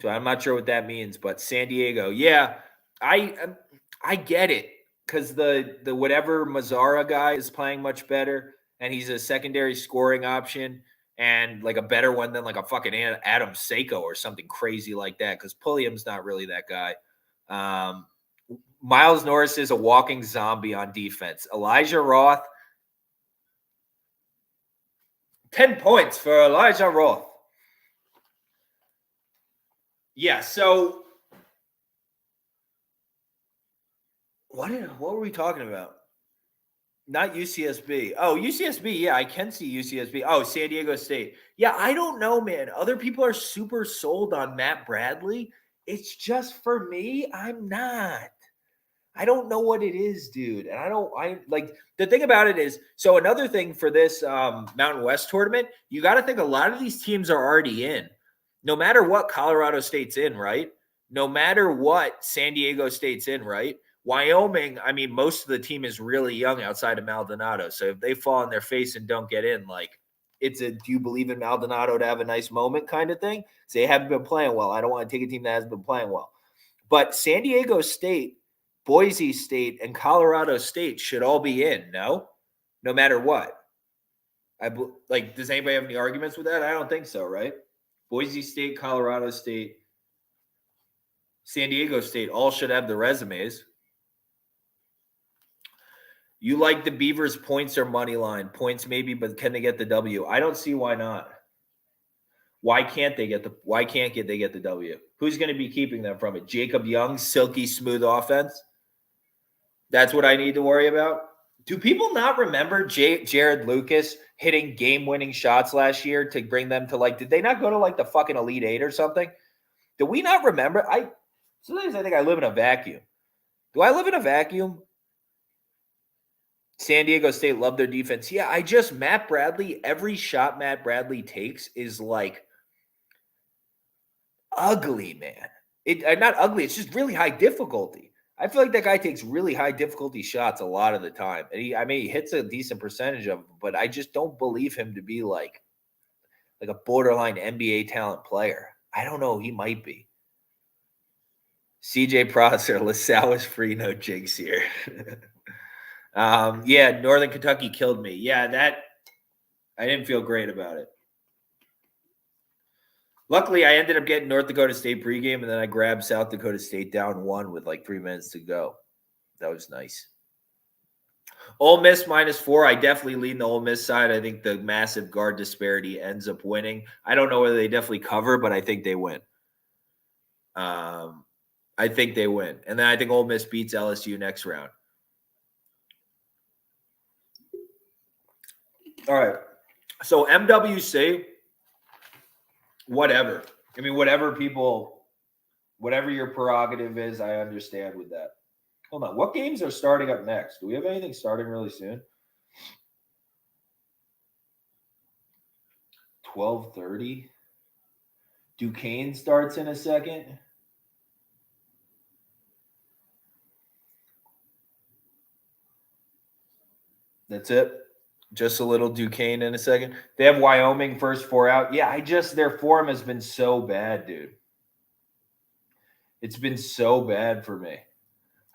So I'm not sure what that means, but San Diego, yeah, I get it because the whatever Mazzara guy is playing much better, and he's a secondary scoring option and like a better one than like a fucking Adam Seiko or something crazy like that. Because Pulliam's not really that guy. Miles Norris is a walking zombie on defense. Elijah Roth, 10 points for Elijah Roth. Yeah, so what were we talking about? Not UCSB. Oh, UCSB. Yeah, I can see UCSB. Oh, San Diego State. Yeah, I don't know, man. Other people are super sold on Matt Bradley. It's just for me, I'm not. I don't know what it is, dude. And I like the thing about it is, so another thing for this Mountain West tournament, you got to think a lot of these teams are already in. No matter what Colorado State's in, right? No matter what San Diego State's in, right? Wyoming, I mean, most of the team is really young outside of Maldonado. So if they fall on their face and don't get in, like it's a do you believe in Maldonado to have a nice moment kind of thing? So they haven't been playing well. I don't want to take a team that hasn't been playing well. But San Diego State, Boise State, and Colorado State should all be in, no matter what. Does anybody have any arguments with that? I don't think so, right? Boise State, Colorado State, San Diego State all should have the resumes. You like the Beavers points or money line? Points maybe, but can they get the W? I don't see why not. Why can't they get the W? Who's going to be keeping them from it? Jacob Young, silky smooth offense? That's what I need to worry about? Do people not remember Jared Lucas hitting game-winning shots last year to bring them to did they not go to the fucking Elite Eight or something? Do we not remember? Sometimes I think I live in a vacuum. Do I live in a vacuum? San Diego State love their defense. Yeah, Matt Bradley, every shot Matt Bradley takes is like ugly, man. Not ugly, it's just really high difficulty. I feel like that guy takes really high difficulty shots a lot of the time. And he hits a decent percentage of them, but I just don't believe him to be like a borderline NBA talent player. I don't know. He might be. CJ Prosser, LaSalle is free, no jigs here. Yeah, Northern Kentucky killed me. Yeah, I didn't feel great about it. Luckily, I ended up getting North Dakota State pregame, and then I grabbed South Dakota State down 1 with like 3 minutes to go. That was nice. Ole Miss -4. I definitely lean the Ole Miss side. I think the massive guard disparity ends up winning. I don't know whether they definitely cover, but I think they win. I think they win. And then I think Ole Miss beats LSU next round. All right. So MWC, whatever. I mean, whatever your prerogative is, I understand with that. Hold on. What games are starting up next? Do we have anything starting really soon? 12:30. Duquesne starts in a second. That's it. Just a little Duquesne in a second. They have Wyoming first 4 out. Yeah, their form has been so bad, dude. It's been so bad for me.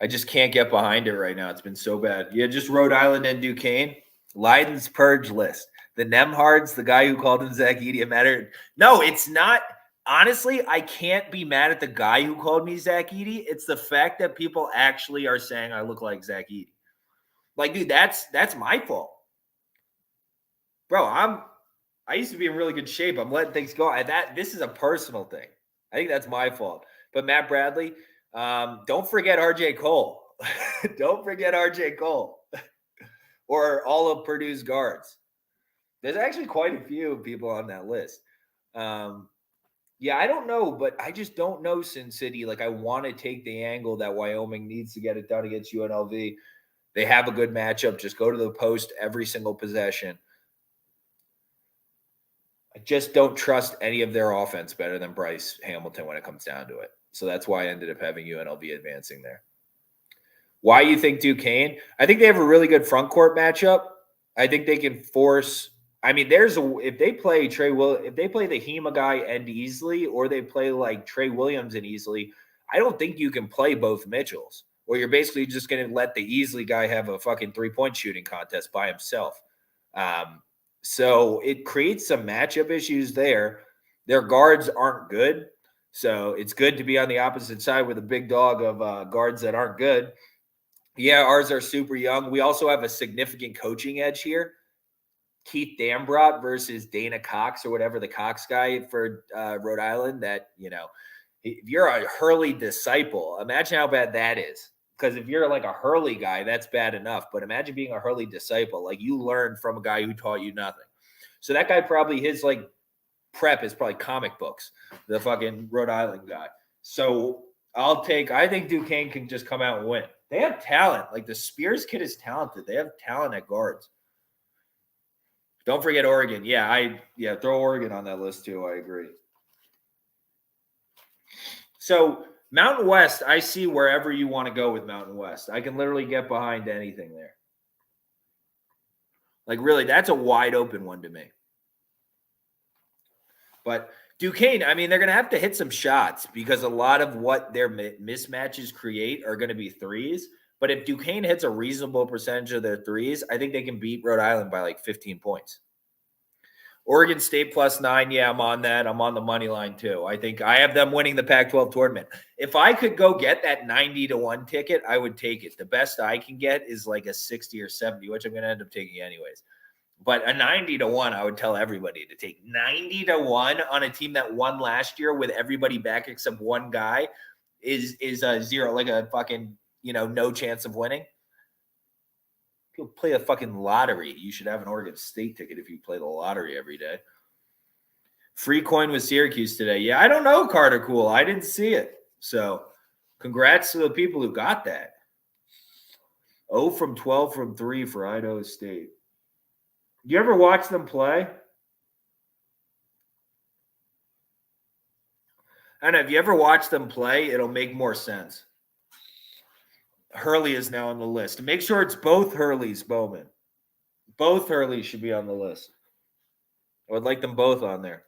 I just can't get behind it right now. It's been so bad. Yeah, just Rhode Island and Duquesne. Leiden's purge list. The Nemhards, the guy who called him Zach Edey, matter. No, it's not. Honestly, I can't be mad at the guy who called me Zach Edey. It's the fact that people actually are saying I look like Zach Edey. Like, dude, that's my fault. Bro, I used to be in really good shape. I'm letting things go. This is a personal thing. I think that's my fault. But Matt Bradley, don't forget RJ Cole. Don't forget RJ Cole. Or all of Purdue's guards. There's actually quite a few people on that list. Yeah, I don't know, but I just don't know Sin City. Like, I want to take the angle that Wyoming needs to get it done against UNLV. They have a good matchup. Just go to the post every single possession. I just don't trust any of their offense better than Bryce Hamilton when it comes down to it. So that's why I ended up having UNLV advancing there. Why you think Duquesne? I think they have a really good front court matchup. I think they can force. I mean, if they play the Hema guy and Easley, or they play like Trey Williams and Easley, I don't think you can play both Mitchells. Or you're basically just going to let the Easley guy have a fucking 3-point shooting contest by himself. So it creates some matchup issues there. Their guards aren't good. So it's good to be on the opposite side with a big dog of guards that aren't good. Yeah, ours are super young. We also have a significant coaching edge here. Keith Dambrot versus Dana Cox, or whatever, the Cox guy for Rhode Island. That, if you're a Hurley disciple, imagine how bad that is. Because if you're like a Hurley guy, that's bad enough. But imagine being a Hurley disciple. Like, you learned from a guy who taught you nothing. So that guy probably, his like prep is probably comic books, the fucking Rhode Island guy. So I think Duquesne can just come out and win. They have talent. Like, the Spears kid is talented. They have talent at guards. Don't forget Oregon. Yeah, throw Oregon on that list too. I agree. So Mountain West, I see wherever you want to go with Mountain West. I can literally get behind anything there. Like, really, that's a wide open one to me. But Duquesne, I mean, they're going to have to hit some shots because a lot of what their mismatches create are going to be threes. But if Duquesne hits a reasonable percentage of their threes, I think they can beat Rhode Island by like 15 points. Oregon State +9. Yeah, I'm on that. I'm on the money line too. I think I have them winning the Pac-12 tournament. If I could go get that 90-1 ticket, I would take it. The best I can get is like a 60 or 70, which I'm going to end up taking anyways. But a 90-1, I would tell everybody to take. 90-1 on a team that won last year with everybody back except one guy is a zero, like a fucking, no chance of winning. If you play a fucking lottery, you should have an Oregon State ticket if you play the lottery every day. Free coin with Syracuse today. Yeah, I don't know, Carter Cool. I didn't see it. So congrats to the people who got that. 0 from 12 from 3 for Idaho State. You ever watch them play? I don't know. If you ever watch them play, it'll make more sense. Hurley is now on the list. Make sure it's both Hurleys, Bowman. Both Hurleys should be on the list. I would like them both on there.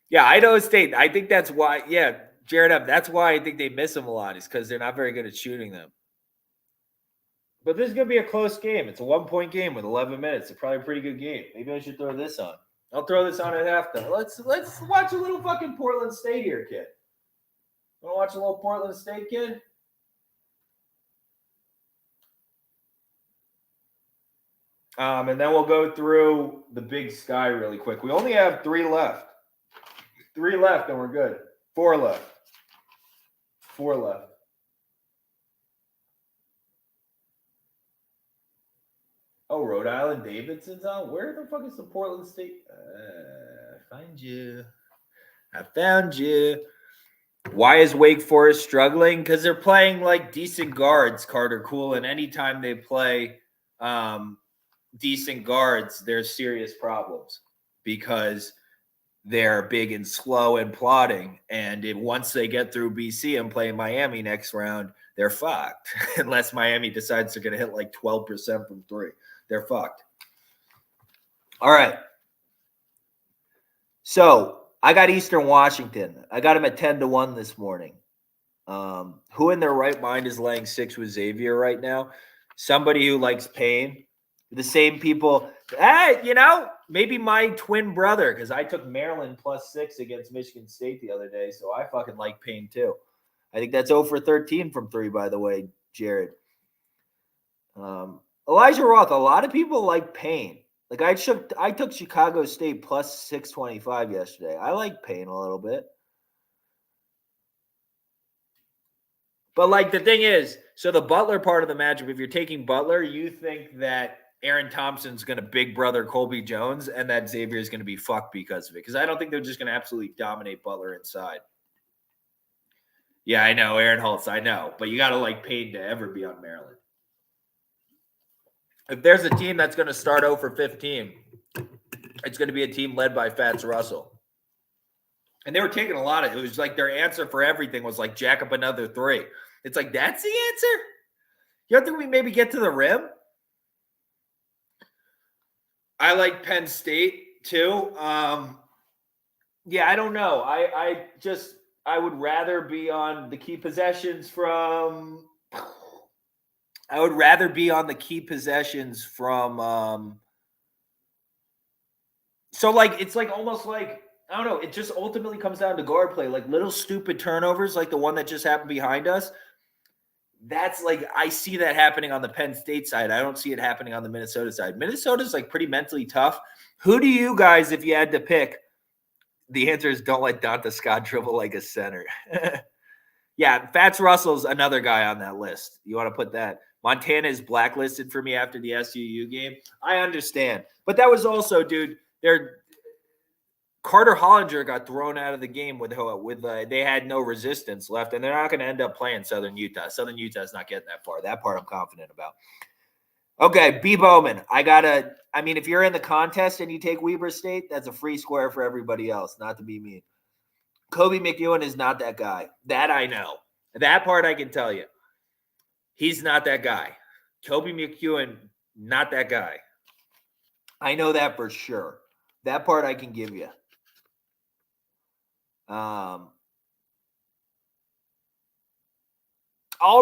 Yeah, Idaho State. I think that's why. Yeah, Jared up. That's why I think they miss them a lot, is because they're not very good at shooting them. But this is going to be a close game. It's a 1-point game with 11 minutes. It's probably a pretty good game. Maybe I should throw this on. I'll throw this on at halftime. Let's watch a little fucking Portland State here, kid. Want to watch a little Portland State, kid? And then we'll go through the Big Sky really quick. We only have 3 left. 3 left, and we're good. 4 left. 4 left. Oh, Rhode Island Davidson's on. Where the fuck is the Portland State? I find you. I found you. Why is Wake Forest struggling? Because they're playing like decent guards, Carter Cool, and anytime they play decent guards, there's serious problems because they're big and slow and plotting. And once they get through BC and play Miami next round, they're fucked. Unless Miami decides they're going to hit like 12% from 3. They're fucked. All right. So I got Eastern Washington. I got them at 10-1 this morning. Who in their right mind is laying 6 with Xavier right now? Somebody who likes pain. The same people. Maybe my twin brother, because I took Maryland +6 against Michigan State the other day, so I fucking like pain too. I think that's 0 for 13 from 3, by the way, Jared. Elijah Roth, a lot of people like Payne. Like I took Chicago State +625 yesterday. I like Payne a little bit. But like the thing is, so the Butler part of the matchup, if you're taking Butler, you think that Aaron Thompson's going to big brother Colby Jones and that Xavier is going to be fucked because of it. Because I don't think they're just going to absolutely dominate Butler inside. Yeah, I know. Aaron Holtz, I know. But you got to like Payne to ever be on Maryland. If there's a team that's going to start 0 for 15, it's going to be a team led by Fats Russell. And they were taking a lot of it. It was like their answer for everything was like jack up another 3. It's like, that's the answer? You don't think we maybe get to the rim? I like Penn State too. Yeah, I don't know. I would rather be on the key possessions from so like it's like almost like I don't know, it just ultimately comes down to guard play, like little stupid turnovers like the one that just happened behind us. That's like I see that happening on the Penn State side. I don't see it happening on the Minnesota side. Minnesota's like pretty mentally tough. Who do you guys, if you had to pick? The answer is don't let Donta Scott dribble like a center. Yeah, Fats Russell's another guy on that list. You want to put that? Montana is blacklisted for me after the SUU game. I understand. But that was also, dude, Carter Hollinger got thrown out of the game with they had no resistance left, and they're not going to end up playing Southern Utah. Southern Utah is not getting that far. That part I'm confident about. Okay, B. Bowman. If you're in the contest and you take Weber State, that's a free square for everybody else, not to be mean. Kobe McEwen is not that guy. That I know. That part I can tell you. He's not that guy. Kobe McEwen, not that guy. I know that for sure. That part I can give you. I'll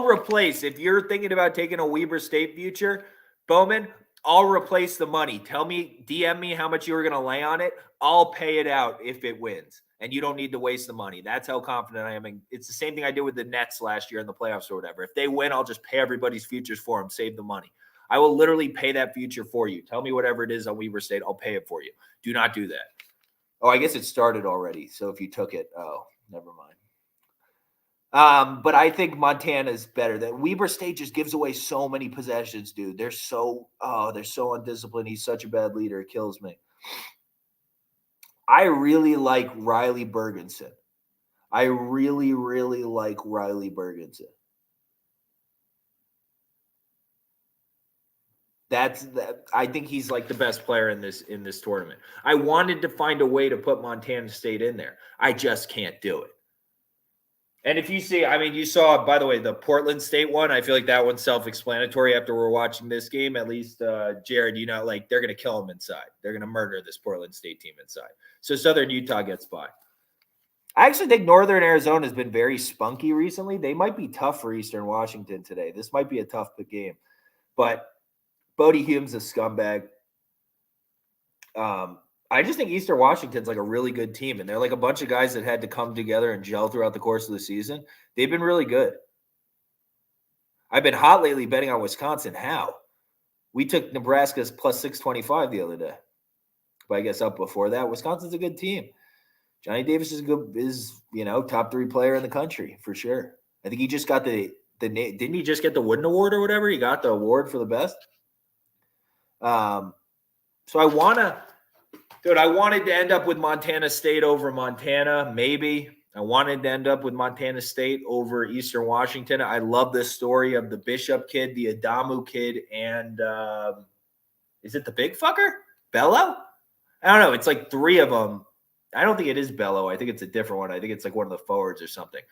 replace, if you're thinking about taking a Weber State future, Bowman, I'll replace the money. DM me how much you were going to lay on it. I'll pay it out if it wins. And you don't need to waste the money. That's how confident I am. It's the same thing I did with the Nets last year in the playoffs or whatever. If they win, I'll just pay everybody's futures for them, save the money. I will literally pay that future for you. Tell me whatever it is on Weber State. I'll pay it for you. Do not do that. Oh, I guess it started already. So if you took it, never mind. But I think Montana's better. That Weber State just gives away so many possessions, dude. They're so undisciplined. He's such a bad leader. It kills me. I really like Riley Bergenson. I really, really like Riley Bergenson. I think he's like the best player in this tournament. I wanted to find a way to put Montana State in there. I just can't do it. And if you see, I mean, you saw, by the way, the Portland State one. I feel like that one's self-explanatory after we're watching this game. At least, Jared, you know, like they're going to kill them inside. They're going to murder this Portland State team inside. So Southern Utah gets by. I actually think Northern Arizona has been very spunky recently. They might be tough for Eastern Washington today. This might be a tough game. But Bodie Hume's a scumbag. I just think Eastern Washington's like a really good team, and they're like a bunch of guys that had to come together and gel throughout the course of the season. They've been really good. I've been hot lately betting on Wisconsin. How? We took Nebraska's plus 625 the other day. But I guess up before that, Wisconsin's a good team. Johnny Davis is top 3 player in the country for sure. I think he just got didn't he just get the Wooden Award or whatever? He got the award for the best. So I wanted to end up with Montana State over Montana, maybe. I wanted to end up with Montana State over Eastern Washington. I love this story of the Bishop kid, the Adamu kid, and is it the big fucker? Bello? I don't know. It's like 3 of them. I don't think it is Bello. I think it's a different one. I think it's like one of the forwards or something.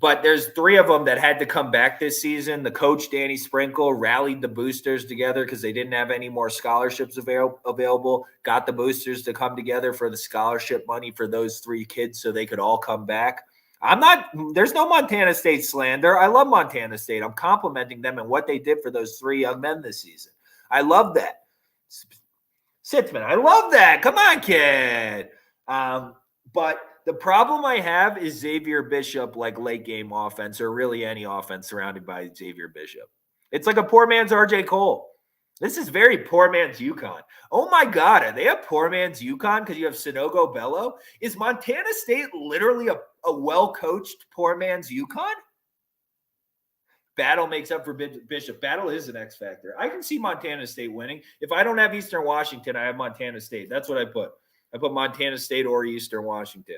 But there's 3 of them that had to come back this season. The coach, Danny Sprinkle, rallied the boosters together because they didn't have any more scholarships available, got the boosters to come together for the scholarship money for those 3 kids so they could all come back. There's no Montana State slander. I love Montana State. I'm complimenting them and what they did for those 3 young men this season. I love that. Sitzman, I love that. Come on, kid. But the problem I have is Xavier Bishop, like late game offense, or really any offense surrounded by Xavier Bishop. It's like a poor man's RJ Cole. This is very poor man's UConn. Oh my God, are they a poor man's UConn because you have Sonogo Bello? Is Montana State literally a well-coached poor man's UConn? Battle makes up for Bishop. Battle is an X factor. I can see Montana State winning. If I don't have Eastern Washington, I have Montana State. That's what I put. I put Montana State or Eastern Washington.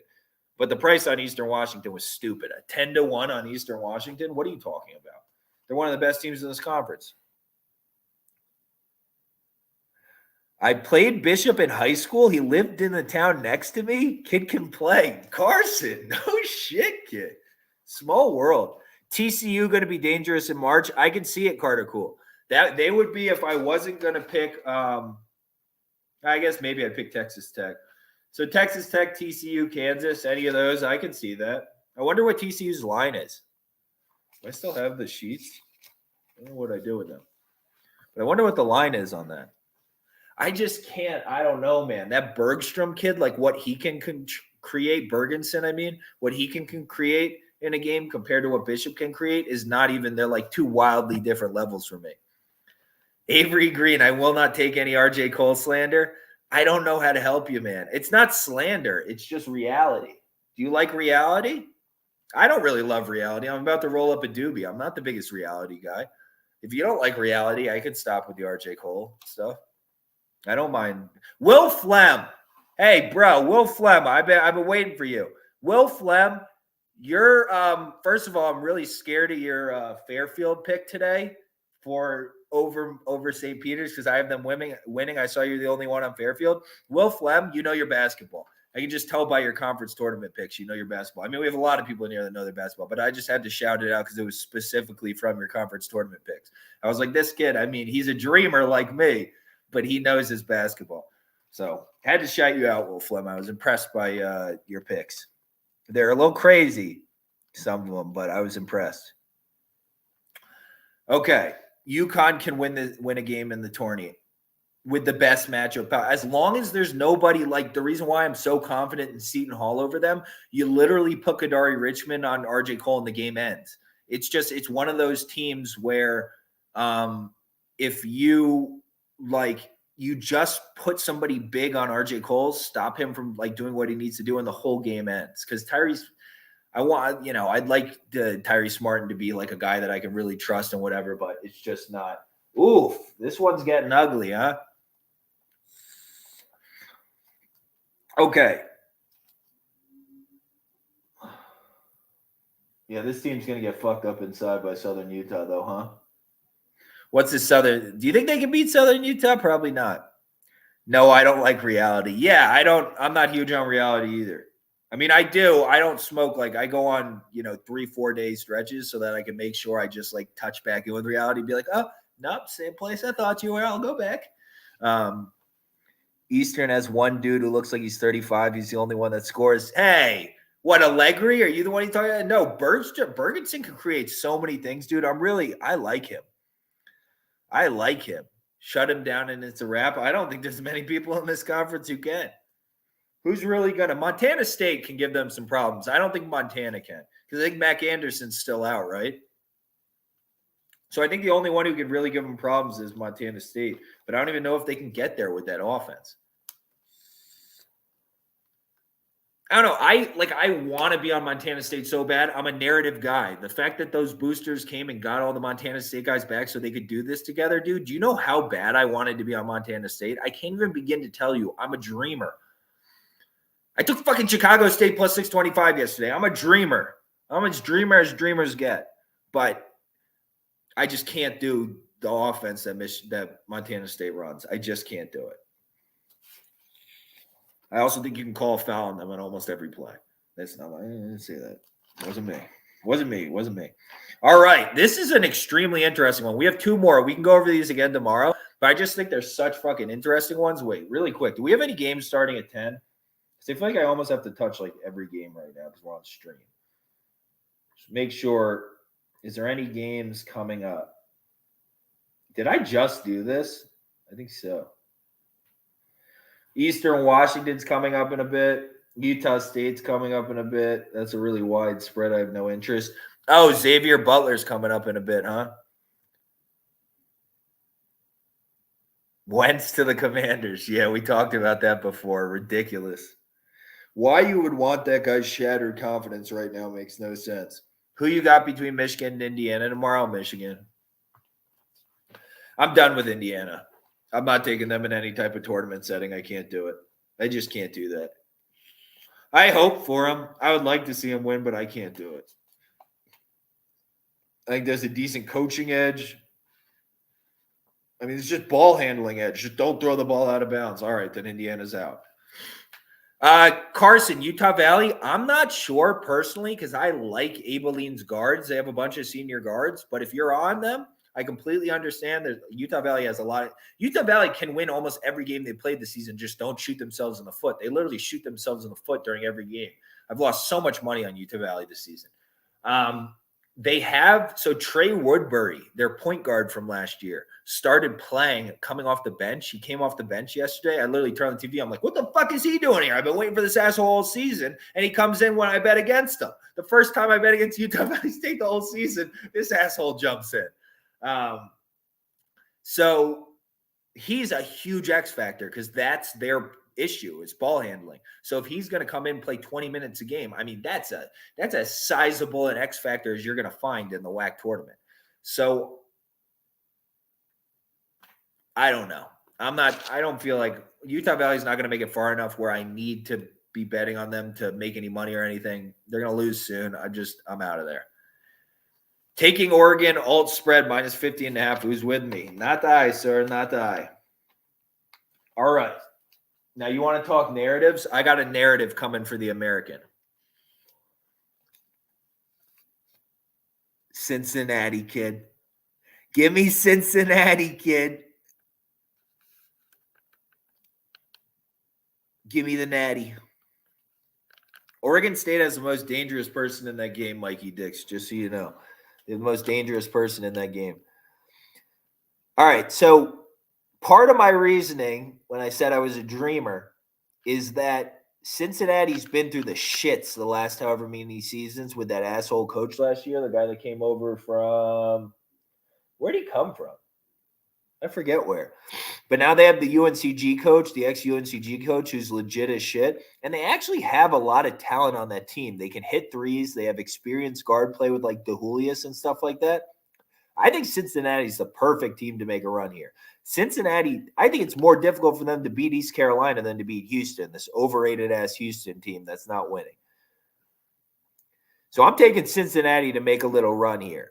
But the price on Eastern Washington was stupid. A 10-1 on Eastern Washington? What are you talking about? They're one of the best teams in this conference. I played Bishop in high school. He lived in the town next to me. Kid can play. Carson. No shit, kid. Small world. TCU going to be dangerous in March. I can see it, Carter Cool. That they would be if I wasn't going to pick I guess maybe I'd pick Texas Tech. So Texas Tech, TCU, Kansas, any of those, I can see that. I wonder what TCU's line is. Do I still have the sheets? I don't know what I do with them. But I wonder what the line is on that. I just can't. I don't know, man. That Bergstrom kid, like what he can create, Bergensen, I mean, what he can create in a game compared to what Bishop can create is not even, they're like 2 wildly different levels for me. Avery Green, I will not take any RJ Cole slander. I don't know how to help you, man. It's not slander. It's just reality. Do you like reality? I don't really love reality. I'm about to roll up a doobie. I'm not the biggest reality guy. If you don't like reality, I could stop with the RJ Cole stuff. I don't mind. Will Flem. Hey, bro, Will Flem. I've been waiting for you. Will Flem, you're first of all, I'm really scared of your Fairfield pick today for over St. Peter's because I have them winning. I saw you're the only one on Fairfield. Will Flem, you know your basketball. I can just tell by your conference tournament picks, you know your basketball. I mean, we have a lot of people in here that know their basketball, but I just had to shout it out because it was specifically from your conference tournament picks. I was like, this kid, I mean, he's a dreamer like me, but he knows his basketball. So had to shout you out, Will Flem. I was impressed by your picks. They're a little crazy, some of them, but I was impressed. Okay. UConn can win a game in the tourney with the best matchup. As long as there's nobody, like the reason why I'm so confident in Seton Hall over them, you literally put Kadari Richmond on RJ Cole and the game ends. It's one of those teams where if you just put somebody big on RJ Cole, stop him from like doing what he needs to do and the whole game ends. Because Tyrese, I'd like Tyrese Martin to be like a guy that I can really trust and whatever, but it's just not. Oof, this one's getting ugly, huh? Okay. Yeah, this team's going to get fucked up inside by Southern Utah, though, huh? What's the Southern? Do you think they can beat Southern Utah? Probably not. No, I don't like reality. Yeah, I'm not huge on reality either. I mean, I do. I don't smoke. Like, I go on, 3-4 day stretches so that I can make sure I just like touch back in with reality. Be like, oh, nope, same place I thought you were. I'll go back. Eastern has one dude who looks like he's 35. He's the only one that scores. Hey, what, Allegri? Are you the one you talking about? No, Bergenson can create so many things, dude. I like him. I like him. Shut him down and it's a wrap. I don't think there's many people in this conference who can. Who's really going to? Montana State can give them some problems. I don't think Montana can because I think Mac Anderson's still out, right? So I think the only one who can really give them problems is Montana State. But I don't even know if they can get there with that offense. I don't know. I want to be on Montana State so bad. I'm a narrative guy. The fact that those boosters came and got all the Montana State guys back so they could do this together, dude, do you know how bad I wanted to be on Montana State? I can't even begin to tell you. I'm a dreamer. I took fucking Chicago State plus 625 yesterday. I'm a dreamer. I'm as dreamer as dreamers get. But I just can't do the offense that Montana State runs. I just can't do it. I also think you can call a foul on them on almost every play. That's not I didn't say that. Wasn't me. All right. This is an extremely interesting one. We have two more. We can go over these again tomorrow. But I just think they're such fucking interesting ones. Wait, really quick. Do we have any games starting at 10? Because I feel like I almost have to touch like every game right now because we're on stream. Just make sure. Is there any games coming up? Did I just do this? I think so. Eastern Washington's coming up in a bit. Utah State's coming up in a bit. That's a really wide spread. I have no interest. Oh, Xavier Butler's coming up in a bit, huh? Wentz to the Commanders. Yeah, we talked about that before. Ridiculous. Why you would want that guy's shattered confidence right now makes no sense. Who you got between Michigan and Indiana tomorrow? Michigan. I'm done with Indiana. I'm not taking them in any type of tournament setting. I can't do it. I just can't do that. I hope for them. I would like to see them win, but I can't do it. I think there's a decent coaching edge. I mean, it's just ball handling edge. Just don't throw the ball out of bounds. All right, then Indiana's out. Carson, Utah Valley. I'm not sure personally because I like Abilene's guards. They have a bunch of senior guards, but if you're on them, I completely understand that Utah Valley has a lot of – Utah Valley can win almost every game they played this season, just don't shoot themselves in the foot. They literally shoot themselves in the foot during every game. I've lost so much money on Utah Valley this season. They have – so Trey Woodbury, their point guard from last year, started playing coming off the bench. He came off the bench yesterday. I literally turned on the TV. I'm like, what the fuck is he doing here? I've been waiting for this asshole all season, and he comes in when I bet against him. The first time I bet against Utah Valley State the whole season, this asshole jumps in. So he's a huge X factor because that's their issue is ball handling. So if he's going to come in and play 20 minutes a game, I mean, that's as sizable an X factor as you're going to find in the WAC tournament. So I don't know. I don't feel like Utah Valley's not going to make it far enough where I need to be betting on them to make any money or anything. They're going to lose soon. I'm out of there. Taking Oregon, alt spread minus 50.5. Who's with me? Not I, sir. Not I. All right. Now, you want to talk narratives? I got a narrative coming for the American. Cincinnati, kid. Give me Cincinnati, kid. Give me the natty. Oregon State has the most dangerous person in that game, Mikey Dix, just so you know. The most dangerous person in that game. All right, so part of my reasoning when I said I was a dreamer is that Cincinnati's been through the shits the last however many seasons with that asshole coach last year, the guy that came over from – where'd he come from? I forget where. But now they have the UNCG coach, the ex-UNCG coach, who's legit as shit. And they actually have a lot of talent on that team. They can hit threes. They have experienced guard play with like DeJulius and stuff like that. I think Cincinnati's the perfect team to make a run here. Cincinnati, I think it's more difficult for them to beat East Carolina than to beat Houston, this overrated-ass Houston team that's not winning. So I'm taking Cincinnati to make a little run here.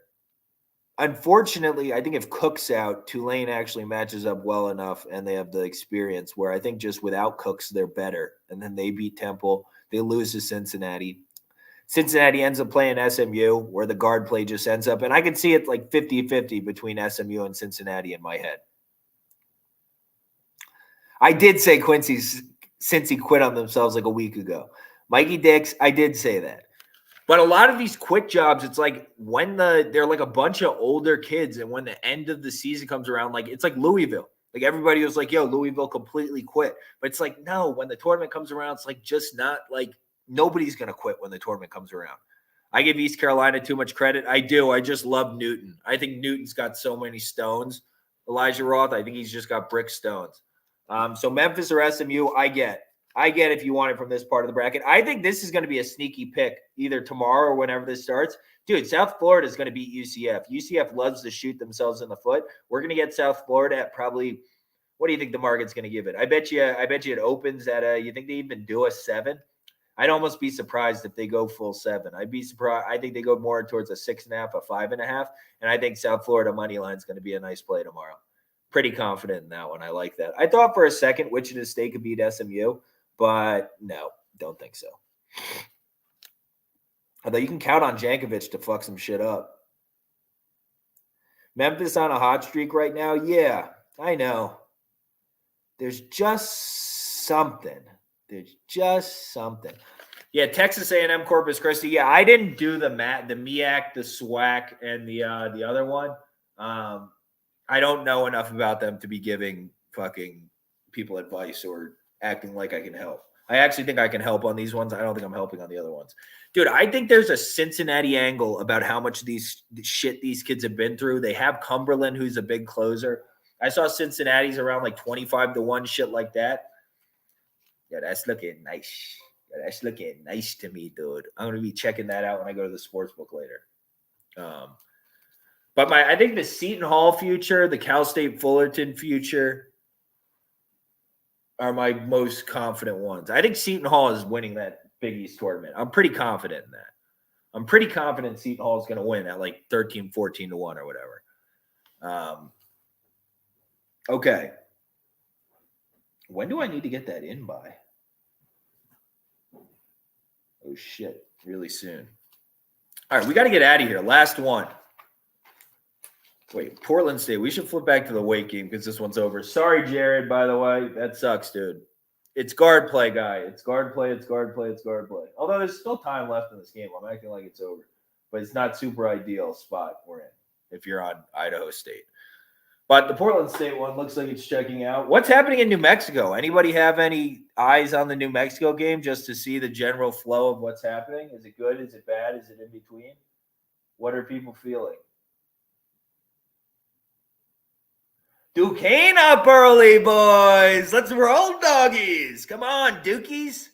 unfortunately, I think if Cook's out, Tulane actually matches up well enough and they have the experience where I think just without Cooks, they're better. And then they beat Temple. They lose to Cincinnati. Cincinnati ends up playing SMU where the guard play just ends up. And I can see it like 50-50 between SMU and Cincinnati in my head. I did say Cincy quit on themselves like a week ago. Mikey Dix, I did say that. But a lot of these quit jobs, it's like when they're like a bunch of older kids, and when the end of the season comes around, like it's like Louisville. Like everybody was like, yo, Louisville completely quit. But it's like, no, when the tournament comes around, it's like just not like nobody's going to quit when the tournament comes around. I give East Carolina too much credit. I do. I just love Newton. I think Newton's got so many stones. Elijah Roth, I think he's just got brick stones. So Memphis or SMU, I get if you want it from this part of the bracket. I think this is going to be a sneaky pick either tomorrow or whenever this starts. Dude, South Florida is going to beat UCF. UCF loves to shoot themselves in the foot. We're going to get South Florida at probably, what do you think the market's going to give it? I bet you it opens at you think they even do a 7? I'd almost be surprised if they go full 7. I'd be surprised. I think they go more towards a 6.5, a 5.5. And I think South Florida money line is going to be a nice play tomorrow. Pretty confident in that one. I like that. I thought for a second Wichita State could beat SMU, but no, don't think so. Although you can count on Jankovic to fuck some shit up. Memphis on a hot streak right now? Yeah, I know. There's just something. Yeah, Texas A&M Corpus Christi. Yeah, I didn't do the MEAC, the SWAC, and the other one. I don't know enough about them to be giving fucking people advice or acting like I can help. I actually think I can help on these ones. I don't think I'm helping on the other ones. Dude, I think there's a Cincinnati angle about how much these kids have been through. They have Cumberland, who's a big closer. I saw Cincinnati's around like 25-1, shit like that. Yeah, that's looking nice. That's looking nice to me, dude. I'm going to be checking that out when I go to the sports book later. But I think the Seton Hall future, the Cal State Fullerton future are my most confident ones. I think Seton Hall is winning that Big East tournament. I'm pretty confident in that. I'm pretty confident Seton Hall is going to win at like 13, 14-1 or whatever. Okay. When do I need to get that in by? Oh, shit. Really soon. All right, we got to get out of here. Last one. Wait, Portland State. We should flip back to the Wake game because this one's over. Sorry, Jared, by the way. That sucks, dude. It's guard play, guy. It's guard play. Although there's still time left in this game. I'm acting like it's over. But it's not super ideal spot we're in if you're on Idaho State. But the Portland State one looks like it's checking out. What's happening in New Mexico? Anybody have any eyes on the New Mexico game just to see the general flow of what's happening? Is it good? Is it bad? Is it in between? What are people feeling? Duquesne up early, boys. Let's roll, doggies. Come on, Dukies.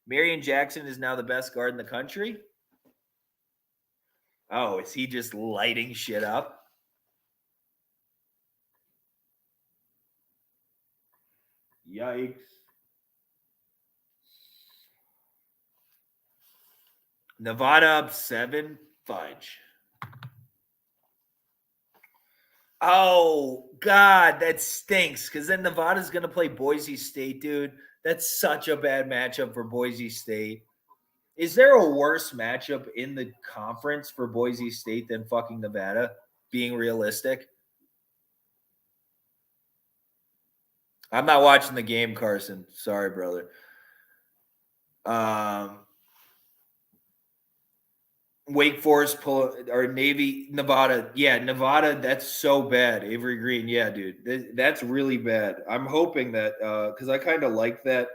Marion Jackson is now the best guard in the country. Oh, is he just lighting shit up? Yikes. Nevada up 7. Fudge. Oh, God, that stinks because then Nevada's going to play Boise State, dude. That's such a bad matchup for Boise State. Is there a worse matchup in the conference for Boise State than fucking Nevada, being realistic? I'm not watching the game, Carson. Sorry, brother. Wake Forest or Navy, Nevada. Yeah, Nevada, that's so bad. Avery Green. Yeah, dude. That's really bad. I'm hoping that because I kind of like that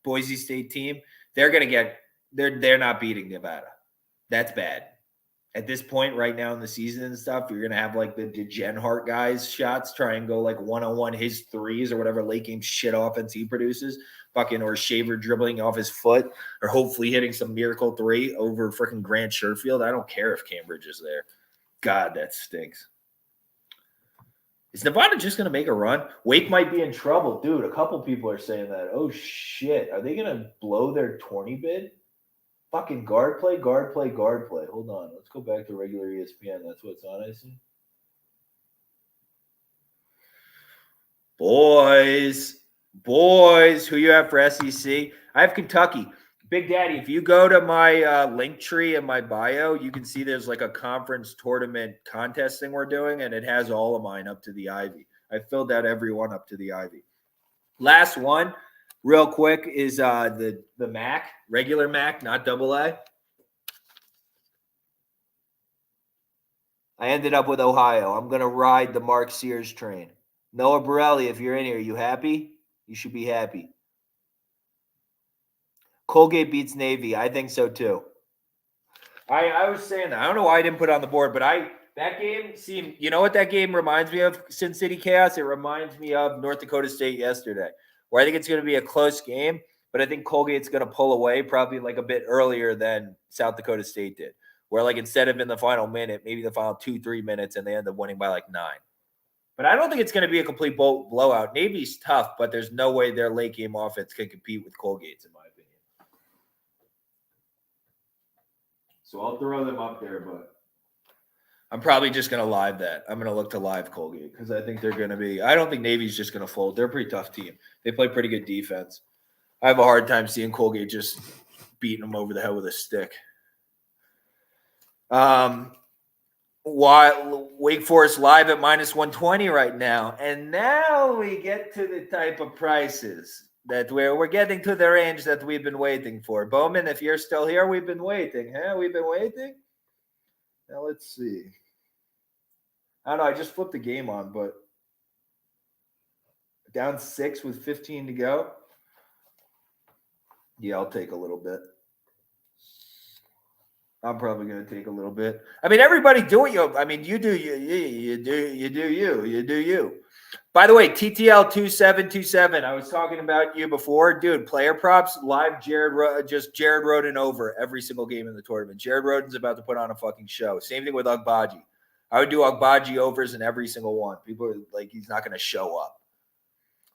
Boise State team. They're going to get – they're not beating Nevada. That's bad. At this point right now in the season and stuff, you're going to have like the DeGenhart guys shots try and go like one-on-one his threes or whatever late game shit offense he produces. Fucking or Shaver dribbling off his foot or hopefully hitting some miracle 3 over freaking Grant Sherfield. I don't care if Cambridge is there. God, that stinks. Is Nevada just going to make a run? Wake might be in trouble. Dude, a couple people are saying that. Oh, shit. Are they going to blow their tourney bid? Fucking guard play. Hold on. Let's go back to regular ESPN. That's what's on, I see. Boys, who you have for SEC? I have Kentucky. Big Daddy, if you go to my link tree in my bio, you can see there's like a conference tournament contest thing we're doing, and it has all of mine up to the Ivy. I filled out every one up to the Ivy. Last one, real quick, is the MAC, regular MAC, not AA. I ended up with Ohio. I'm going to ride the Mark Sears train. Noah Borelli, if you're in here, you happy? You should be happy. Colgate beats Navy. I think so too. I was saying that. I don't know why I didn't put it on the board, but that game seemed, you know what that game reminds me of, Sin City Chaos? It reminds me of North Dakota State yesterday, where I think it's going to be a close game, but I think Colgate's going to pull away probably like a bit earlier than South Dakota State did, where like instead of in the final minute, maybe the final 2-3 minutes, and they end up winning by like 9. But I don't think it's going to be a complete blowout. Navy's tough, but there's no way their late game offense can compete with Colgate's, in my opinion. So I'll throw them up there, but I'm probably just going to live that. I'm going to look to live Colgate because I think they're going to be – I don't think Navy's just going to fold. They're a pretty tough team. They play pretty good defense. I have a hard time seeing Colgate just beating them over the head with a stick. Wake Forest live at -120 right now. And now we get to the type of prices that we're getting to the range that we've been waiting for. Bowman, if you're still here, we've been waiting. Huh? We've been waiting? Now let's see. I don't know. I just flipped the game on, but down 6 with 15 to go. Yeah, I'll take a little bit. I'm probably going to take a little bit. I mean, everybody do it. I mean, you do you. By the way, TTL2727. I was talking about you before, dude. Player props live. Jared Roden over every single game in the tournament. Jared Roden's about to put on a fucking show. Same thing with Ugbaji. I would do Ugbaji overs in every single one. People are like, he's not going to show up.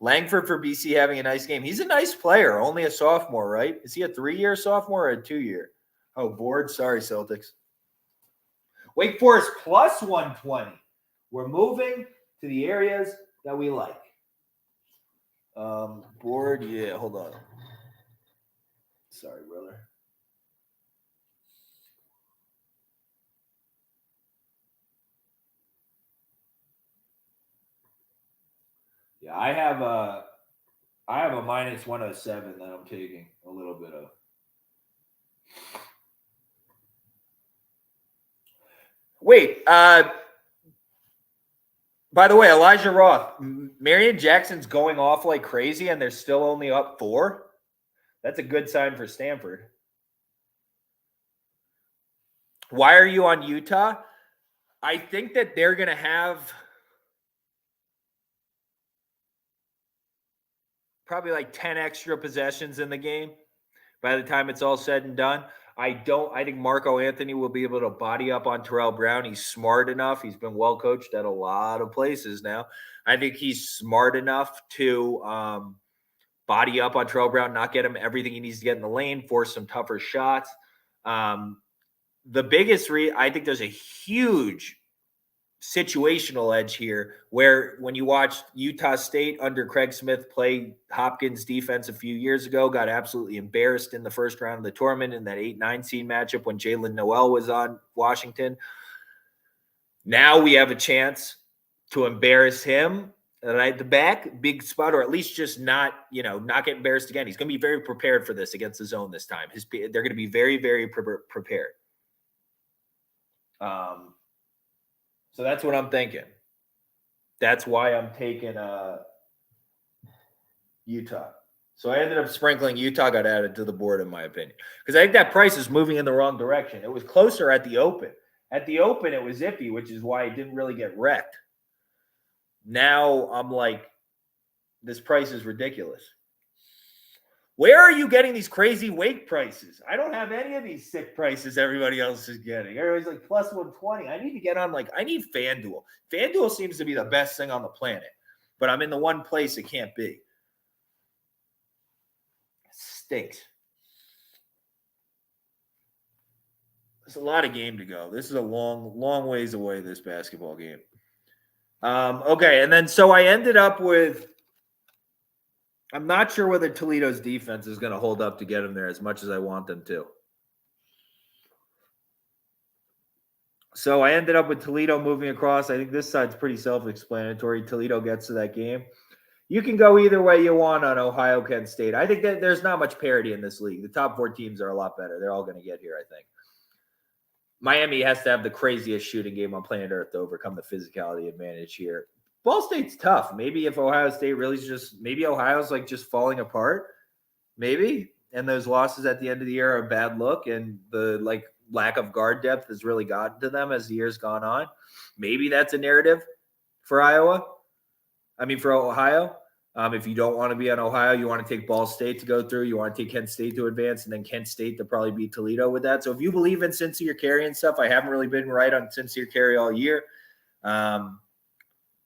Langford for BC having a nice game. He's a nice player. Only a sophomore, right? Is he a 3-year sophomore or a 2-year? Oh, board. Sorry, Celtics. Wake Forest +120. We're moving to the areas that we like. Board. Yeah, hold on. Sorry, brother. Yeah, I have a -107 that I'm taking a little bit of. Wait, by the way, Elijah Roth, Marion Jackson's going off like crazy and they're still only up 4. That's a good sign for Stanford. Why are you on Utah? I think that they're going to have probably like 10 extra possessions in the game by the time it's all said and done. I think Marco Anthony will be able to body up on Terrell Brown. He's smart enough. He's been well coached at a lot of places now. I think he's smart enough to body up on Terrell Brown, not get him everything he needs to get in the lane, force some tougher shots. The biggest I think there's a huge situational edge here where when you watch Utah State under Craig Smith play Hopkins defense a few years ago, got absolutely embarrassed in the first round of the tournament in that 8-9 seed matchup when Jalen Noel was on Washington. Now we have a chance to embarrass him right at the back, big spot, or at least just not get embarrassed again. He's going to be very prepared for this against the zone this time. They're going to be very, very prepared. So that's what I'm thinking. That's why I'm taking Utah. So I ended up sprinkling Utah, got added to the board, in my opinion. Because I think that price is moving in the wrong direction. It was closer at the open. At the open, it was iffy, which is why it didn't really get wrecked. Now I'm like, this price is ridiculous. Where are you getting these crazy Wake prices? I don't have any of these sick prices everybody else is getting. Everybody's like +120. I need to get on I need FanDuel. FanDuel seems to be the best thing on the planet, but I'm in the one place it can't be. It stinks. It's a lot of game to go. This is a long ways away, this basketball game. Okay, and then so I ended up with, I'm not sure whether Toledo's defense is going to hold up to get them there as much as I want them to. So I ended up with Toledo moving across. I think this side's pretty self-explanatory. Toledo gets to that game. You can go either way you want on Ohio, Kent State. I think that there's not much parity in this league. The top 4 teams are a lot better. They're all going to get here, I think. Miami has to have the craziest shooting game on planet Earth to overcome the physicality advantage here. Ball State's tough. Maybe if Ohio State really maybe Ohio's like just falling apart, maybe. And those losses at the end of the year are a bad look, and the lack of guard depth has really gotten to them as the year's gone on. Maybe that's a narrative for for Ohio. If you don't want to be on Ohio, you want to take Ball State to go through, you want to take Kent State to advance, and then Kent State to probably beat Toledo with that. So if you believe in sincere carry and stuff, I haven't really been right on sincere carry all year.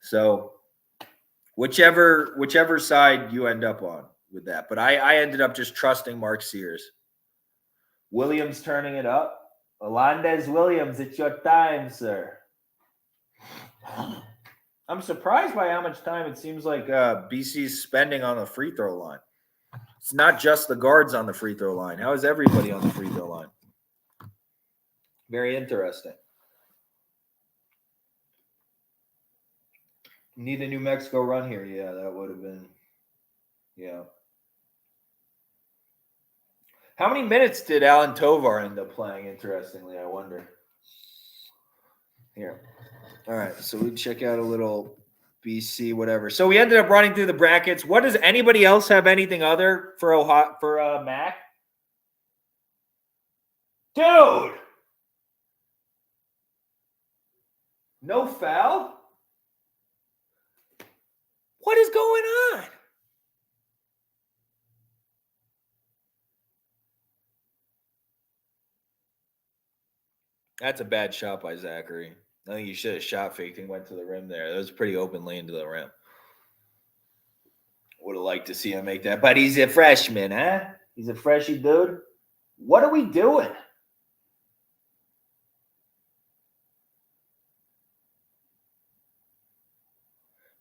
So whichever side you end up on with that. But I ended up just trusting Mark Sears. Williams turning it up. Alondes Williams, it's your time, sir. I'm surprised by how much time it seems like BC's spending on the free throw line. It's not just the guards on the free throw line. How is everybody on the free throw line? Very interesting. Need a New Mexico run here. Yeah, that would have been. Yeah. How many minutes did Alan Tovar end up playing, interestingly, I wonder? Here. All right, so we check out a little BC, whatever. So we ended up running through the brackets. What does anybody else have anything other for Ohio, for Mac? Dude! No foul? What is going on? That's a bad shot by Zachary. I think you should have shot faked and went to the rim there. That was a pretty open lane to the rim. Would have liked to see him make that. But he's a freshman, huh? He's a freshy dude. What are we doing?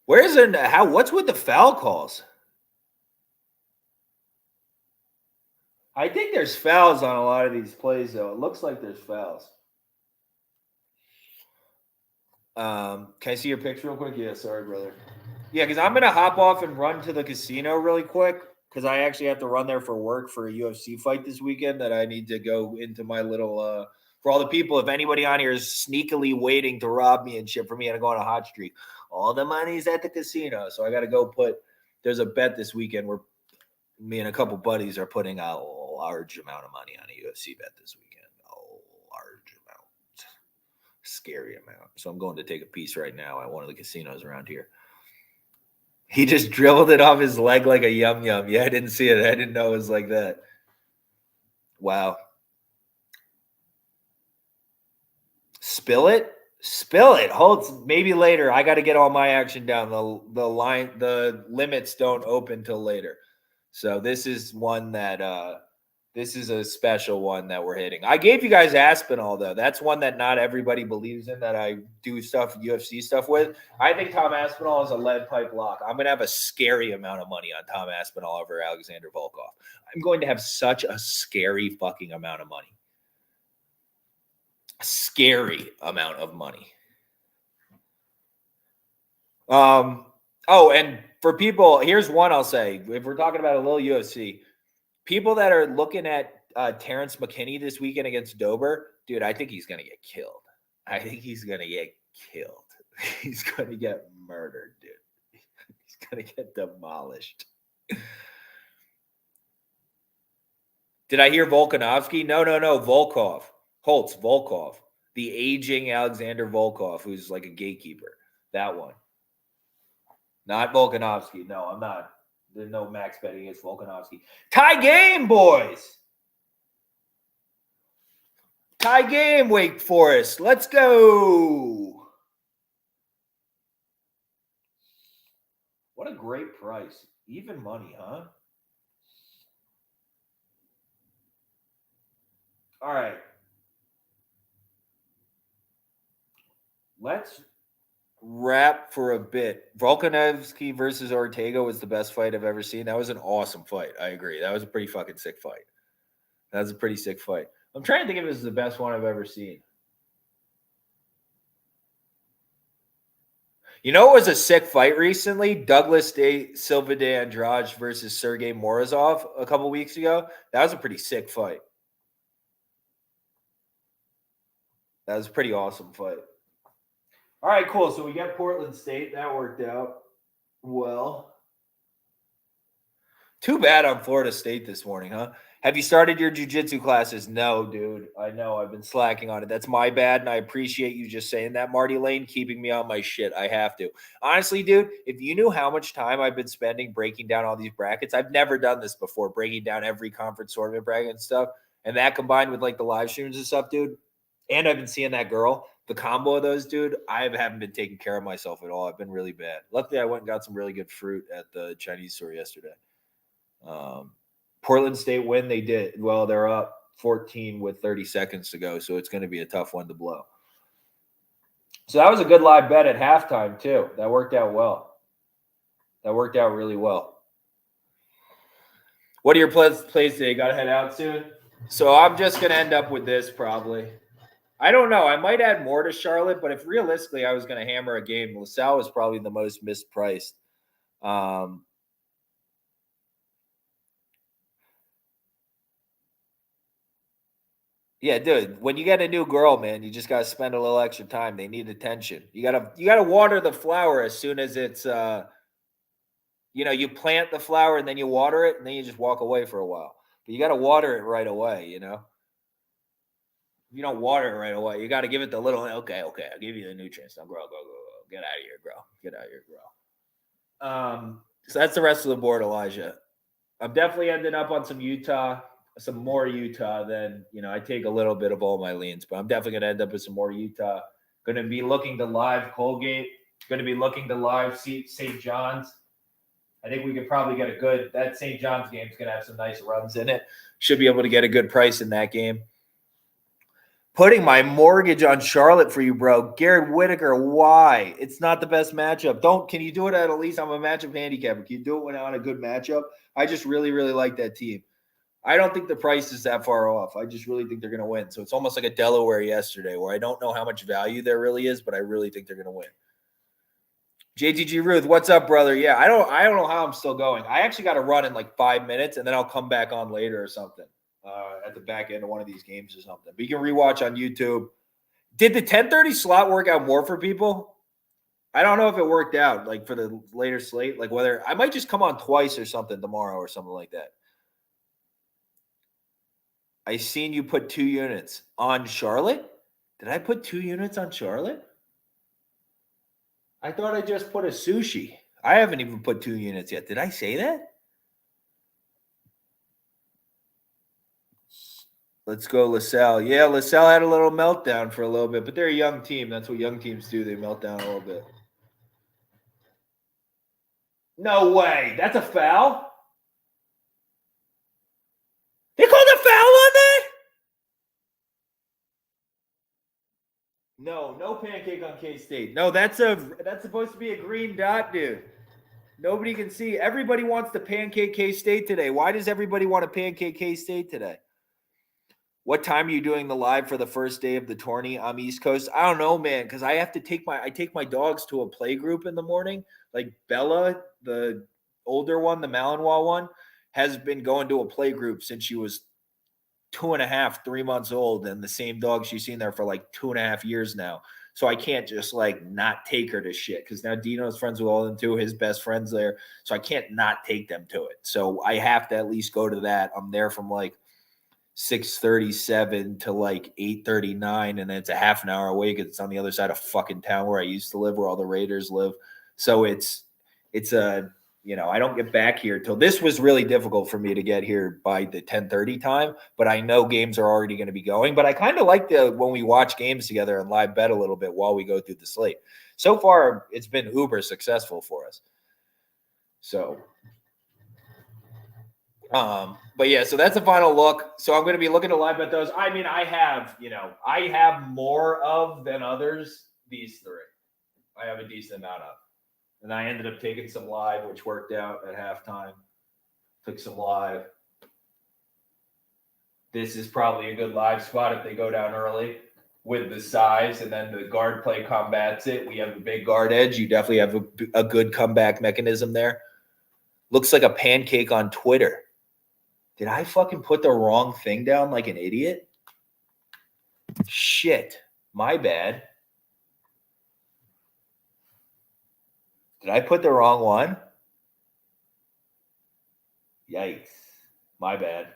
What's with the foul calls? I think there's fouls on a lot of these plays, though. It looks like there's fouls. Can I see your picture real quick? Yeah, sorry, brother. Yeah, because I'm going to hop off and run to the casino really quick because I actually have to run there for work for a UFC fight this weekend that I need to go into my little for all the people, if anybody on here is sneakily waiting to rob me and shit for me and go on a hot streak, all the money's at the casino. So I got to go there's a bet this weekend where me and a couple buddies are putting out a large amount of money on a UFC bet this weekend. A large amount. Scary amount. So I'm going to take a piece right now at one of the casinos around here. He just drilled it off his leg like a yum-yum. Yeah, I didn't see it. I didn't know it was like that. Wow. Spill it? Spill it. Hold. Maybe later. I got to get all my action down. The limits don't open till later. So this is one that this is a special one that we're hitting. I gave you guys Aspinall, though. That's one that not everybody believes in that I do UFC stuff with. I think Tom Aspinall is a lead pipe lock. I'm going to have a scary amount of money on Tom Aspinall over Alexander Volkov. I'm going to have such a scary fucking amount of money. A scary amount of money. Oh, and for people, here's one I'll say. If we're talking about a little UFC, people that are looking at Terrence McKinney this weekend against Dober, dude, I think he's going to get killed. I think he's going to get killed. He's going to get murdered, dude. He's going to get demolished. Did I hear Volkanovski? No. Volkov. Holtz, Volkov. The aging Alexander Volkov, who's like a gatekeeper. That one. Not Volkanovski. No, I'm not. There's no max betting against Volkanovski. Tie game, boys. Tie game, Wake Forest. Let's go. What a great price. Even money, huh? All right. let's wrap for a bit. Volkanovski versus Ortega was the best fight I've ever seen. That was an awesome fight. I agree. That was a pretty fucking sick fight. That was a pretty sick fight. I'm trying to think if it was the best one I've ever seen. You know, it was a sick fight recently. Douglas Silva de Andrade versus Sergey Morozov a couple weeks ago. That was a pretty sick fight. That was a pretty awesome fight. All right, cool. So we got Portland State. That worked out well. Too bad on Florida State this morning, huh? Have you started your jiu-jitsu classes? No, dude. I know. I've been slacking on it. That's my bad, and I appreciate you just saying that, Marty Lane, keeping me on my shit. I have to. Honestly, dude, if you knew how much time I've been spending breaking down all these brackets, I've never done this before, breaking down every conference tournament bracket and stuff, and that combined with, like, the live streams and stuff, dude, and I've been seeing that girl, the combo of those, dude, I haven't been taking care of myself at all. I've been really bad. Luckily, I went and got some really good fruit at the Chinese store yesterday. Portland State win, they did. Well, they're up 14 with 30 seconds to go, so it's going to be a tough one to blow. So that was a good live bet at halftime, too. That worked out well. That worked out really well. What are your plays today? Got to head out soon? So I'm just going to end up with this probably. I don't know. I might add more to Charlotte, but if realistically I was going to hammer a game, LaSalle was probably the most mispriced. Yeah, dude, when you get a new girl, man, you just got to spend a little extra time. They need attention. You got to water the flower as soon as it's you plant the flower and then you water it and then you just walk away for a while. But you got to water it right away, you know? If you don't water it right away, you got to give it the little, okay, I'll give you the nutrients. Now grow. Get out of here, grow. Get out of here, grow. So that's the rest of the board, Elijah. I'm definitely ending up on some more Utah than, I take a little bit of all my leans, but I'm definitely going to end up with some more Utah. Going to be looking to live Colgate. Going to be looking to live St. John's. I think we could probably get that St. John's game is going to have some nice runs in it. Should be able to get a good price in that game. Putting my mortgage on Charlotte for you, bro. Garrett Whitaker, why? It's not the best matchup. Can you do it at least? I'm a matchup handicapper. Can you do it when on a good matchup? I just really, really like that team. I don't think the price is that far off. I just really think they're going to win. So it's almost like a Delaware yesterday where I don't know how much value there really is, but I really think they're going to win. JTG Ruth, what's up, brother? Yeah, I don't know how I'm still going. I actually got to run in like 5 minutes, and then I'll come back on later or something at the back end of one of these games or something. But you can rewatch on YouTube. Did the 10:30 slot work out more for people? I don't know if it worked out, like for the later slate, like whether I might just come on twice or something tomorrow or something like that. I seen you put 2 units on Charlotte. Did I put 2 units on Charlotte? I thought I just put a sushi. I haven't even put 2 units yet. Did I say that? Let's go LaSalle. Yeah, LaSalle had a little meltdown for a little bit, but they're a young team. That's what young teams do. They melt down a little bit. No way. That's a foul? They called a foul on that? No pancake on K-State. No, that's supposed to be a green dot, dude. Nobody can see. Everybody wants to pancake K-State today. Why does everybody want to pancake K-State today? What time are you doing the live for the first day of the tourney? I'm East Coast. I don't know, man, because I have to take my dogs to a play group in the morning. Like Bella, the older one, the Malinois one, has been going to a play group since she was 2.5, 3 months old, and the same dog she's seen there for like 2.5 years now. So I can't just like not take her to shit because now Dino's friends with all of them too, his best friends there. So I can't not take them to it. So I have to at least go to that. I'm there from like 6:37 to like 8:39, and then it's a half an hour away because it's on the other side of fucking town where I used to live, where all the Raiders live. So it's a, I don't get back here till this was really difficult for me to get here by the 10:30 time, but I know games are already going to be going. But I kind of like when we watch games together and live bet a little bit while we go through the slate. So far, it's been uber successful for us. So but yeah, so that's a final look. So I'm going to be looking to live bet those. I mean, I have more of than others these three. I have a decent amount of. And I ended up taking some live, which worked out at halftime. Took some live. This is probably a good live spot if they go down early with the size, and then the guard play combats it. We have a big guard edge. You definitely have a good comeback mechanism there. Looks like a pancake on Twitter. Did I fucking put the wrong thing down like an idiot? Shit. My bad. Did I put the wrong one? Yikes. My bad.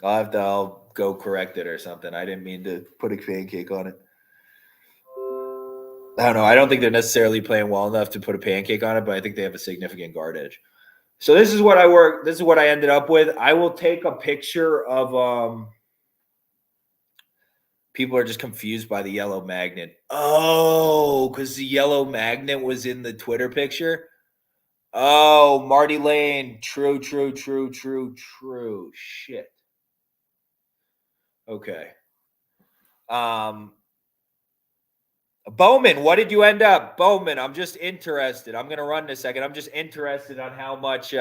I'll go correct it or something. I didn't mean to put a pancake on it. I don't know. I don't think they're necessarily playing well enough to put a pancake on it, but I think they have a significant guard edge. So this is what I ended up with. I will take a picture of people are just confused by the yellow magnet. Oh, because the yellow magnet was in the Twitter picture. Oh, Marty Lane. True. Shit. Okay. Bowman, what did you end up? Bowman, I'm just interested. I'm going to run in a second. I'm just interested on how much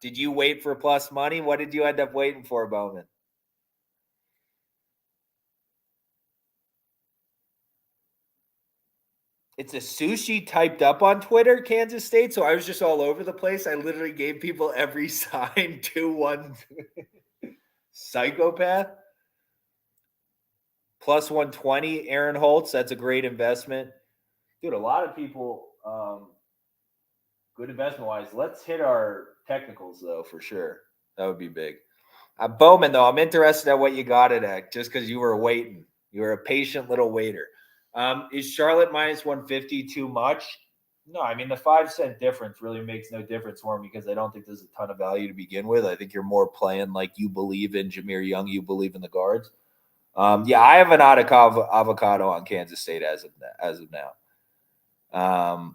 did you wait for plus money? What did you end up waiting for, Bowman? It's a sushi typed up on Twitter, Kansas State. So I was just all over the place. I literally gave people every sign to one psychopath. Plus 120, Aaron Holtz. That's a great investment. Dude, a lot of people, good investment-wise. Let's hit our technicals, though, for sure. That would be big. Bowman, though, I'm interested at what you got it at just because you were waiting. You were a patient little waiter. Is Charlotte minus 150 too much? No, I mean, the 5-cent difference really makes no difference for me because I don't think there's a ton of value to begin with. I think you're more playing like you believe in Jameer Young, you believe in the guards. Yeah, I have an avocado on Kansas State as of now.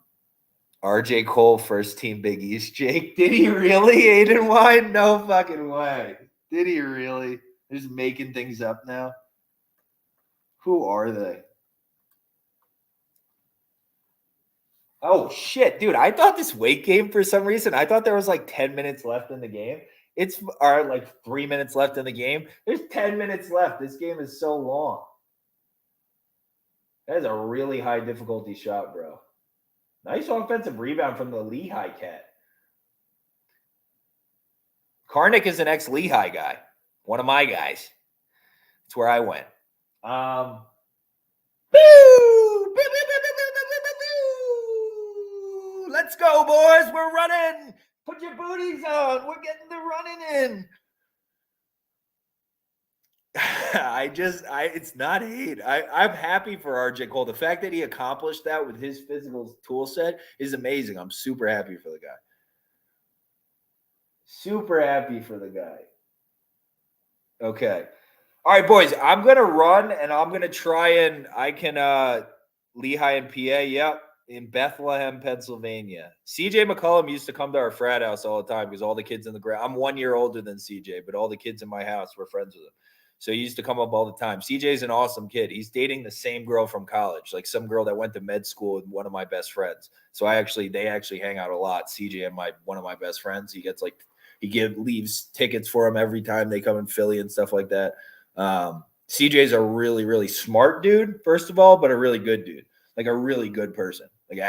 RJ Cole, first team Big East, Jake. Did he really, Aiden Wine? No fucking way. Did he really? They're just making things up now. Who are they? Oh, shit, dude. I thought this weight game for some reason. I thought there was like 10 minutes left in the game. It's like 3 minutes left in the game. There's 10 minutes left. This game is so long. That is a really high difficulty shot, bro. Nice offensive rebound from the Lehigh cat. Karnick is an ex-Lehigh guy. One of my guys. That's where I went. Let's go, boys. We're running. Put your booties on. We're getting the running in. It's not hate. I'm happy for RJ Cole. The fact that he accomplished that with his physical tool set is amazing. I'm super happy for the guy. Super happy for the guy. Okay. All right, boys. I'm going to run and I'm going to try and I can Lehigh and PA. Yep. In Bethlehem, Pennsylvania. CJ McCollum used to come to our frat house all the time because all the kids in the ground. I'm 1 year older than CJ, but all the kids in my house were friends with him. So he used to come up all the time. CJ's an awesome kid. He's dating the same girl from college, like some girl that went to med school with one of my best friends. So they actually hang out a lot. CJ and one of my best friends. He gets leaves tickets for him every time they come in Philly and stuff like that. CJ's a really, really smart dude, first of all, but a really good dude, like a really good person. Like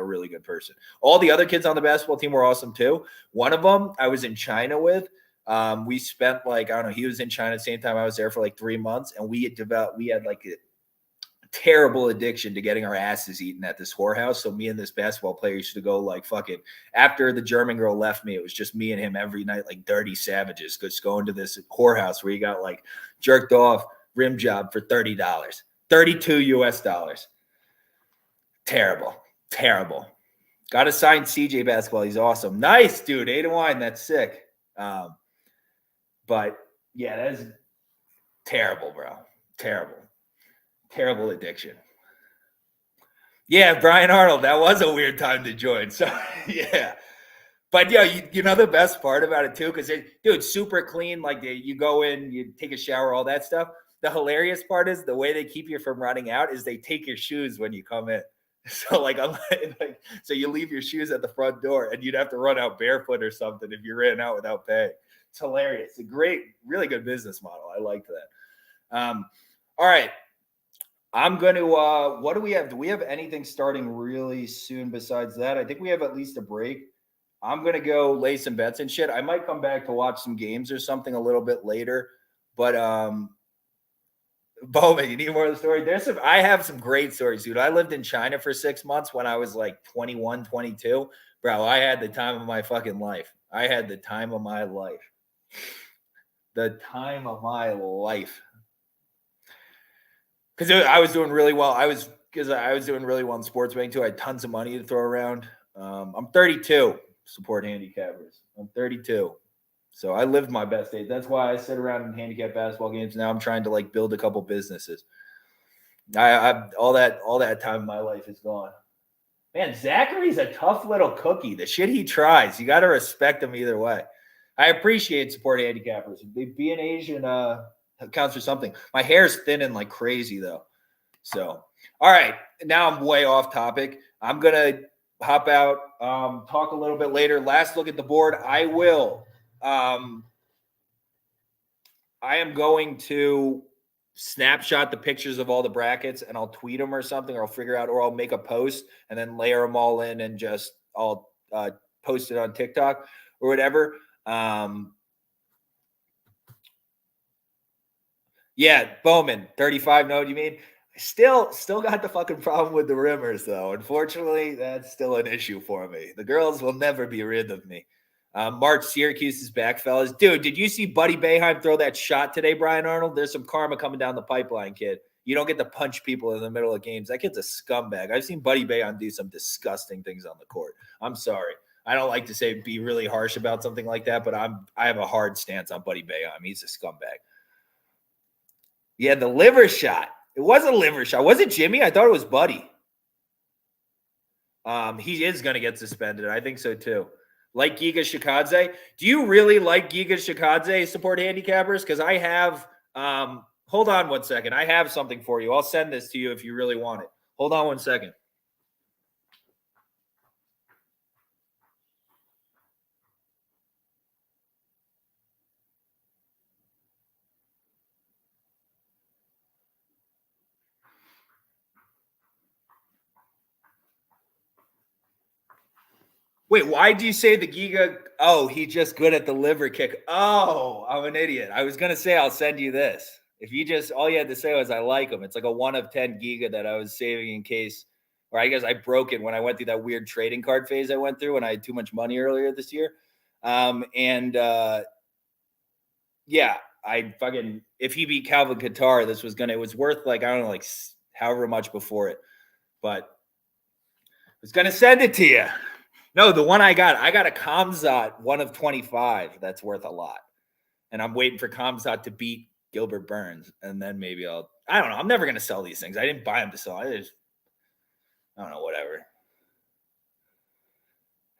a really good person. All the other kids on the basketball team were awesome too. One of them I was in China with. We spent he was in China at the same time I was there for like 3 months, and we had like a terrible addiction to getting our asses eaten at this whorehouse. So me and this basketball player used to go like fucking after the German girl left me, it was just me and him every night, like dirty savages, just going to this whorehouse where you got like jerked off rim job for $30, $32 US. Terrible. Got to sign CJ basketball. He's awesome. Nice, dude. 8 and wine. That's sick. But yeah, that is terrible, bro. Terrible addiction. Yeah, Brian Arnold. That was a weird time to join. So yeah. But yeah, you know the best part about it too, because dude, super clean. Like you go in, you take a shower, all that stuff. The hilarious part is the way they keep you from running out is they take your shoes when you come in. So so you leave your shoes at the front door and you'd have to run out barefoot or something if you ran out without paying. It's hilarious. It's a great, really good business model. I like that. All right. I'm going to, what do we have? Do we have anything starting really soon besides that? I think we have at least a break. I'm going to go lay some bets and shit. I might come back to watch some games or something a little bit later, but, Bowman, you need more of the story? I have some great stories, dude. I lived in China for 6 months when I was like 21, 22. Bro, I had the time of my fucking life. I had the time of my life. The time of my life. Because I was doing really well. I was doing really well in sports betting too. I had tons of money to throw around. I'm 32. Support handicappers. I'm 32. So I lived my best days. That's why I sit around and handicap basketball games. Now I'm trying to like build a couple businesses. I all that time of my life is gone. Man, Zachary's a tough little cookie. The shit he tries, you got to respect him either way. I appreciate support handicappers. Being Asian counts for something. My hair's thinning like crazy though. So, all right, now I'm way off topic. I'm gonna hop out, talk a little bit later. Last look at the board. I am going to snapshot the pictures of all the brackets and I'll tweet them or something, or I'll figure out, or I'll make a post and then layer them all in and just I'll post it on TikTok or whatever. Yeah, Bowman, 35 note, you mean? Still got the fucking problem with the rimmers, though. Unfortunately, that's still an issue for me. The girls will never be rid of me. March, Syracuse is back, fellas. Dude, did you see Buddy Boeheim throw that shot today, Brian Arnold? There's some karma coming down the pipeline, kid. You don't get to punch people in the middle of games. That kid's a scumbag. I've seen Buddy Boeheim do some disgusting things on the court. I'm sorry. I don't like to be really harsh about something like that, but I have a hard stance on Buddy Boeheim. He's a scumbag. Yeah, the liver shot. It was a liver shot. Was it Jimmy? I thought it was Buddy. He is going to get suspended. I think so too. Like Giga Shikadze. Do you really like Giga Shikadze, support handicappers? Because I have, hold on one second. I have something for you. I'll send this to you if you really want it. Hold on one second. Wait, why do you say the Giga? Oh, he's just good at the liver kick. Oh, I'm an idiot. I was going to say I'll send you this. If you just, all you had to say was I like him. It's like a 1 of 10 Giga that I was saving in case, or I guess I broke it when I went through that weird trading card phase I went through when I had too much money earlier this year. Yeah, I fucking, if he beat Calvin Qatar, it was worth like, I don't know, like however much before it, but I was going to send it to you. No, the one I got a Kamzat 1 of 25. That's worth a lot. And I'm waiting for Kamzat to beat Gilbert Burns. And then maybe I don't know. I'm never going to sell these things. I didn't buy them to sell. I don't know, whatever.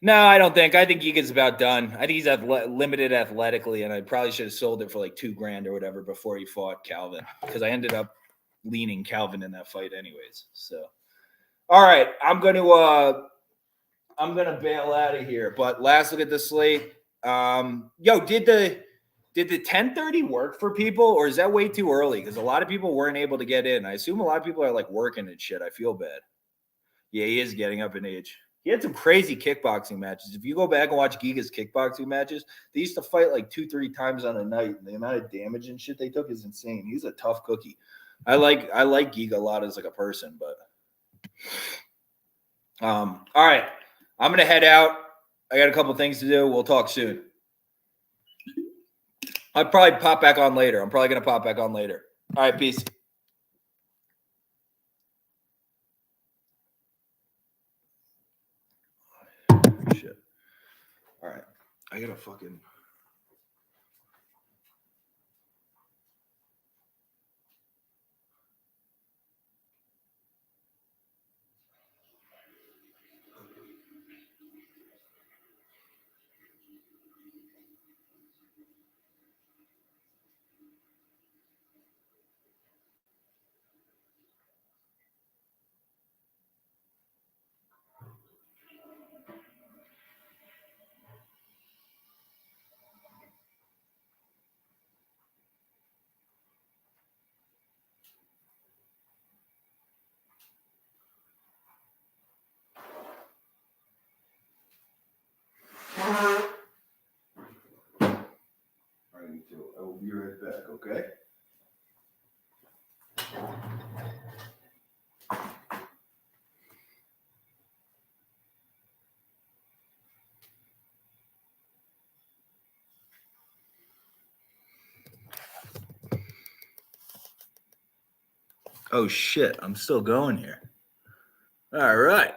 No, I don't think. I think Giga's about done. I think he's limited athletically, and I probably should have sold it for like $2,000 or whatever before he fought Calvin, because I ended up leaning Calvin in that fight anyways. So, all right, I'm gonna bail out of here. But last look at the slate. Did the 10:30 work for people, or is that way too early? Because a lot of people weren't able to get in. I assume a lot of people are like working and shit. I feel bad. Yeah, he is getting up in age. He had some crazy kickboxing matches. If you go back and watch Giga's kickboxing matches, they used to fight like 2-3 times on a night. And the amount of damage and shit they took is insane. He's a tough cookie. I like Giga a lot as like a person, but all right. I'm gonna head out. I got a couple things to do. We'll talk soon. I'll probably pop back on later. I'm probably gonna pop back on later. All right, peace. Shit. All right. I gotta fucking. me to. I will be right back, okay? Oh shit, I'm still going here. All right.